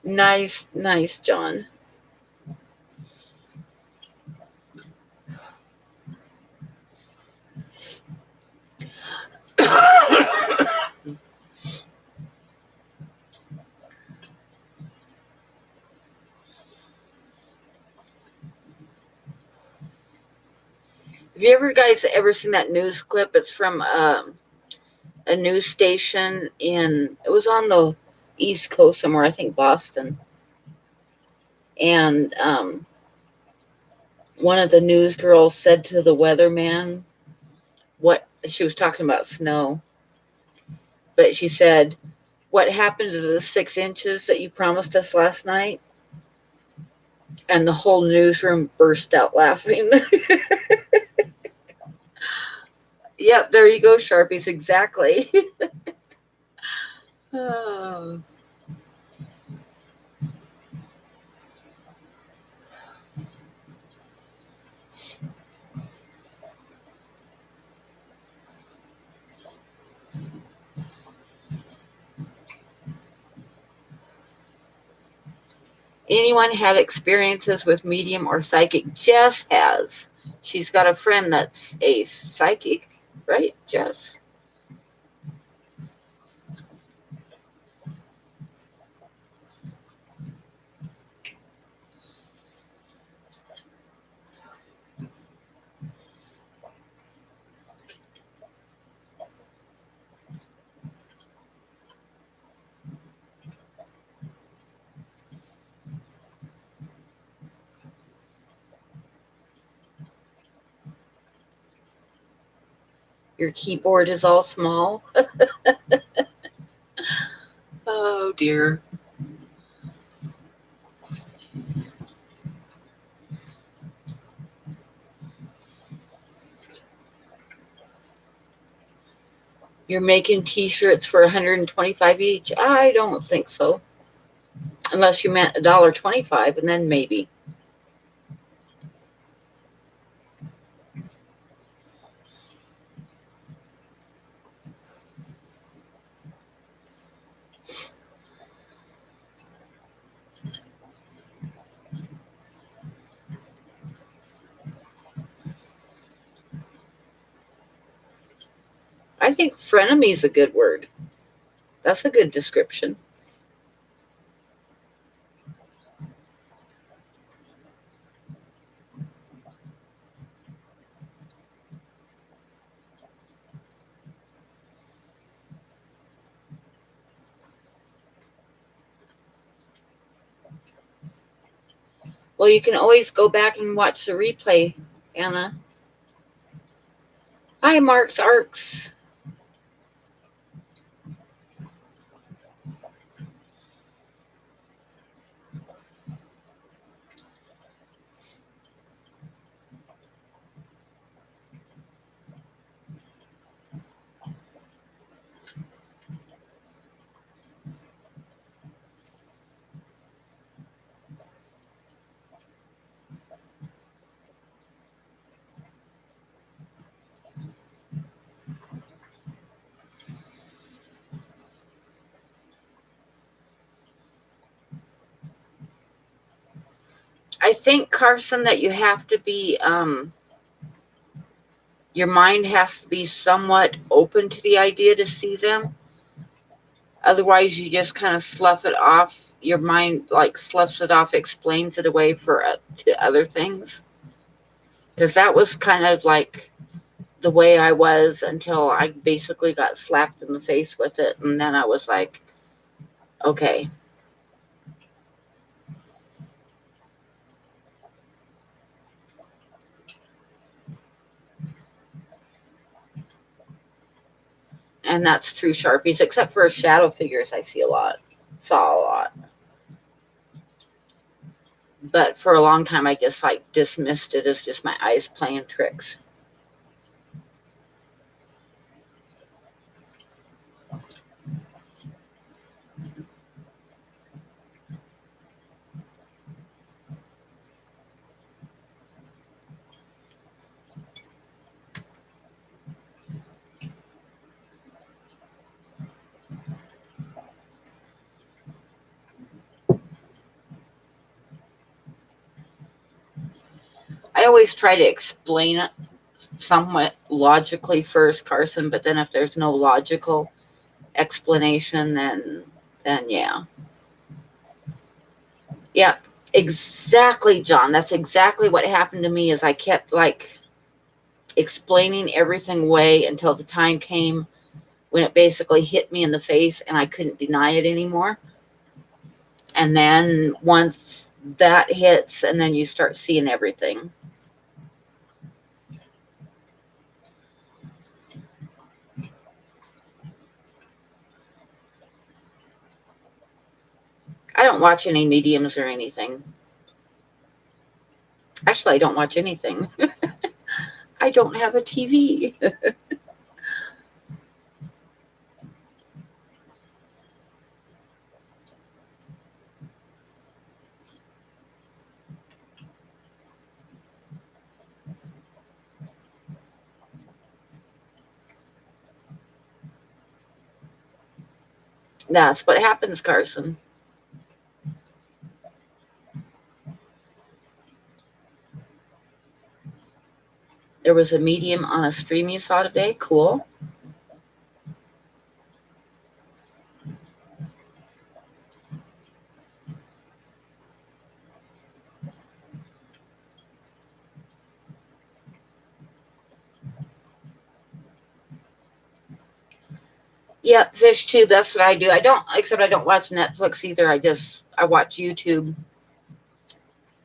Nice, John. Have you guys ever seen that news clip? It's from a news station it was on the East Coast somewhere, I think Boston. And one of the news girls said to the weatherman, she was talking about snow, but she said, "What happened to the 6 inches that you promised us last night?" And the whole newsroom burst out laughing. Yep, there you go, Sharpies. Exactly. Oh. Anyone had experiences with medium or psychic? Jess has. She's got a friend that's a psychic, right, Jess? Your keyboard is all small. dear. You're making t-shirts for 125 each? I don't think so. Unless you meant $1.25, and then maybe. I think frenemy is a good word. That's a good description. Well, you can always go back and watch the replay, Anna. Hi, Mark's Arcs. I think, Carson, that you have to be, your mind has to be somewhat open to the idea to see them. Otherwise, you just kind of slough it off. Your mind, like, sloughs it off, explains it away to other things. Because that was kind of like the way I was until I basically got slapped in the face with it. And then I was like, okay. And that's true Sharpies, except for shadow figures, I saw a lot. But for a long time, I just like dismissed it as just my eyes playing tricks. I always try to explain it somewhat logically first, Carson, but then if there's no logical explanation, then yeah. Yeah, exactly, John. That's exactly what happened to me is I kept like explaining everything away until the time came when it basically hit me in the face and I couldn't deny it anymore. And then once that hits, and then you start seeing everything. I don't watch any mediums or anything. Actually, I don't watch anything. I don't have a TV. That's what happens, Carson. There was a medium on a stream you saw today. Cool. Yep, fish tube. That's what I do. I don't watch Netflix either. I watch YouTube.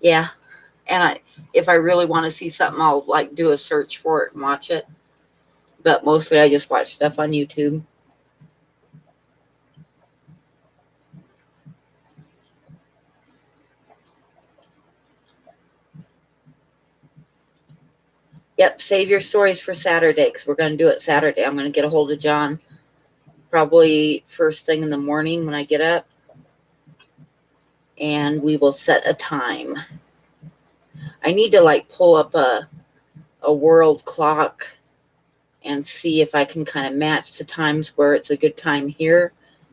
Yeah, and if I really want to see something, I'll like do a search for it and watch it. But mostly, I just watch stuff on YouTube. Yep, save your stories for Saturday because we're going to do it Saturday. I'm going to get a hold of John probably first thing in the morning when I get up, and we will set a time. I need to like pull up a world clock and see if I can kind of match the times where it's a good time here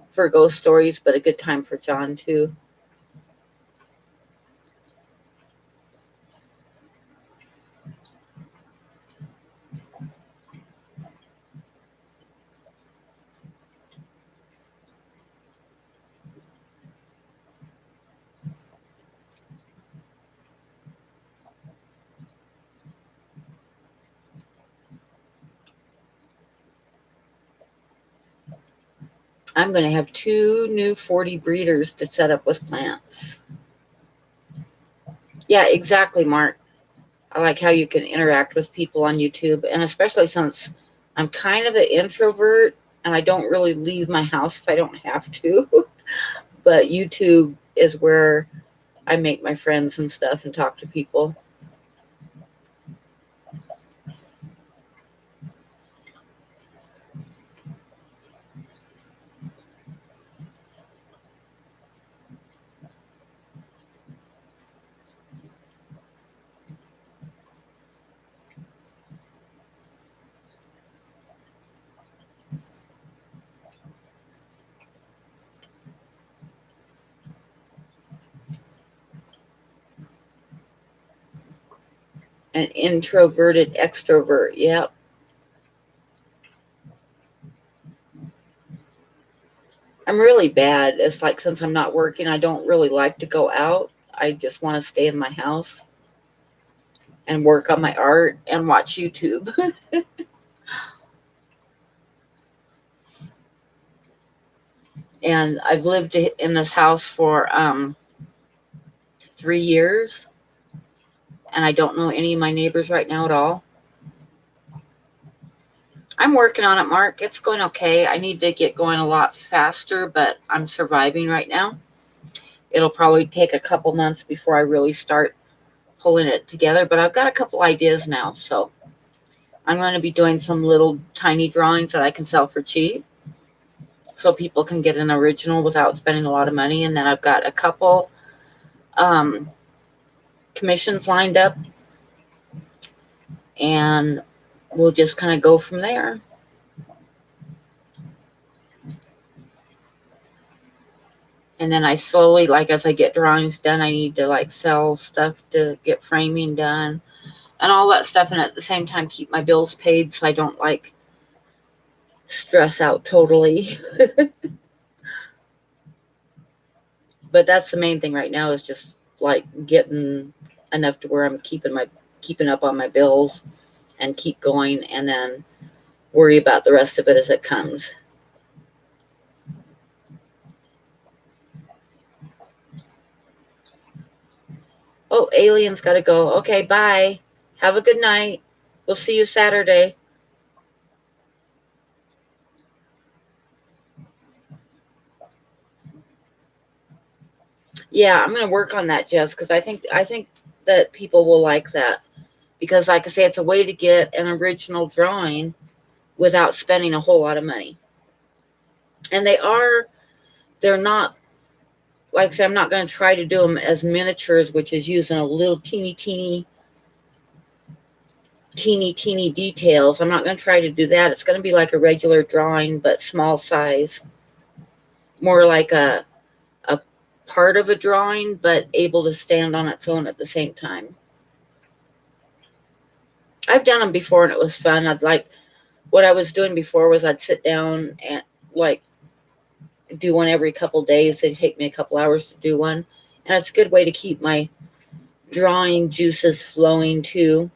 for ghost stories, but a good time for John too. I'm going to have 2 new 40 breeders to set up with plants. Yeah, exactly, Mark. I like how you can interact with people on YouTube, and especially since I'm kind of an introvert and I don't really leave my house if I don't have to. But YouTube is where I make my friends and stuff and talk to people. An introverted extrovert. Yep. I'm really bad. It's like since I'm not working, I don't really like to go out. I just want to stay in my house and work on my art and watch YouTube. And I've lived in this house for 3 years, and I don't know any of my neighbors right now at all. I'm working on it, Mark. It's going okay. I need to get going a lot faster, but I'm surviving right now. It'll probably take a couple months before I really start pulling it together, but I've got a couple ideas now. So I'm going to be doing some little tiny drawings that I can sell for cheap so people can get an original without spending a lot of money. And then I've got a couple commissions lined up, and we'll just kind of go from there. And then I slowly, like as I get drawings done, I need to like sell stuff to get framing done and all that stuff, and at the same time keep my bills paid so I don't like stress out totally. But that's the main thing right now is just like getting enough to where I'm keeping up on my bills and keep going, and then worry about the rest of it as it comes. Oh, alien's got to go. Okay, bye. Have a good night. We'll see you Saturday. Yeah, I'm going to work on that, Jess, because I think that people will like that, because like I say, it's a way to get an original drawing without spending a whole lot of money. And they're not, like I say, I'm not going to try to do them as miniatures, which is using a little teeny details. I'm not going to try to do that. It's going to be like a regular drawing, but small size, more like a part of a drawing, but able to stand on its own at the same time. I've done them before and it was fun. What I was doing before was I'd sit down and like do one every couple days. It'd take me a couple hours to do one. And it's a good way to keep my drawing juices flowing too.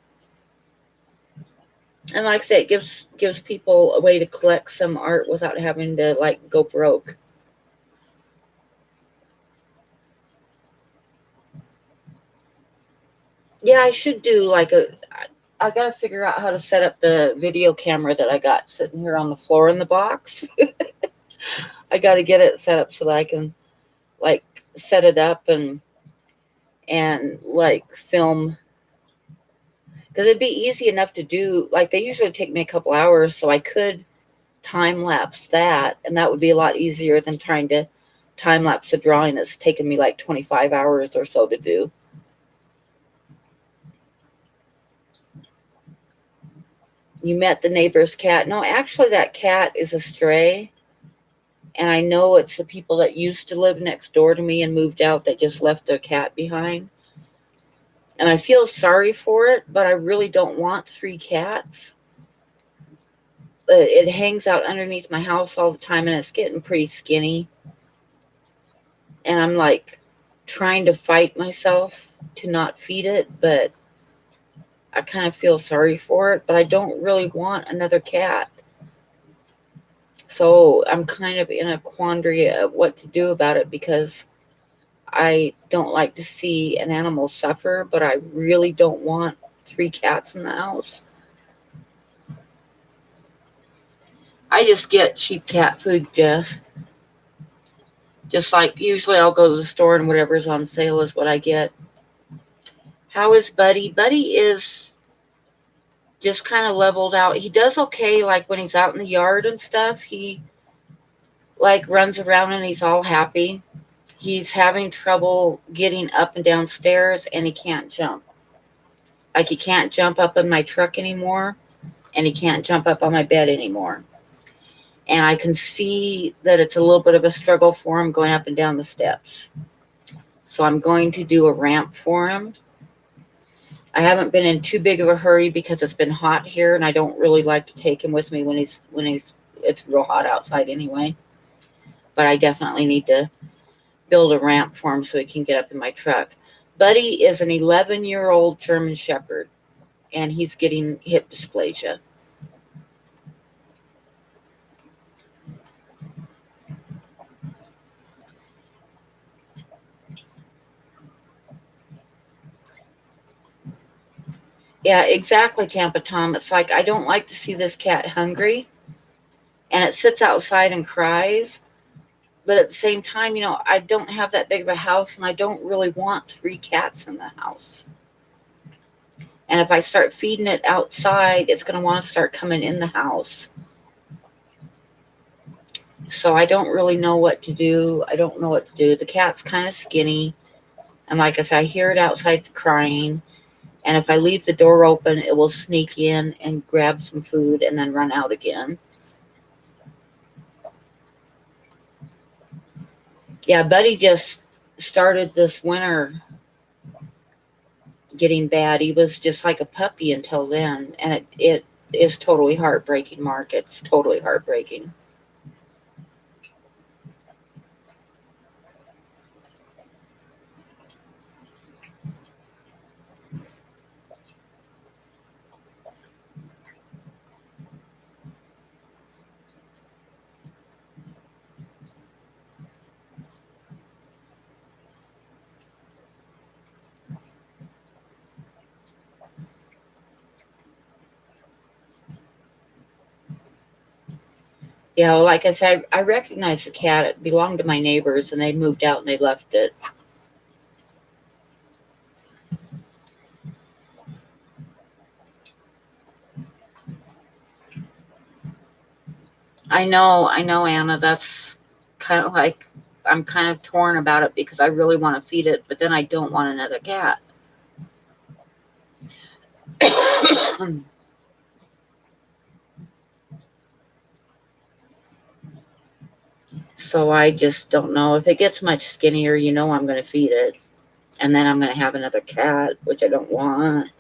And like I say, it gives people a way to collect some art without having to like go broke. Yeah, I should do like I got to figure out how to set up the video camera that I got sitting here on the floor in the box. I got to get it set up so that I can like set it up and like film. Because it'd be easy enough to do. Like, they usually take me a couple hours, so I could time lapse that, and that would be a lot easier than trying to time lapse a drawing that's taken me like 25 hours or so to do. You met the neighbor's cat. No, actually, that cat is a stray. And I know it's the people that used to live next door to me and moved out that just left their cat behind. And I feel sorry for it, but I really don't want 3 cats. But it hangs out underneath my house all the time, and it's getting pretty skinny. And I'm like trying to fight myself to not feed it, but I kind of feel sorry for it, but I don't really want another cat. So I'm kind of in a quandary of what to do about it, because I don't like to see an animal suffer, but I really don't want 3 cats in the house. I just get cheap cat food, Jess. Just like usually I'll go to the store and whatever's on sale is what I get. How is Buddy? Buddy is just kind of leveled out. He does okay, like when he's out in the yard and stuff. He like runs around and he's all happy. He's having trouble getting up and down stairs, and he can't jump. Like, he can't jump up in my truck anymore, and he can't jump up on my bed anymore. And I can see that it's a little bit of a struggle for him going up and down the steps. So I'm going to do a ramp for him. I haven't been in too big of a hurry because it's been hot here, and I don't really like to take him with me when it's real hot outside anyway. But I definitely need to build a ramp for him so he can get up in my truck. Buddy is an 11-year-old German Shepherd, and he's getting hip dysplasia. Yeah, exactly, Tampa Tom. It's like, I don't like to see this cat hungry, and it sits outside and cries. But at the same time, I don't have that big of a house, and I don't really want 3 cats in the house. And if I start feeding it outside, it's going to want to start coming in the house. So I don't really know what to do. I don't know what to do. The cat's kind of skinny. And like I said, I hear it outside crying. And if I leave the door open, it will sneak in and grab some food and then run out again. Yeah, Buddy just started this winter getting bad. He was just like a puppy until then. And it is totally heartbreaking, Mark. It's totally heartbreaking. Yeah, well, like I said, I recognize the cat. It belonged to my neighbors, and they moved out and they left it. I know, Anna. That's kind of like, I'm kind of torn about it because I really want to feed it, but then I don't want another cat. So I just don't know. If it gets much skinnier, I'm going to feed it. And then I'm going to have another cat, which I don't want.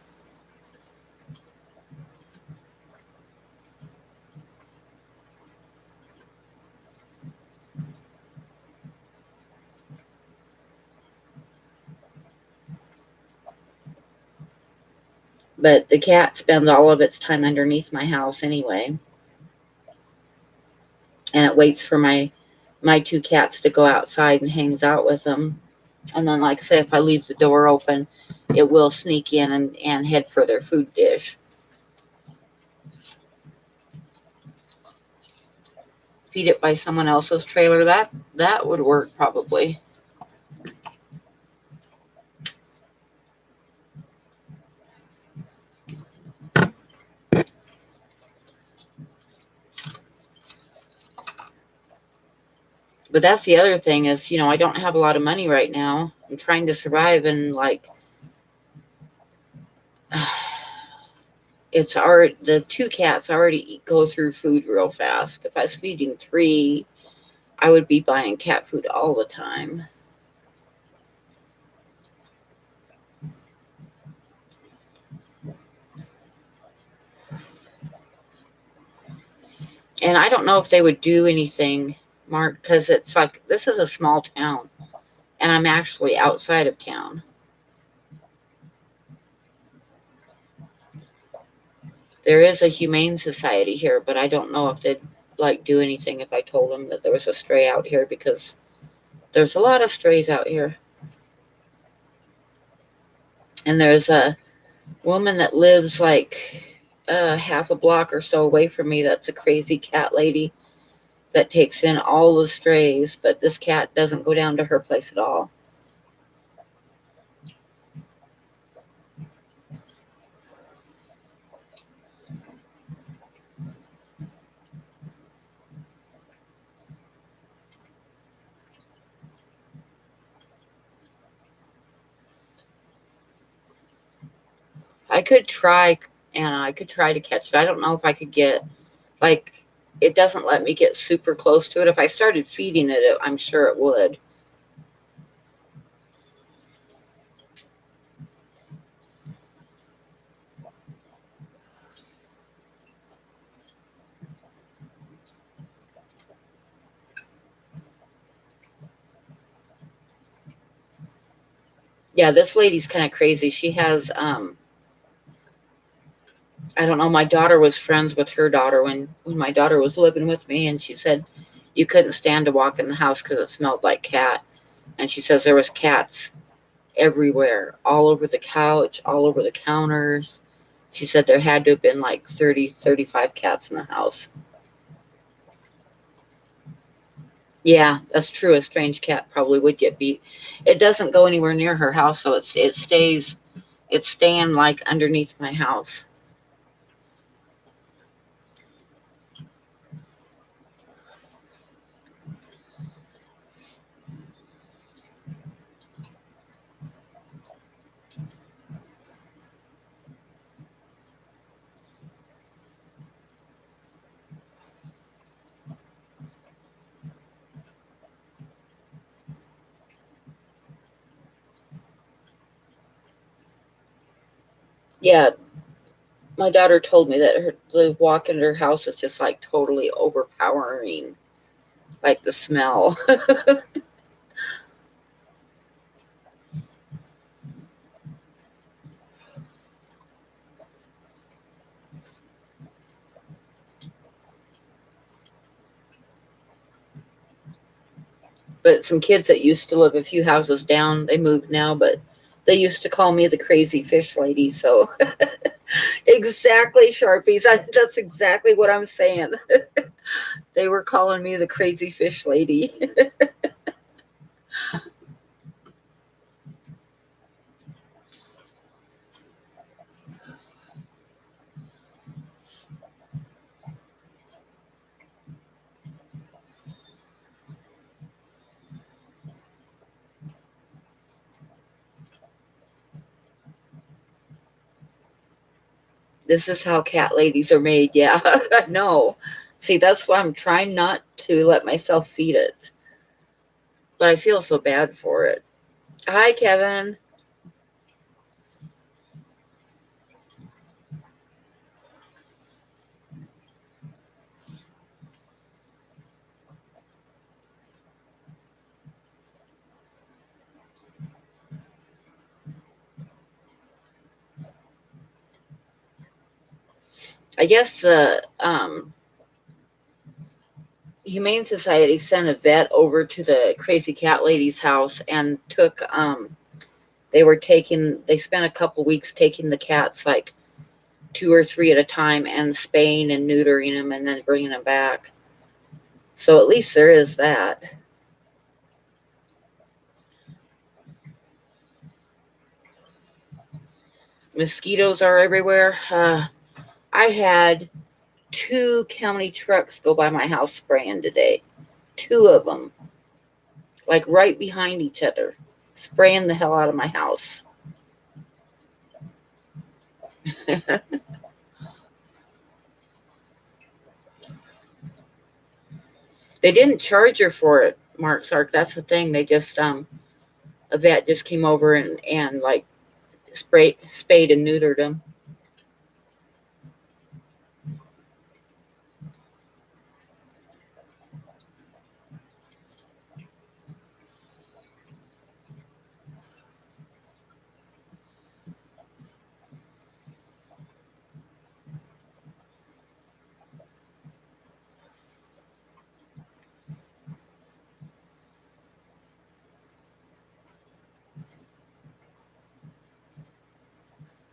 But the cat spends all of its time underneath my house anyway. And it waits for my 2 cats to go outside and hangs out with them. And then, like I say, if I leave the door open, it will sneak in and head for their food dish. Feed it by someone else's trailer. That would work probably. But that's the other thing is, I don't have a lot of money right now. I'm trying to survive, and like it's already, the two cats already go through food real fast. If I was feeding three, I would be buying cat food all the time. And I don't know if they would do anything, Mark, because it's like this is a small town, and I'm actually outside of town. There is a humane society here, but I don't know if they'd like do anything if I told them that there was a stray out here, because there's a lot of strays out here. And there's a woman that lives like half a block or so away from me that's a crazy cat lady that takes in all the strays, but this cat doesn't go down to her place at all. I could try, Anna. I could try to catch it. I don't know if I could get, like, it doesn't let me get super close to it. If I started feeding it, I'm sure it would. Yeah, this lady's kind of crazy. She has, I don't know, my daughter was friends with her daughter when my daughter was living with me, and she said you couldn't stand to walk in the house because it smelled like cat. And she says there was cats everywhere, all over the couch, all over the counters. She said there had to have been like 30, 35 cats in the house. Yeah, that's true. A strange cat probably would get beat. It doesn't go anywhere near her house, so it's staying like underneath my house. Yeah, my daughter told me that the walk into her house is just like totally overpowering, like the smell. But some kids that used to live a few houses down, they moved now, but they used to call me the crazy fish lady. So exactly, Sharpies. That's exactly what I'm saying. They were calling me the crazy fish lady. This is how cat ladies are made. Yeah, I know. See, that's why I'm trying not to let myself feed it. But I feel so bad for it. Hi, Kevin. I guess the Humane Society sent a vet over to the crazy cat lady's house and took they spent a couple weeks taking the cats, like two or three at a time, and spaying and neutering them and then bringing them back. So at least there is that. Mosquitoes are everywhere. I had two county trucks go by my house spraying today. Two of them. like right behind each other, spraying the hell out of my house. They didn't charge her for it, Mark Sark. That's the thing. They just a vet just came over and like spayed and neutered them.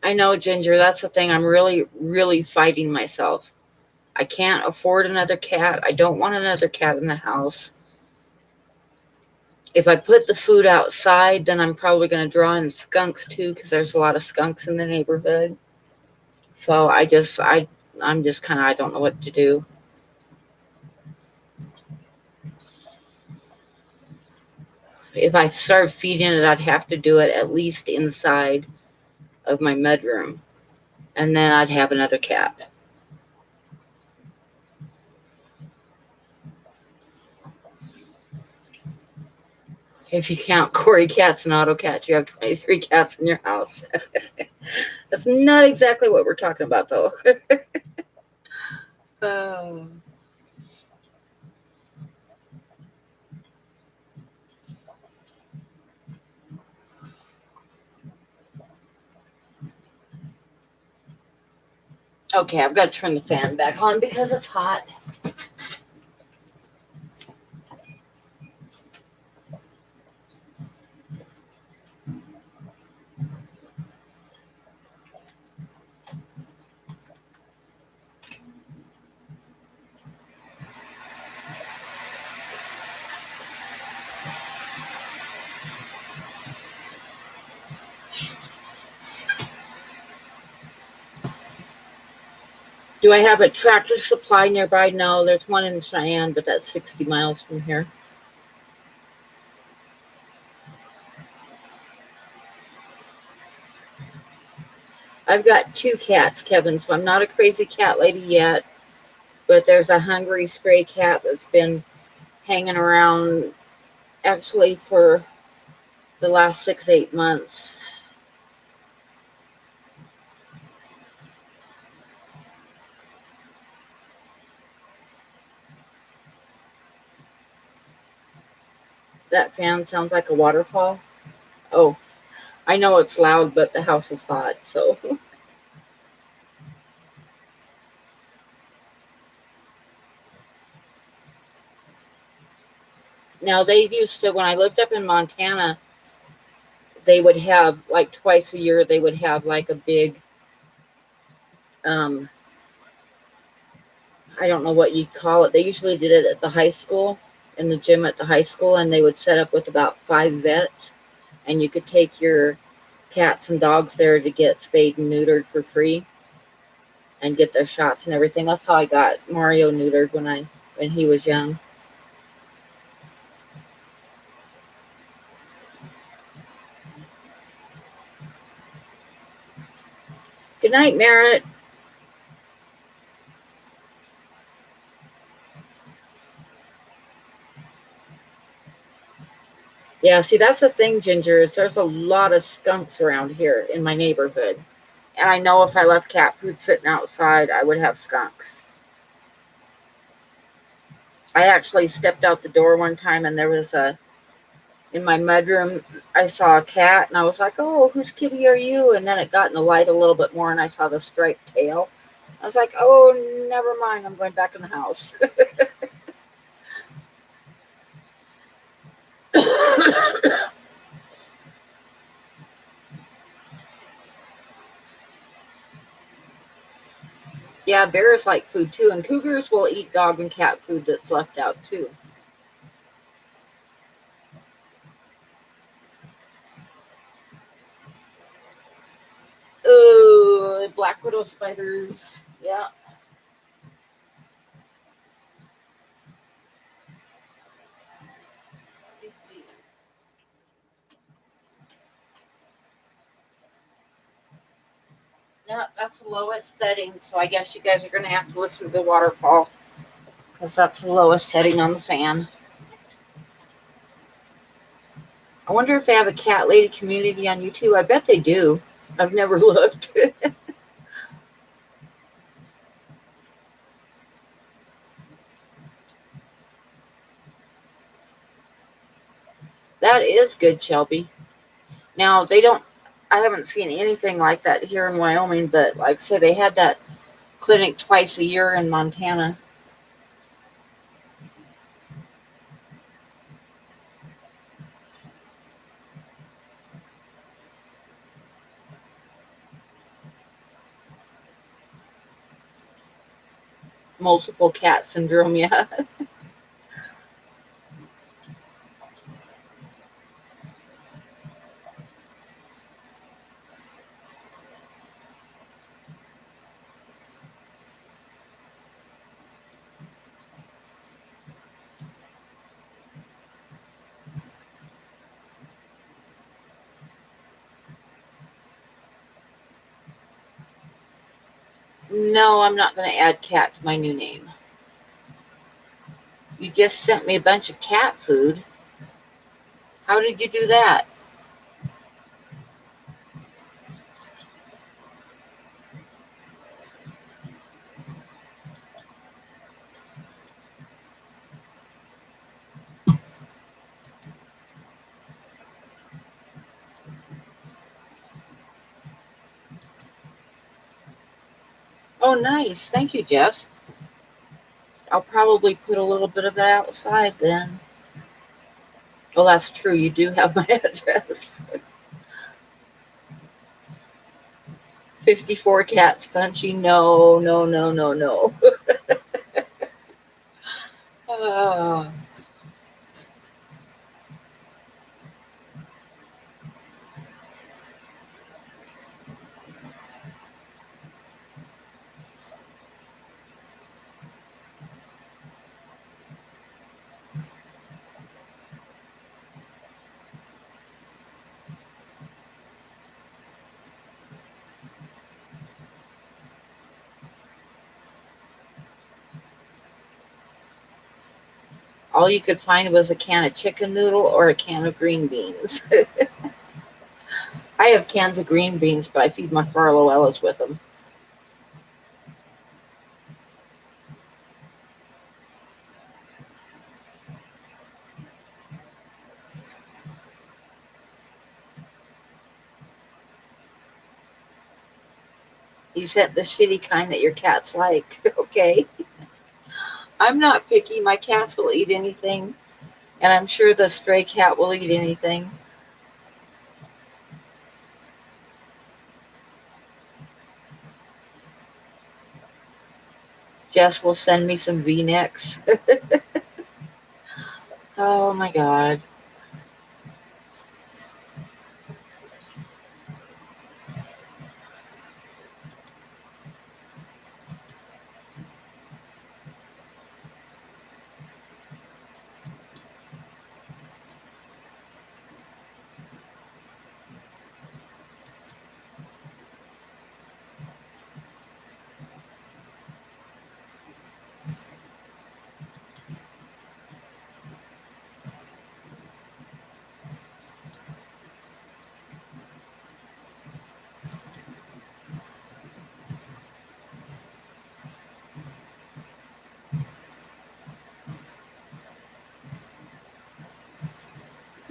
I know, Ginger. That's the thing. I'm really, really fighting myself. I can't afford another cat. I don't want another cat in the house. If I put the food outside, then I'm probably going to draw in skunks too, because there's a lot of skunks in the neighborhood. So I'm just kind of, I don't know what to do. If I started feeding it, I'd have to do it at least inside of my mudroom, and then I'd have another cat. If you count Corey cats and auto cats, you have 23 cats in your house. That's not exactly what we're talking about, though. uh, okay, I've got to turn the fan back on because it's hot. Do I have a Tractor Supply nearby? No, there's one in Cheyenne, but that's 60 miles from here. I've got 2 cats, Kevin, so I'm not a crazy cat lady yet, but there's a hungry stray cat that's been hanging around actually for the last 6-8 months. That fan sounds like a waterfall. Oh, I know it's loud, but the house is hot, so. Now, they used to, when I lived up in Montana, they would have, like, twice a year, they would have, like, a big, um, I don't know what you'd call it. They usually did it at the high school, in the gym at the high school, and they would set up with about 5 vets, and you could take your cats and dogs there to get spayed and neutered for free and get their shots and everything. That's how I got Mario neutered when he was young. Good night, Merritt. Yeah, see, that's the thing, Ginger, is there's a lot of skunks around here in my neighborhood. And I know if I left cat food sitting outside, I would have skunks. I actually stepped out the door one time and there was in my mudroom, I saw a cat and I was like, oh, whose kitty are you? And then it got in the light a little bit more and I saw the striped tail. I was like, oh, never mind. I'm going back in the house. Yeah, bears like food too, and cougars will eat dog and cat food that's left out too. Oh, black widow spiders. Yeah. Let me see. Yeah, that's the lowest setting, so I guess you guys are going to have to listen to the waterfall because that's the lowest setting on the fan. I wonder if they have a cat lady community on YouTube. I bet they do. I've never looked. That is good, Shelby. Now, they don't, I haven't seen anything like that here in Wyoming, but like I said, they had that clinic twice a year in Montana. Multiple cat syndrome, yeah. No, I'm not going to add cat to my new name. You just sent me a bunch of cat food. How did you do that? Oh, nice. Thank you, Jeff. I'll probably put a little bit of that outside then. Well, that's true. You do have my address. 54 cats punchy. No, no, no, no, no. Uh, all you could find was a can of chicken noodle or a can of green beans. I have cans of green beans, but I feed my Farloellas with them. You said the shitty kind that your cats like. Okay. I'm not picky. My cats will eat anything, and I'm sure the stray cat will eat anything. Jess will send me some V-necks. Oh my God.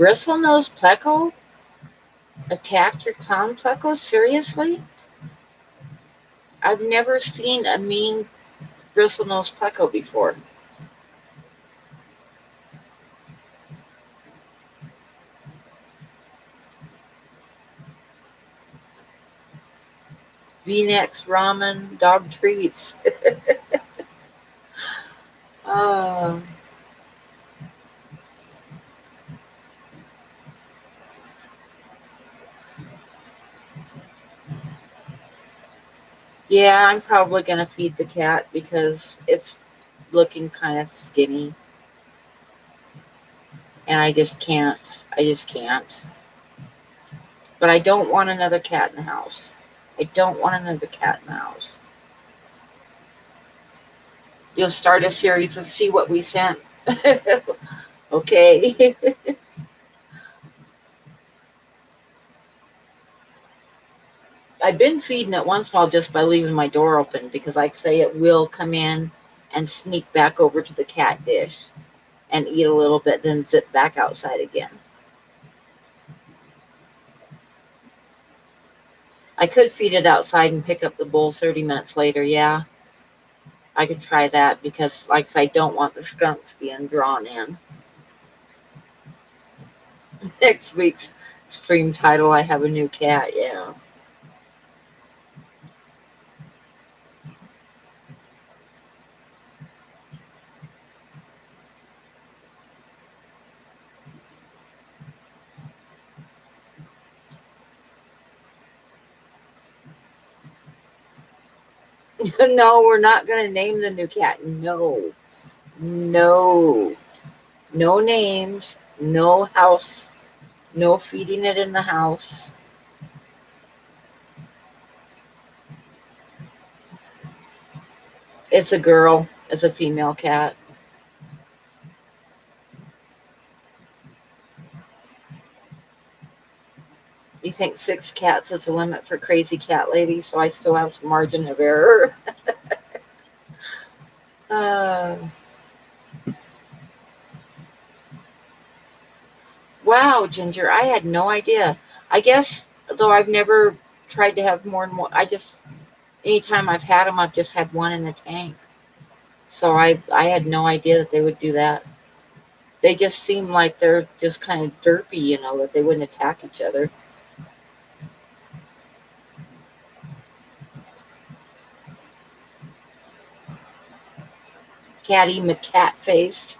Bristlenose pleco attacked your clown pleco? Seriously? I've never seen a mean bristlenose pleco before. V-necks, ramen, dog treats. uh, yeah, I'm probably going to feed the cat because it's looking kind of skinny. And I just can't. I just can't. But I don't want another cat in the house. I don't want another cat in the house. You'll start a series of see what we sent. Okay. I've been feeding it once in a while just by leaving my door open because, like say, it will come in and sneak back over to the cat dish and eat a little bit, then zip back outside again. I could feed it outside and pick up the bowl 30 minutes later. Yeah, I could try that because, like I said, I don't want the skunks being drawn in. Next week's stream title, I have a new cat. Yeah. No, we're not going to name the new cat. No, no, no names, no house, no feeding it in the house. It's a girl, it's a female cat. You think 6 cats is the limit for crazy cat ladies, so I still have some margin of error. uh, wow, Ginger, I had no idea. I guess, though I've never tried to have more than one, anytime I've had them, I've just had one in the tank. So I had no idea that they would do that. They just seem like they're just kind of derpy, that they wouldn't attack each other. Catty McCat face.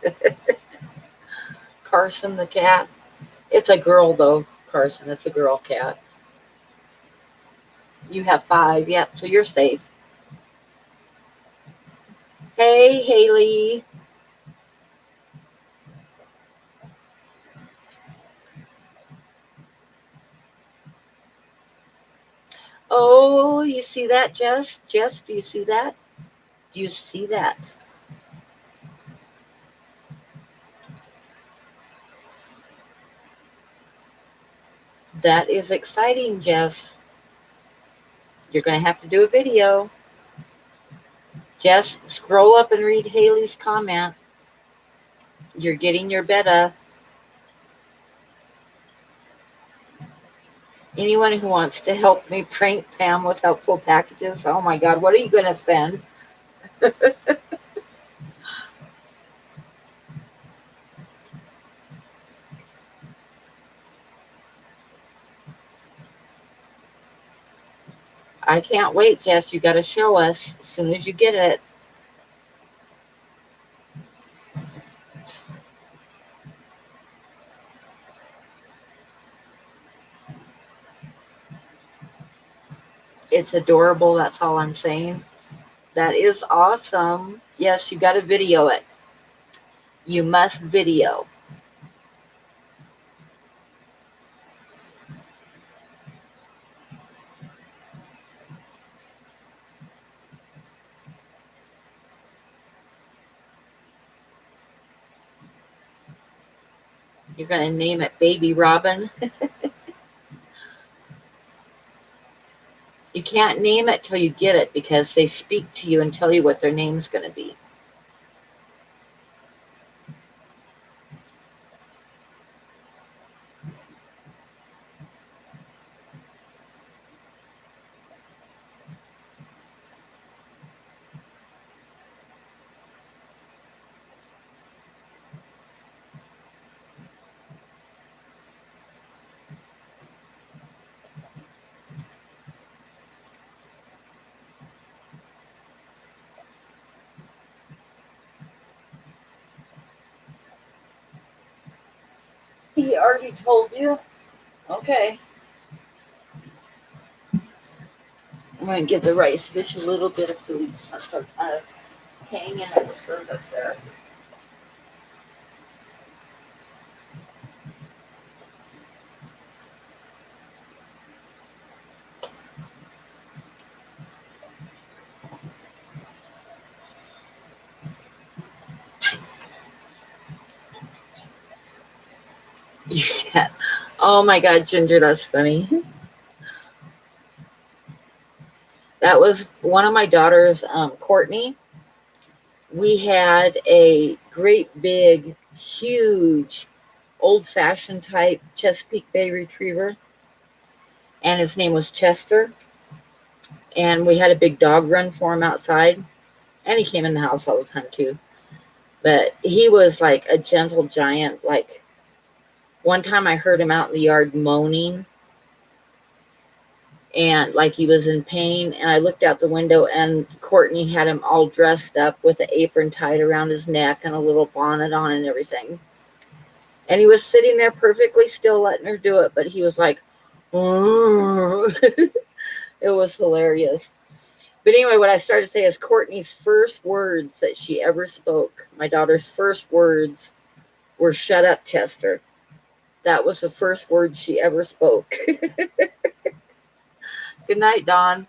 Carson the cat. It's a girl, though, Carson. It's a girl cat. You have 5. Yep, so you're safe. Hey, Haley. Oh, you see that, Jess? Jess, do you see that? Do you see that? That is exciting, Jess. You're going to have to do a video. Jess, scroll up and read Haley's comment. You're getting your beta. Anyone who wants to help me prank Pam with helpful packages, oh my God, what are you going to send? I can't wait, Jess. You got to show us as soon as you get it. It's adorable. That's all I'm saying. That is awesome. Yes, you got to video it. You must video. You're going to name it Baby Robin. You can't name it till you get it because they speak to you and tell you what their name's going to be. He already told you? Okay. I'm going to give the rice fish a little bit of food since they're kind of hanging at the surface there. Oh my God, Ginger, that's funny. That was one of my daughters, Courtney. We had a great big, huge, old-fashioned type Chesapeake Bay Retriever, and his name was Chester. And we had a big dog run for him outside, and he came in the house all the time too. But he was like a gentle giant. Like one time I heard him out in the yard moaning, and like he was in pain, and I looked out the window, and Courtney had him all dressed up with an apron tied around his neck and a little bonnet on and everything. And he was sitting there perfectly still letting her do it, but he was like, it was hilarious. But anyway, what I started to say is Courtney's first words that she ever spoke, my daughter's first words were "shut up, Chester." That was the first words she ever spoke. Good night, Dawn.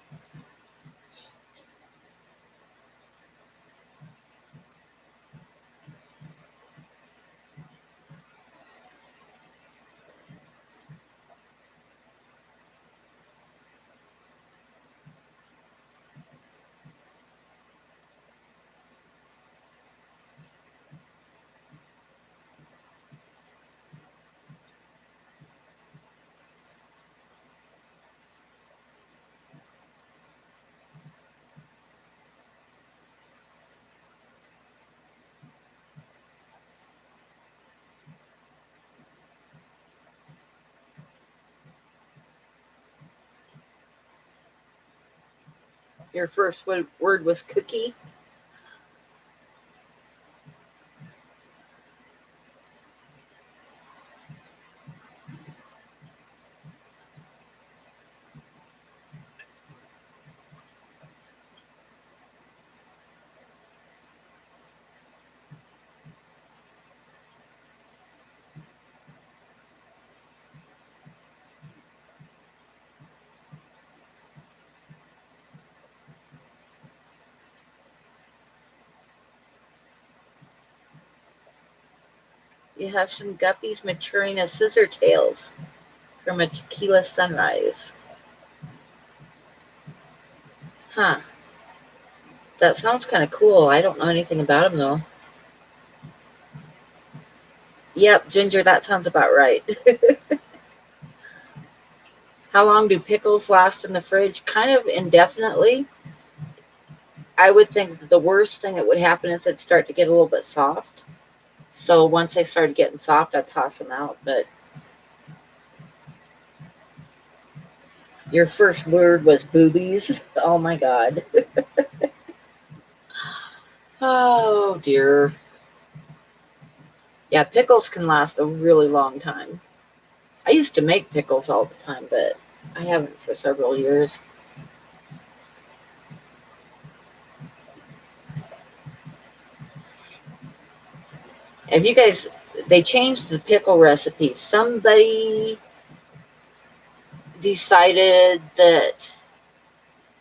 Your first word was cookie. You have some guppies maturing as scissor tails from a tequila sunrise. Huh. That sounds kind of cool. I don't know anything about them, though. Yep, Ginger, that sounds about right. How long do pickles last in the fridge? Kind of indefinitely. I would think that the worst thing that would happen is it'd start to get a little bit soft. So once they started getting soft, I'd toss them out. But your first word was boobies. Oh my God. Oh dear. Yeah, pickles can last a really long time. I used to make pickles all the time, but I haven't for several years. Have you guys, they changed the pickle recipe. Somebody decided that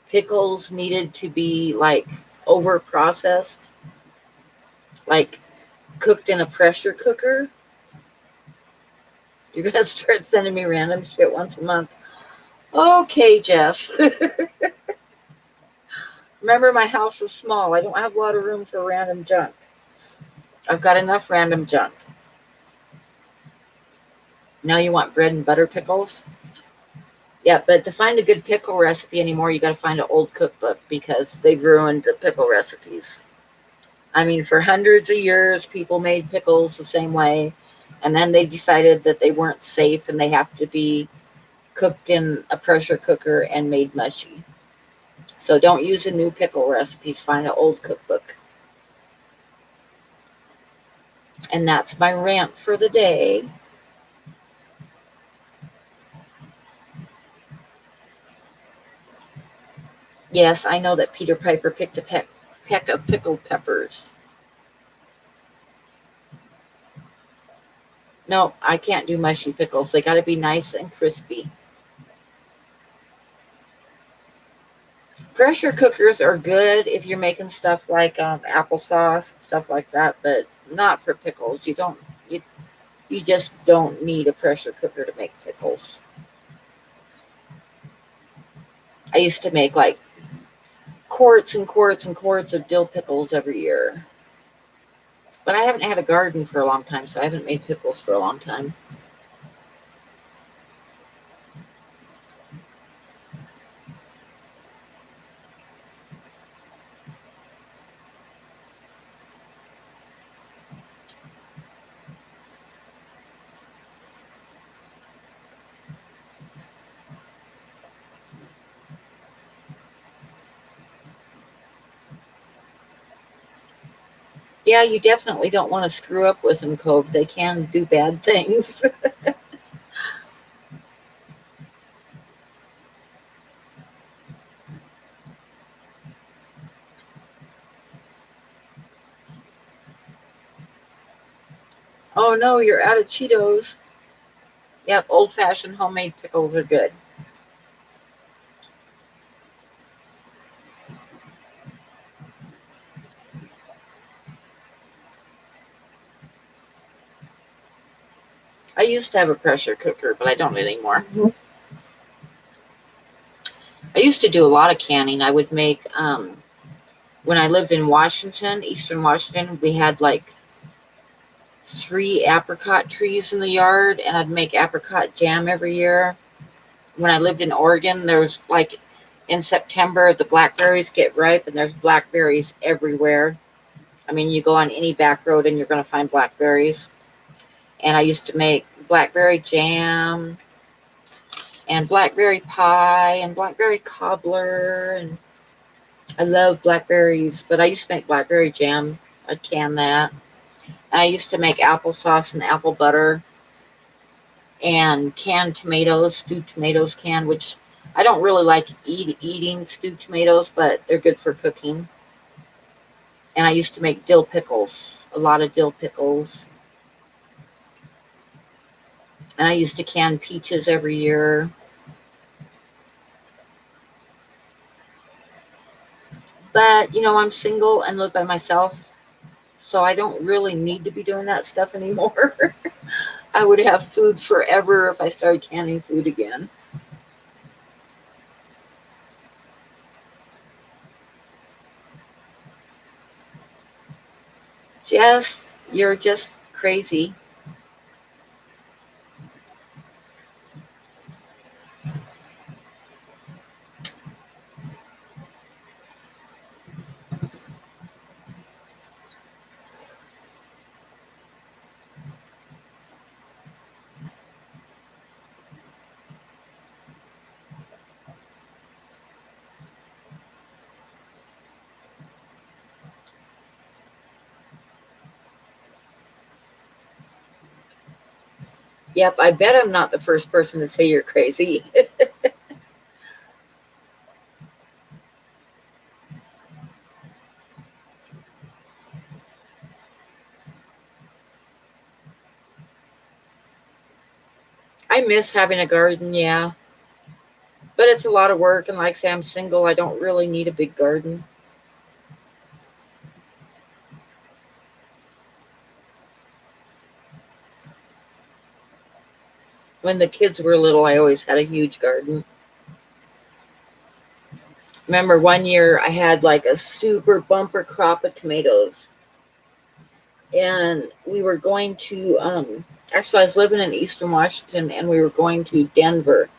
pickles needed to be like over processed, like cooked in a pressure cooker. You're going to start sending me random shit once a month. Okay, Jess. Remember, my house is small. I don't have a lot of room for random junk. I've got enough random junk. Now you want bread and butter pickles? Yeah, but to find a good pickle recipe anymore, you got to find an old cookbook because they've ruined the pickle recipes. I mean, for hundreds of years, people made pickles the same way, and then they decided that they weren't safe and they have to be cooked in a pressure cooker and made mushy. So don't use the new pickle recipes. Find an old cookbook. And that's my rant for the day. Yes, I know that Peter Piper picked a peck of pickled peppers. No, I can't do mushy pickles. They got to be nice and crispy. Pressure cookers are good if you're making stuff like applesauce, stuff like that, but not for pickles. You You just don't need a pressure cooker to make pickles. I used to make like quarts and quarts and quarts of dill pickles every year. But I haven't had a garden for a long time, so I haven't made pickles for a long time. Yeah, you definitely don't want to screw up with them, Cove. They can do bad things. Oh no, you're out of Cheetos. Yep, old-fashioned homemade pickles are good. I used to have a pressure cooker, but I don't anymore. I used to do a lot of canning. I would make, when I lived in Washington, Eastern Washington, we had like 3 apricot trees in the yard, and I'd make apricot jam every year. When I lived in Oregon, there's like in September, the blackberries get ripe, and there's blackberries everywhere. I mean, you go on any back road and you're going to find blackberries. And I used to make blackberry jam and blackberry pie and blackberry cobbler. And I love blackberries, but I used to make blackberry jam. I'd can that. And I used to make applesauce and apple butter and canned tomatoes, stewed tomatoes canned, which I don't really like eating stewed tomatoes, but they're good for cooking. And I used to make dill pickles, a lot of dill pickles. And I used to can peaches every year. But, I'm single and live by myself, so I don't really need to be doing that stuff anymore. I would have food forever if I started canning food again. You're just crazy. Yep, I bet I'm not the first person to say you're crazy. I miss having a garden, yeah. But it's a lot of work, and like I say, I'm single. I don't really need a big garden. When the kids were little, I always had a huge garden. Remember one year I had like a super bumper crop of tomatoes. And we were going to, actually, I was living in Eastern Washington, and we were going to Denver.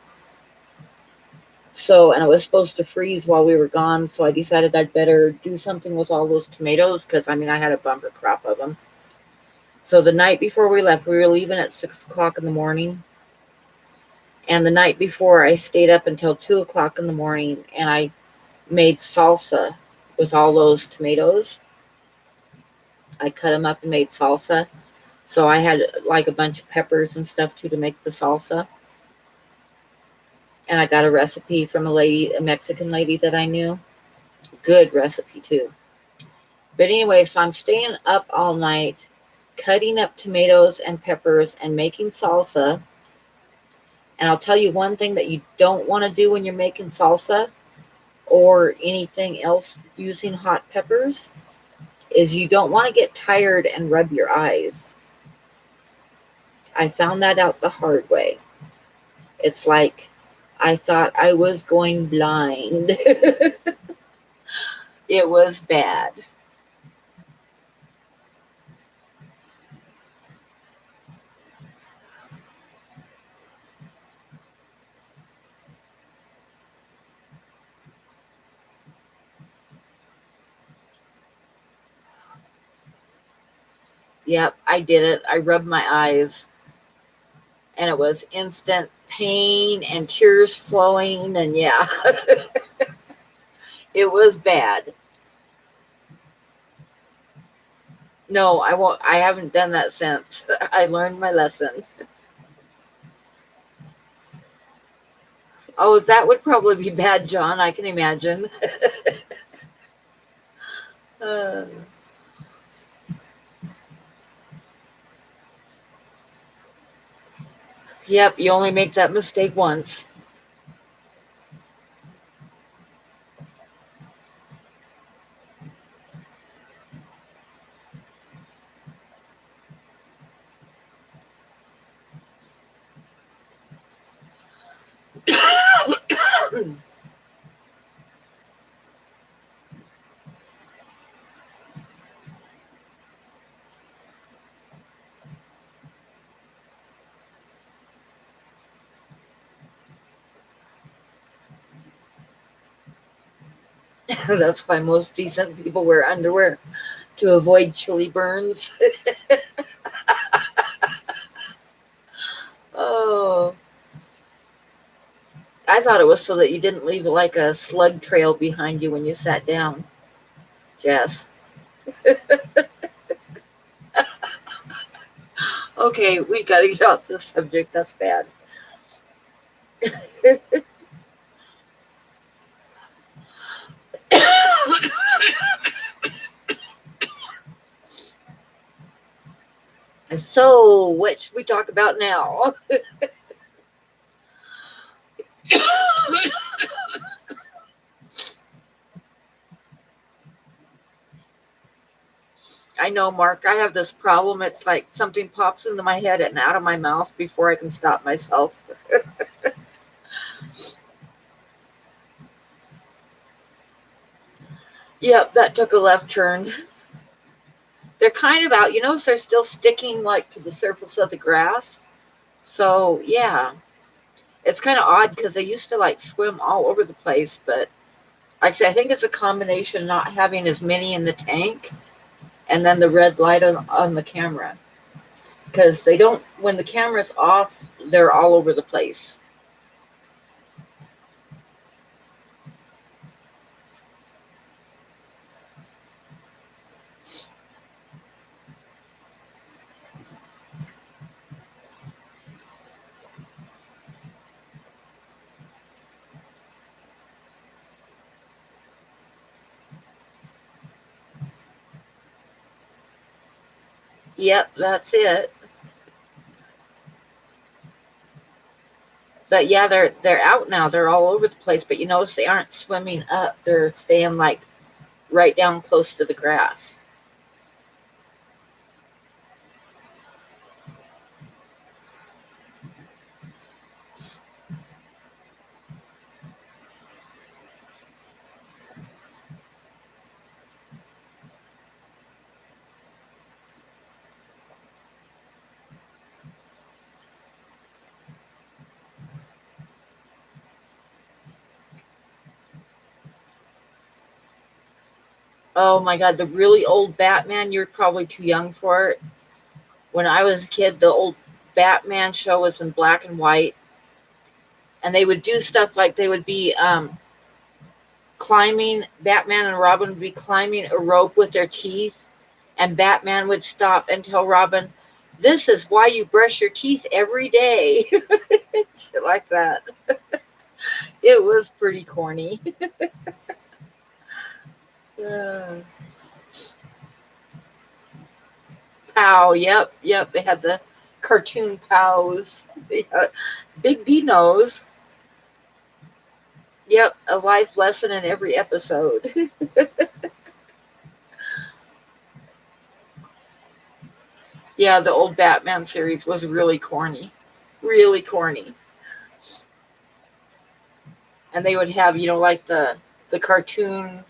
So, and it was supposed to freeze while we were gone. So I decided I'd better do something with all those tomatoes because, I had a bumper crop of them. So the night before we left, we were leaving at 6 o'clock in the morning. And the night before, I stayed up until 2 o'clock in the morning, and I made salsa with all those tomatoes. I cut them up and made salsa. So I had like a bunch of peppers and stuff too to make the salsa. And I got a recipe from a Mexican lady that I knew. Good recipe too. But anyway, so I'm staying up all night, cutting up tomatoes and peppers and making salsa. And I'll tell you one thing that you don't want to do when you're making salsa or anything else using hot peppers is you don't want to get tired and rub your eyes. I found that out the hard way. It's like I thought I was going blind. It was bad. Yep, I did it. I rubbed my eyes, and it was instant pain and tears flowing, and yeah, it was bad. No, I won't. I haven't done that since. I learned my lesson. Oh, that would probably be bad, John. I can imagine. Uh, yep, you only make that mistake once. That's why most decent people wear underwear to avoid chilly burns. Oh, I thought it was so that you didn't leave like a slug trail behind you when you sat down, Jess. Okay, we got to get off this subject. That's bad. So, what should we talk about now? I know, Mark, I have this problem. It's like something pops into my head and out of my mouth before I can stop myself. Yep, that took a left turn. They're kind of out. You notice they're still sticking like to the surface of the grass. So, yeah, it's kind of odd because they used to like swim all over the place. But like I say, I think it's a combination not having as many in the tank and then the red light on the camera. Because they don't, when the camera's off, they're all over the place. Yep, that's it. But yeah, they're out now. They're all over the place. But you notice they aren't swimming up. They're staying like right down close to the grass. Oh my God, the really old Batman, you're probably too young for it. When I was a kid, the old Batman show was in black and white, and they would do stuff like they would be climbing, Batman and Robin would be climbing a rope with their teeth, and Batman would stop and tell Robin, "This is why you brush your teeth every day." Shit like that. It was pretty corny. Uh, Pow, yep, yep. They had the cartoon pows. Yeah. Big D knows. Yep, a life lesson in every episode. Yeah, the old Batman series was really corny. Really corny. And they would have, like the cartoon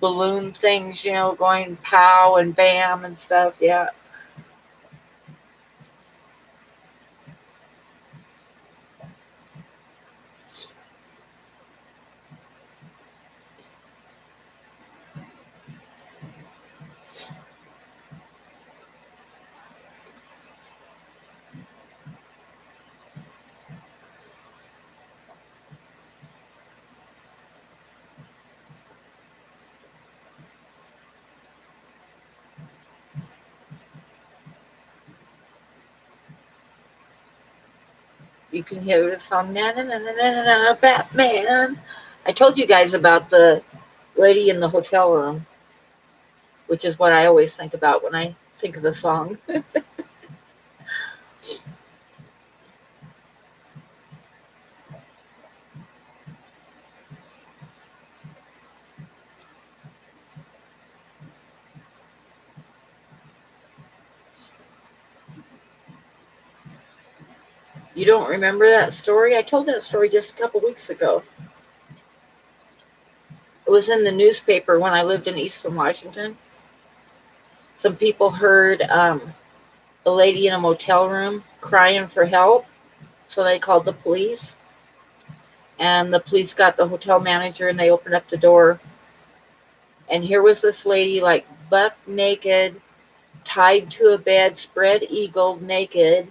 balloon things, going pow and bam and stuff. Yeah. You can hear the song, na na na na na na na, Batman. I told you guys about the lady in the hotel room, which is what I always think about when I think of the song. You don't remember that story? I told that story just a couple weeks ago. It was in the newspaper when I lived in Eastern Washington. Some people heard a lady in a motel room crying for help, so they called the police. And the police got the hotel manager and they opened up the door. And here was this lady, like buck naked, tied to a bed, spread eagled, naked.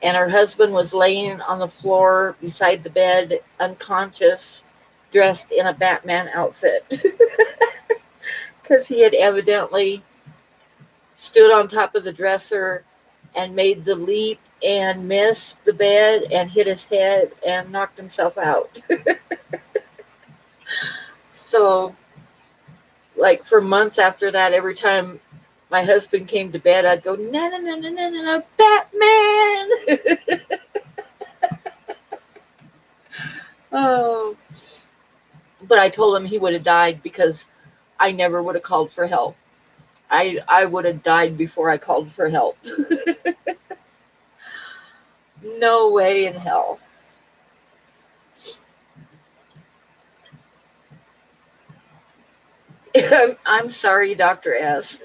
And her husband was laying on the floor beside the bed, unconscious, dressed in a Batman outfit. Because he had evidently stood on top of the dresser and made the leap and missed the bed and hit his head and knocked himself out. So, like, for months after that, every time my husband came to bed, I'd go, na na na na na na, na Batman. Oh, but I told him he would have died because I never would have called for help. I would have died before I called for help. No way in hell. I'm sorry, Dr. S.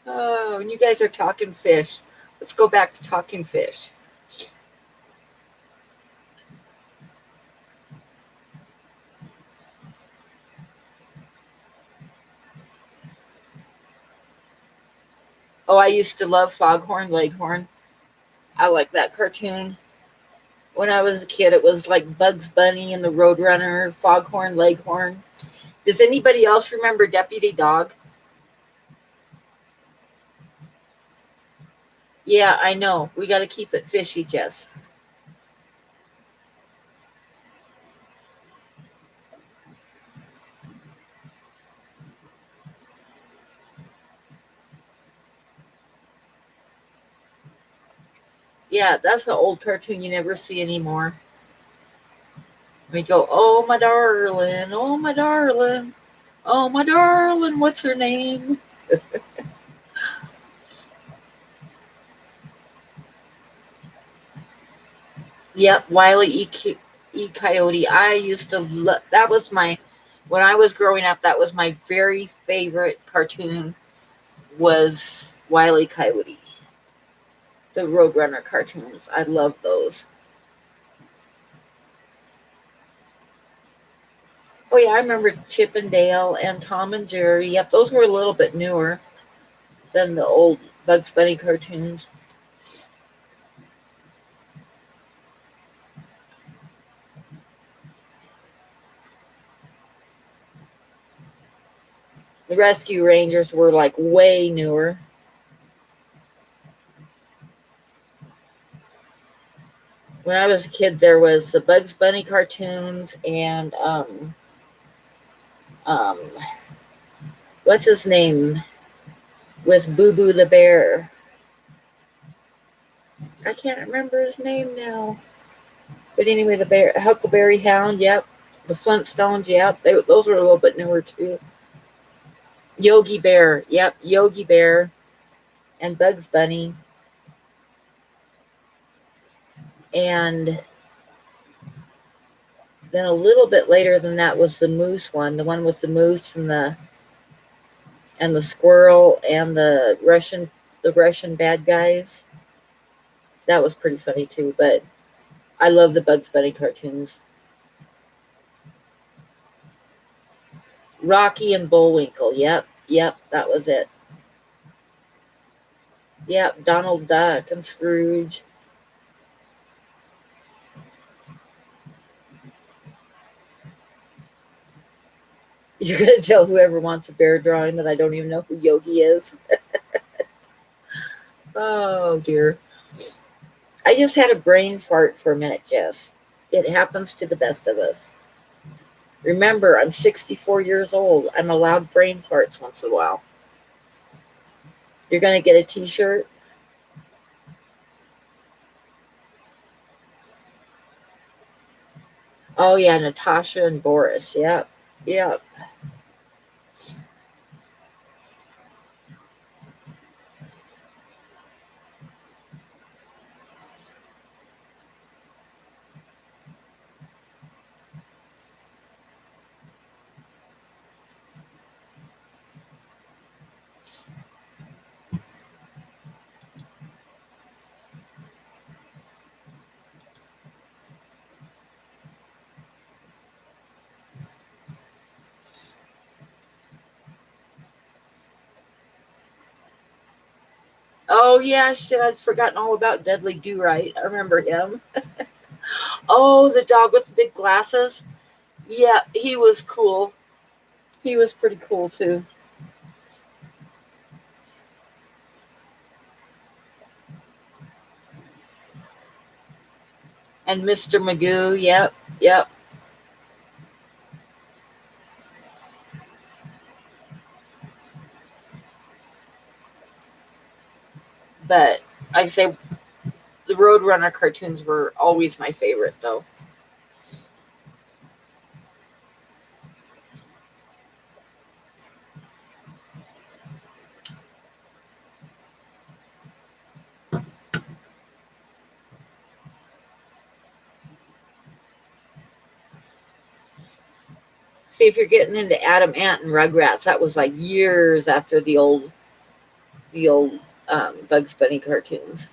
Oh, and you guys are talking fish. Let's go back to talking fish. Oh, I used to love Foghorn Leghorn. I like that cartoon. When I was a kid, it was like Bugs Bunny and the Roadrunner, Foghorn Leghorn. Does anybody else remember Deputy Dog? Yeah, I know. We got to keep it fishy, Jess. Yeah, that's an old cartoon you never see anymore. We go, oh my darling, oh my darling, oh my darling, what's her name? Yep, Wiley E. Coyote. I used to love that. Was my when I was growing up. That was my very favorite cartoon. Was Wiley Coyote, the Roadrunner cartoons. I love those. Oh yeah, I remember Chip and Dale and Tom and Jerry. Yep, those were a little bit newer than the old Bugs Bunny cartoons. The Rescue Rangers were like way newer. When I was a kid, there was the Bugs Bunny cartoons and um, what's his name with Boo Boo the bear? I can't remember his name now. But anyway, the bear, Huckleberry Hound. Yep. The Flintstones. Yep. Those were a little bit newer too. Yogi Bear. Yep, Yogi Bear and Bugs Bunny. And then a little bit later than that was the moose one, the one with the moose and the squirrel and the Russian bad guys. That was pretty funny too, but I love the Bugs Bunny cartoons. Rocky and Bullwinkle. Yep, yep, that was it. Yep, Donald Duck and Scrooge. You're gonna tell whoever wants a bear drawing that I don't even know who Yogi is. Oh dear. I just had a brain fart for a minute, Jess. It happens to the best of us. Remember, I'm 64 years old. I'm allowed brain farts once in a while. You're gonna get a t-shirt? Oh yeah, Natasha and Boris. Yep. Yep. Oh yeah, shit, I'd forgotten all about Dudley Do Right. I remember him. Oh, the dog with the big glasses. Yeah, he was cool. He was pretty cool too. And Mr. Magoo. Yep. Yep. But like I say, the Roadrunner cartoons were always my favorite, though. See, if you're getting into Adam Ant and Rugrats, that was like years after the old Bugs Bunny cartoons.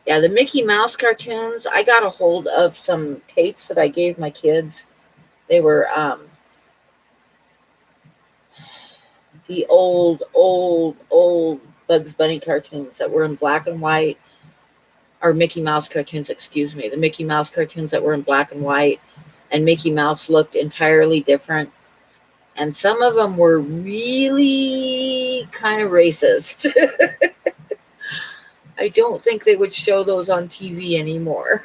Yeah, the Mickey Mouse cartoons. I got a hold of some tapes that I gave my kids. They were the old Bugs Bunny cartoons that were in black and white, or Mickey Mouse cartoons, excuse me, the Mickey Mouse cartoons that were in black and white, and Mickey Mouse looked entirely different. And some of them were really kind of racist. I don't think they would show those on TV anymore.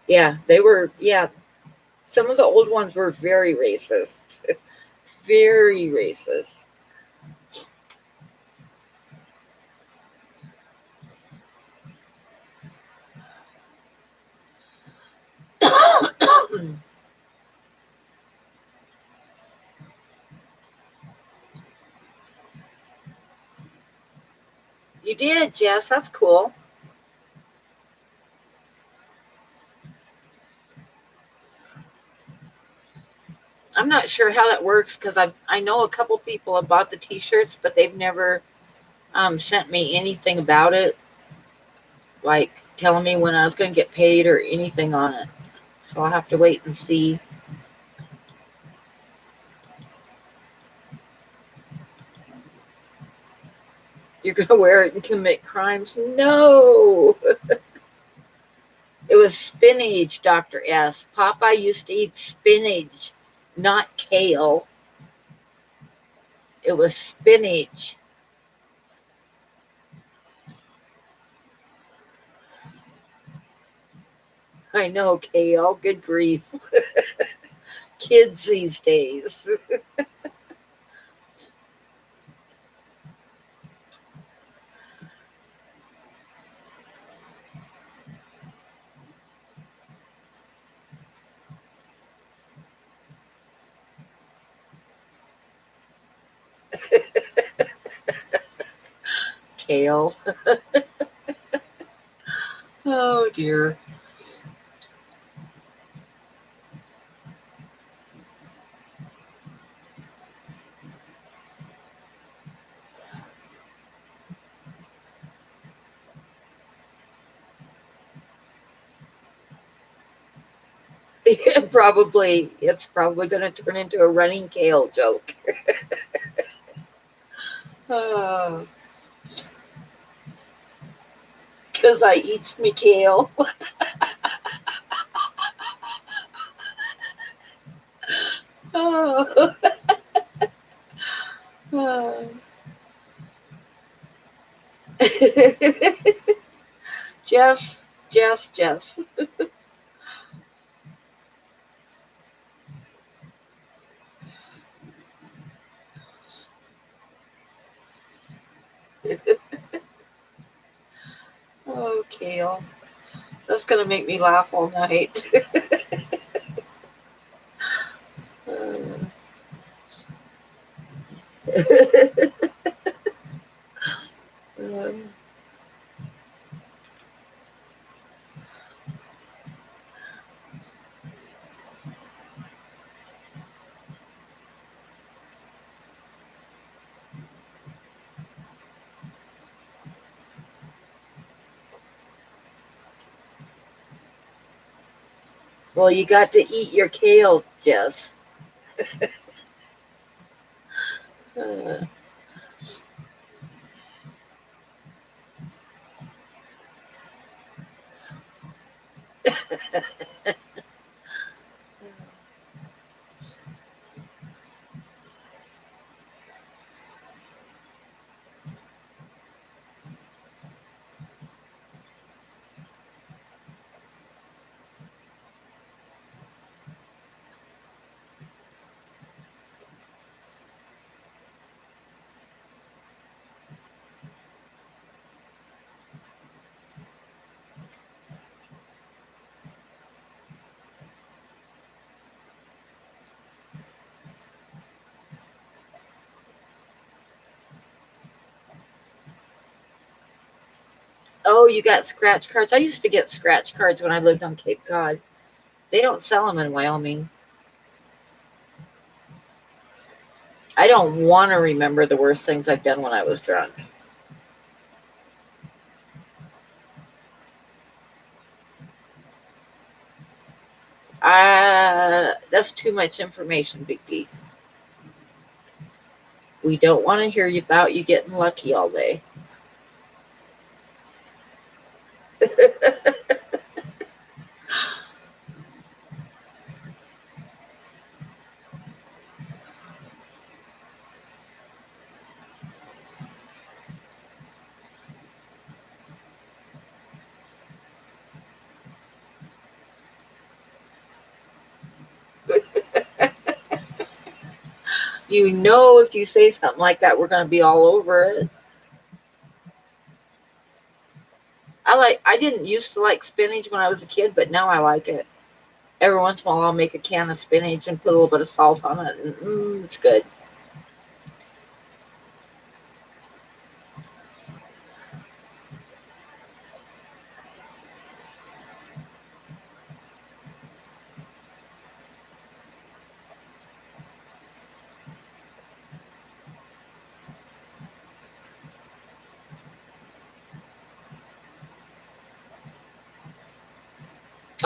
Yeah, they were, yeah, some of the old ones were very racist. Very racist. You did, Jess. That's cool. I'm not sure how that works because I know a couple people have bought the T-shirts, but they've never sent me anything about it, like telling me when I was going to get paid or anything on it. So I'll have to wait and see. You're going to wear it and commit crimes? No. It was spinach, Dr. S. Popeye used to eat spinach, not kale. It was spinach. I know, kale. Good grief. Kids these days. Kale. Oh, dear. It's probably going to turn into a running kale joke. Because I eats me kale. Oh. Jess. Oh, kale. That's going to make me laugh all night. Well, you got to eat your kale, Jess. Uh, oh, you got scratch cards? I used to get scratch cards when I lived on Cape Cod. They don't sell them in Wyoming. I don't want to remember the worst things I've done when I was drunk. That's too much information, Big D. We don't want to hear about you getting lucky all day. You know, if you say something like that, we're going to be all over it. I didn't used to like spinach when I was a kid, but now I like it. Every once in a while, I'll make a can of spinach and put a little bit of salt on it, and it's good.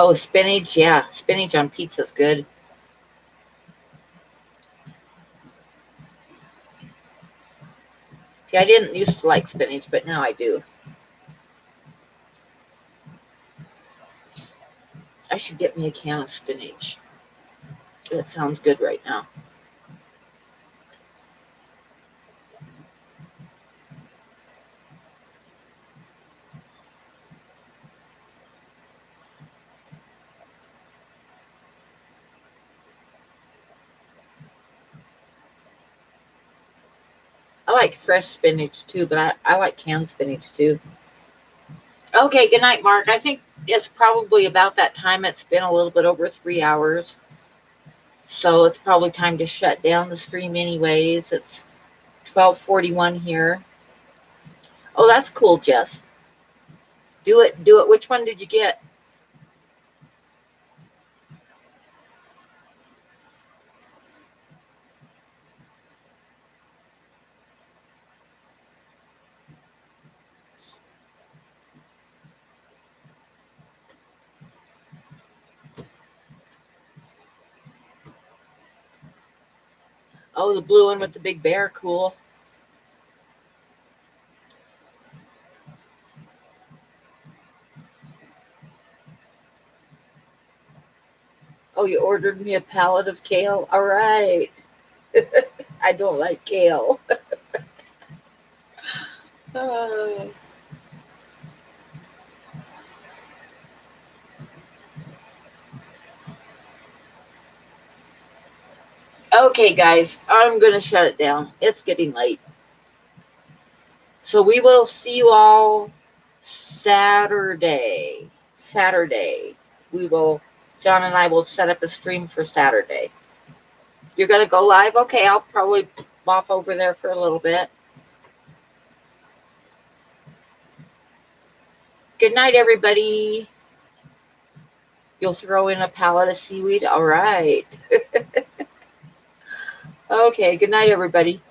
Oh, spinach, yeah, spinach on pizza's good. See, I didn't used to like spinach, but now I do. I should get me a can of spinach. That sounds good right now. I like fresh spinach too, but I like canned spinach too. Okay, good night, Mark. I think it's probably about that time. It's been a little bit over 3 hours. So it's probably time to shut down the stream anyways. It's 12:41 here. Oh, that's cool, Jess. Do it. Do it. Which one did you get? Oh, the blue one with the big bear. Cool. Oh, you ordered me a pallet of kale? All right. I don't like kale. Uh, okay, guys, I'm going to shut it down. It's getting late. So we will see you all Saturday. Saturday. John and I will set up a stream for Saturday. You're going to go live? Okay, I'll probably bop over there for a little bit. Good night, everybody. You'll throw in a pallet of seaweed? All right. Okay, good night, everybody.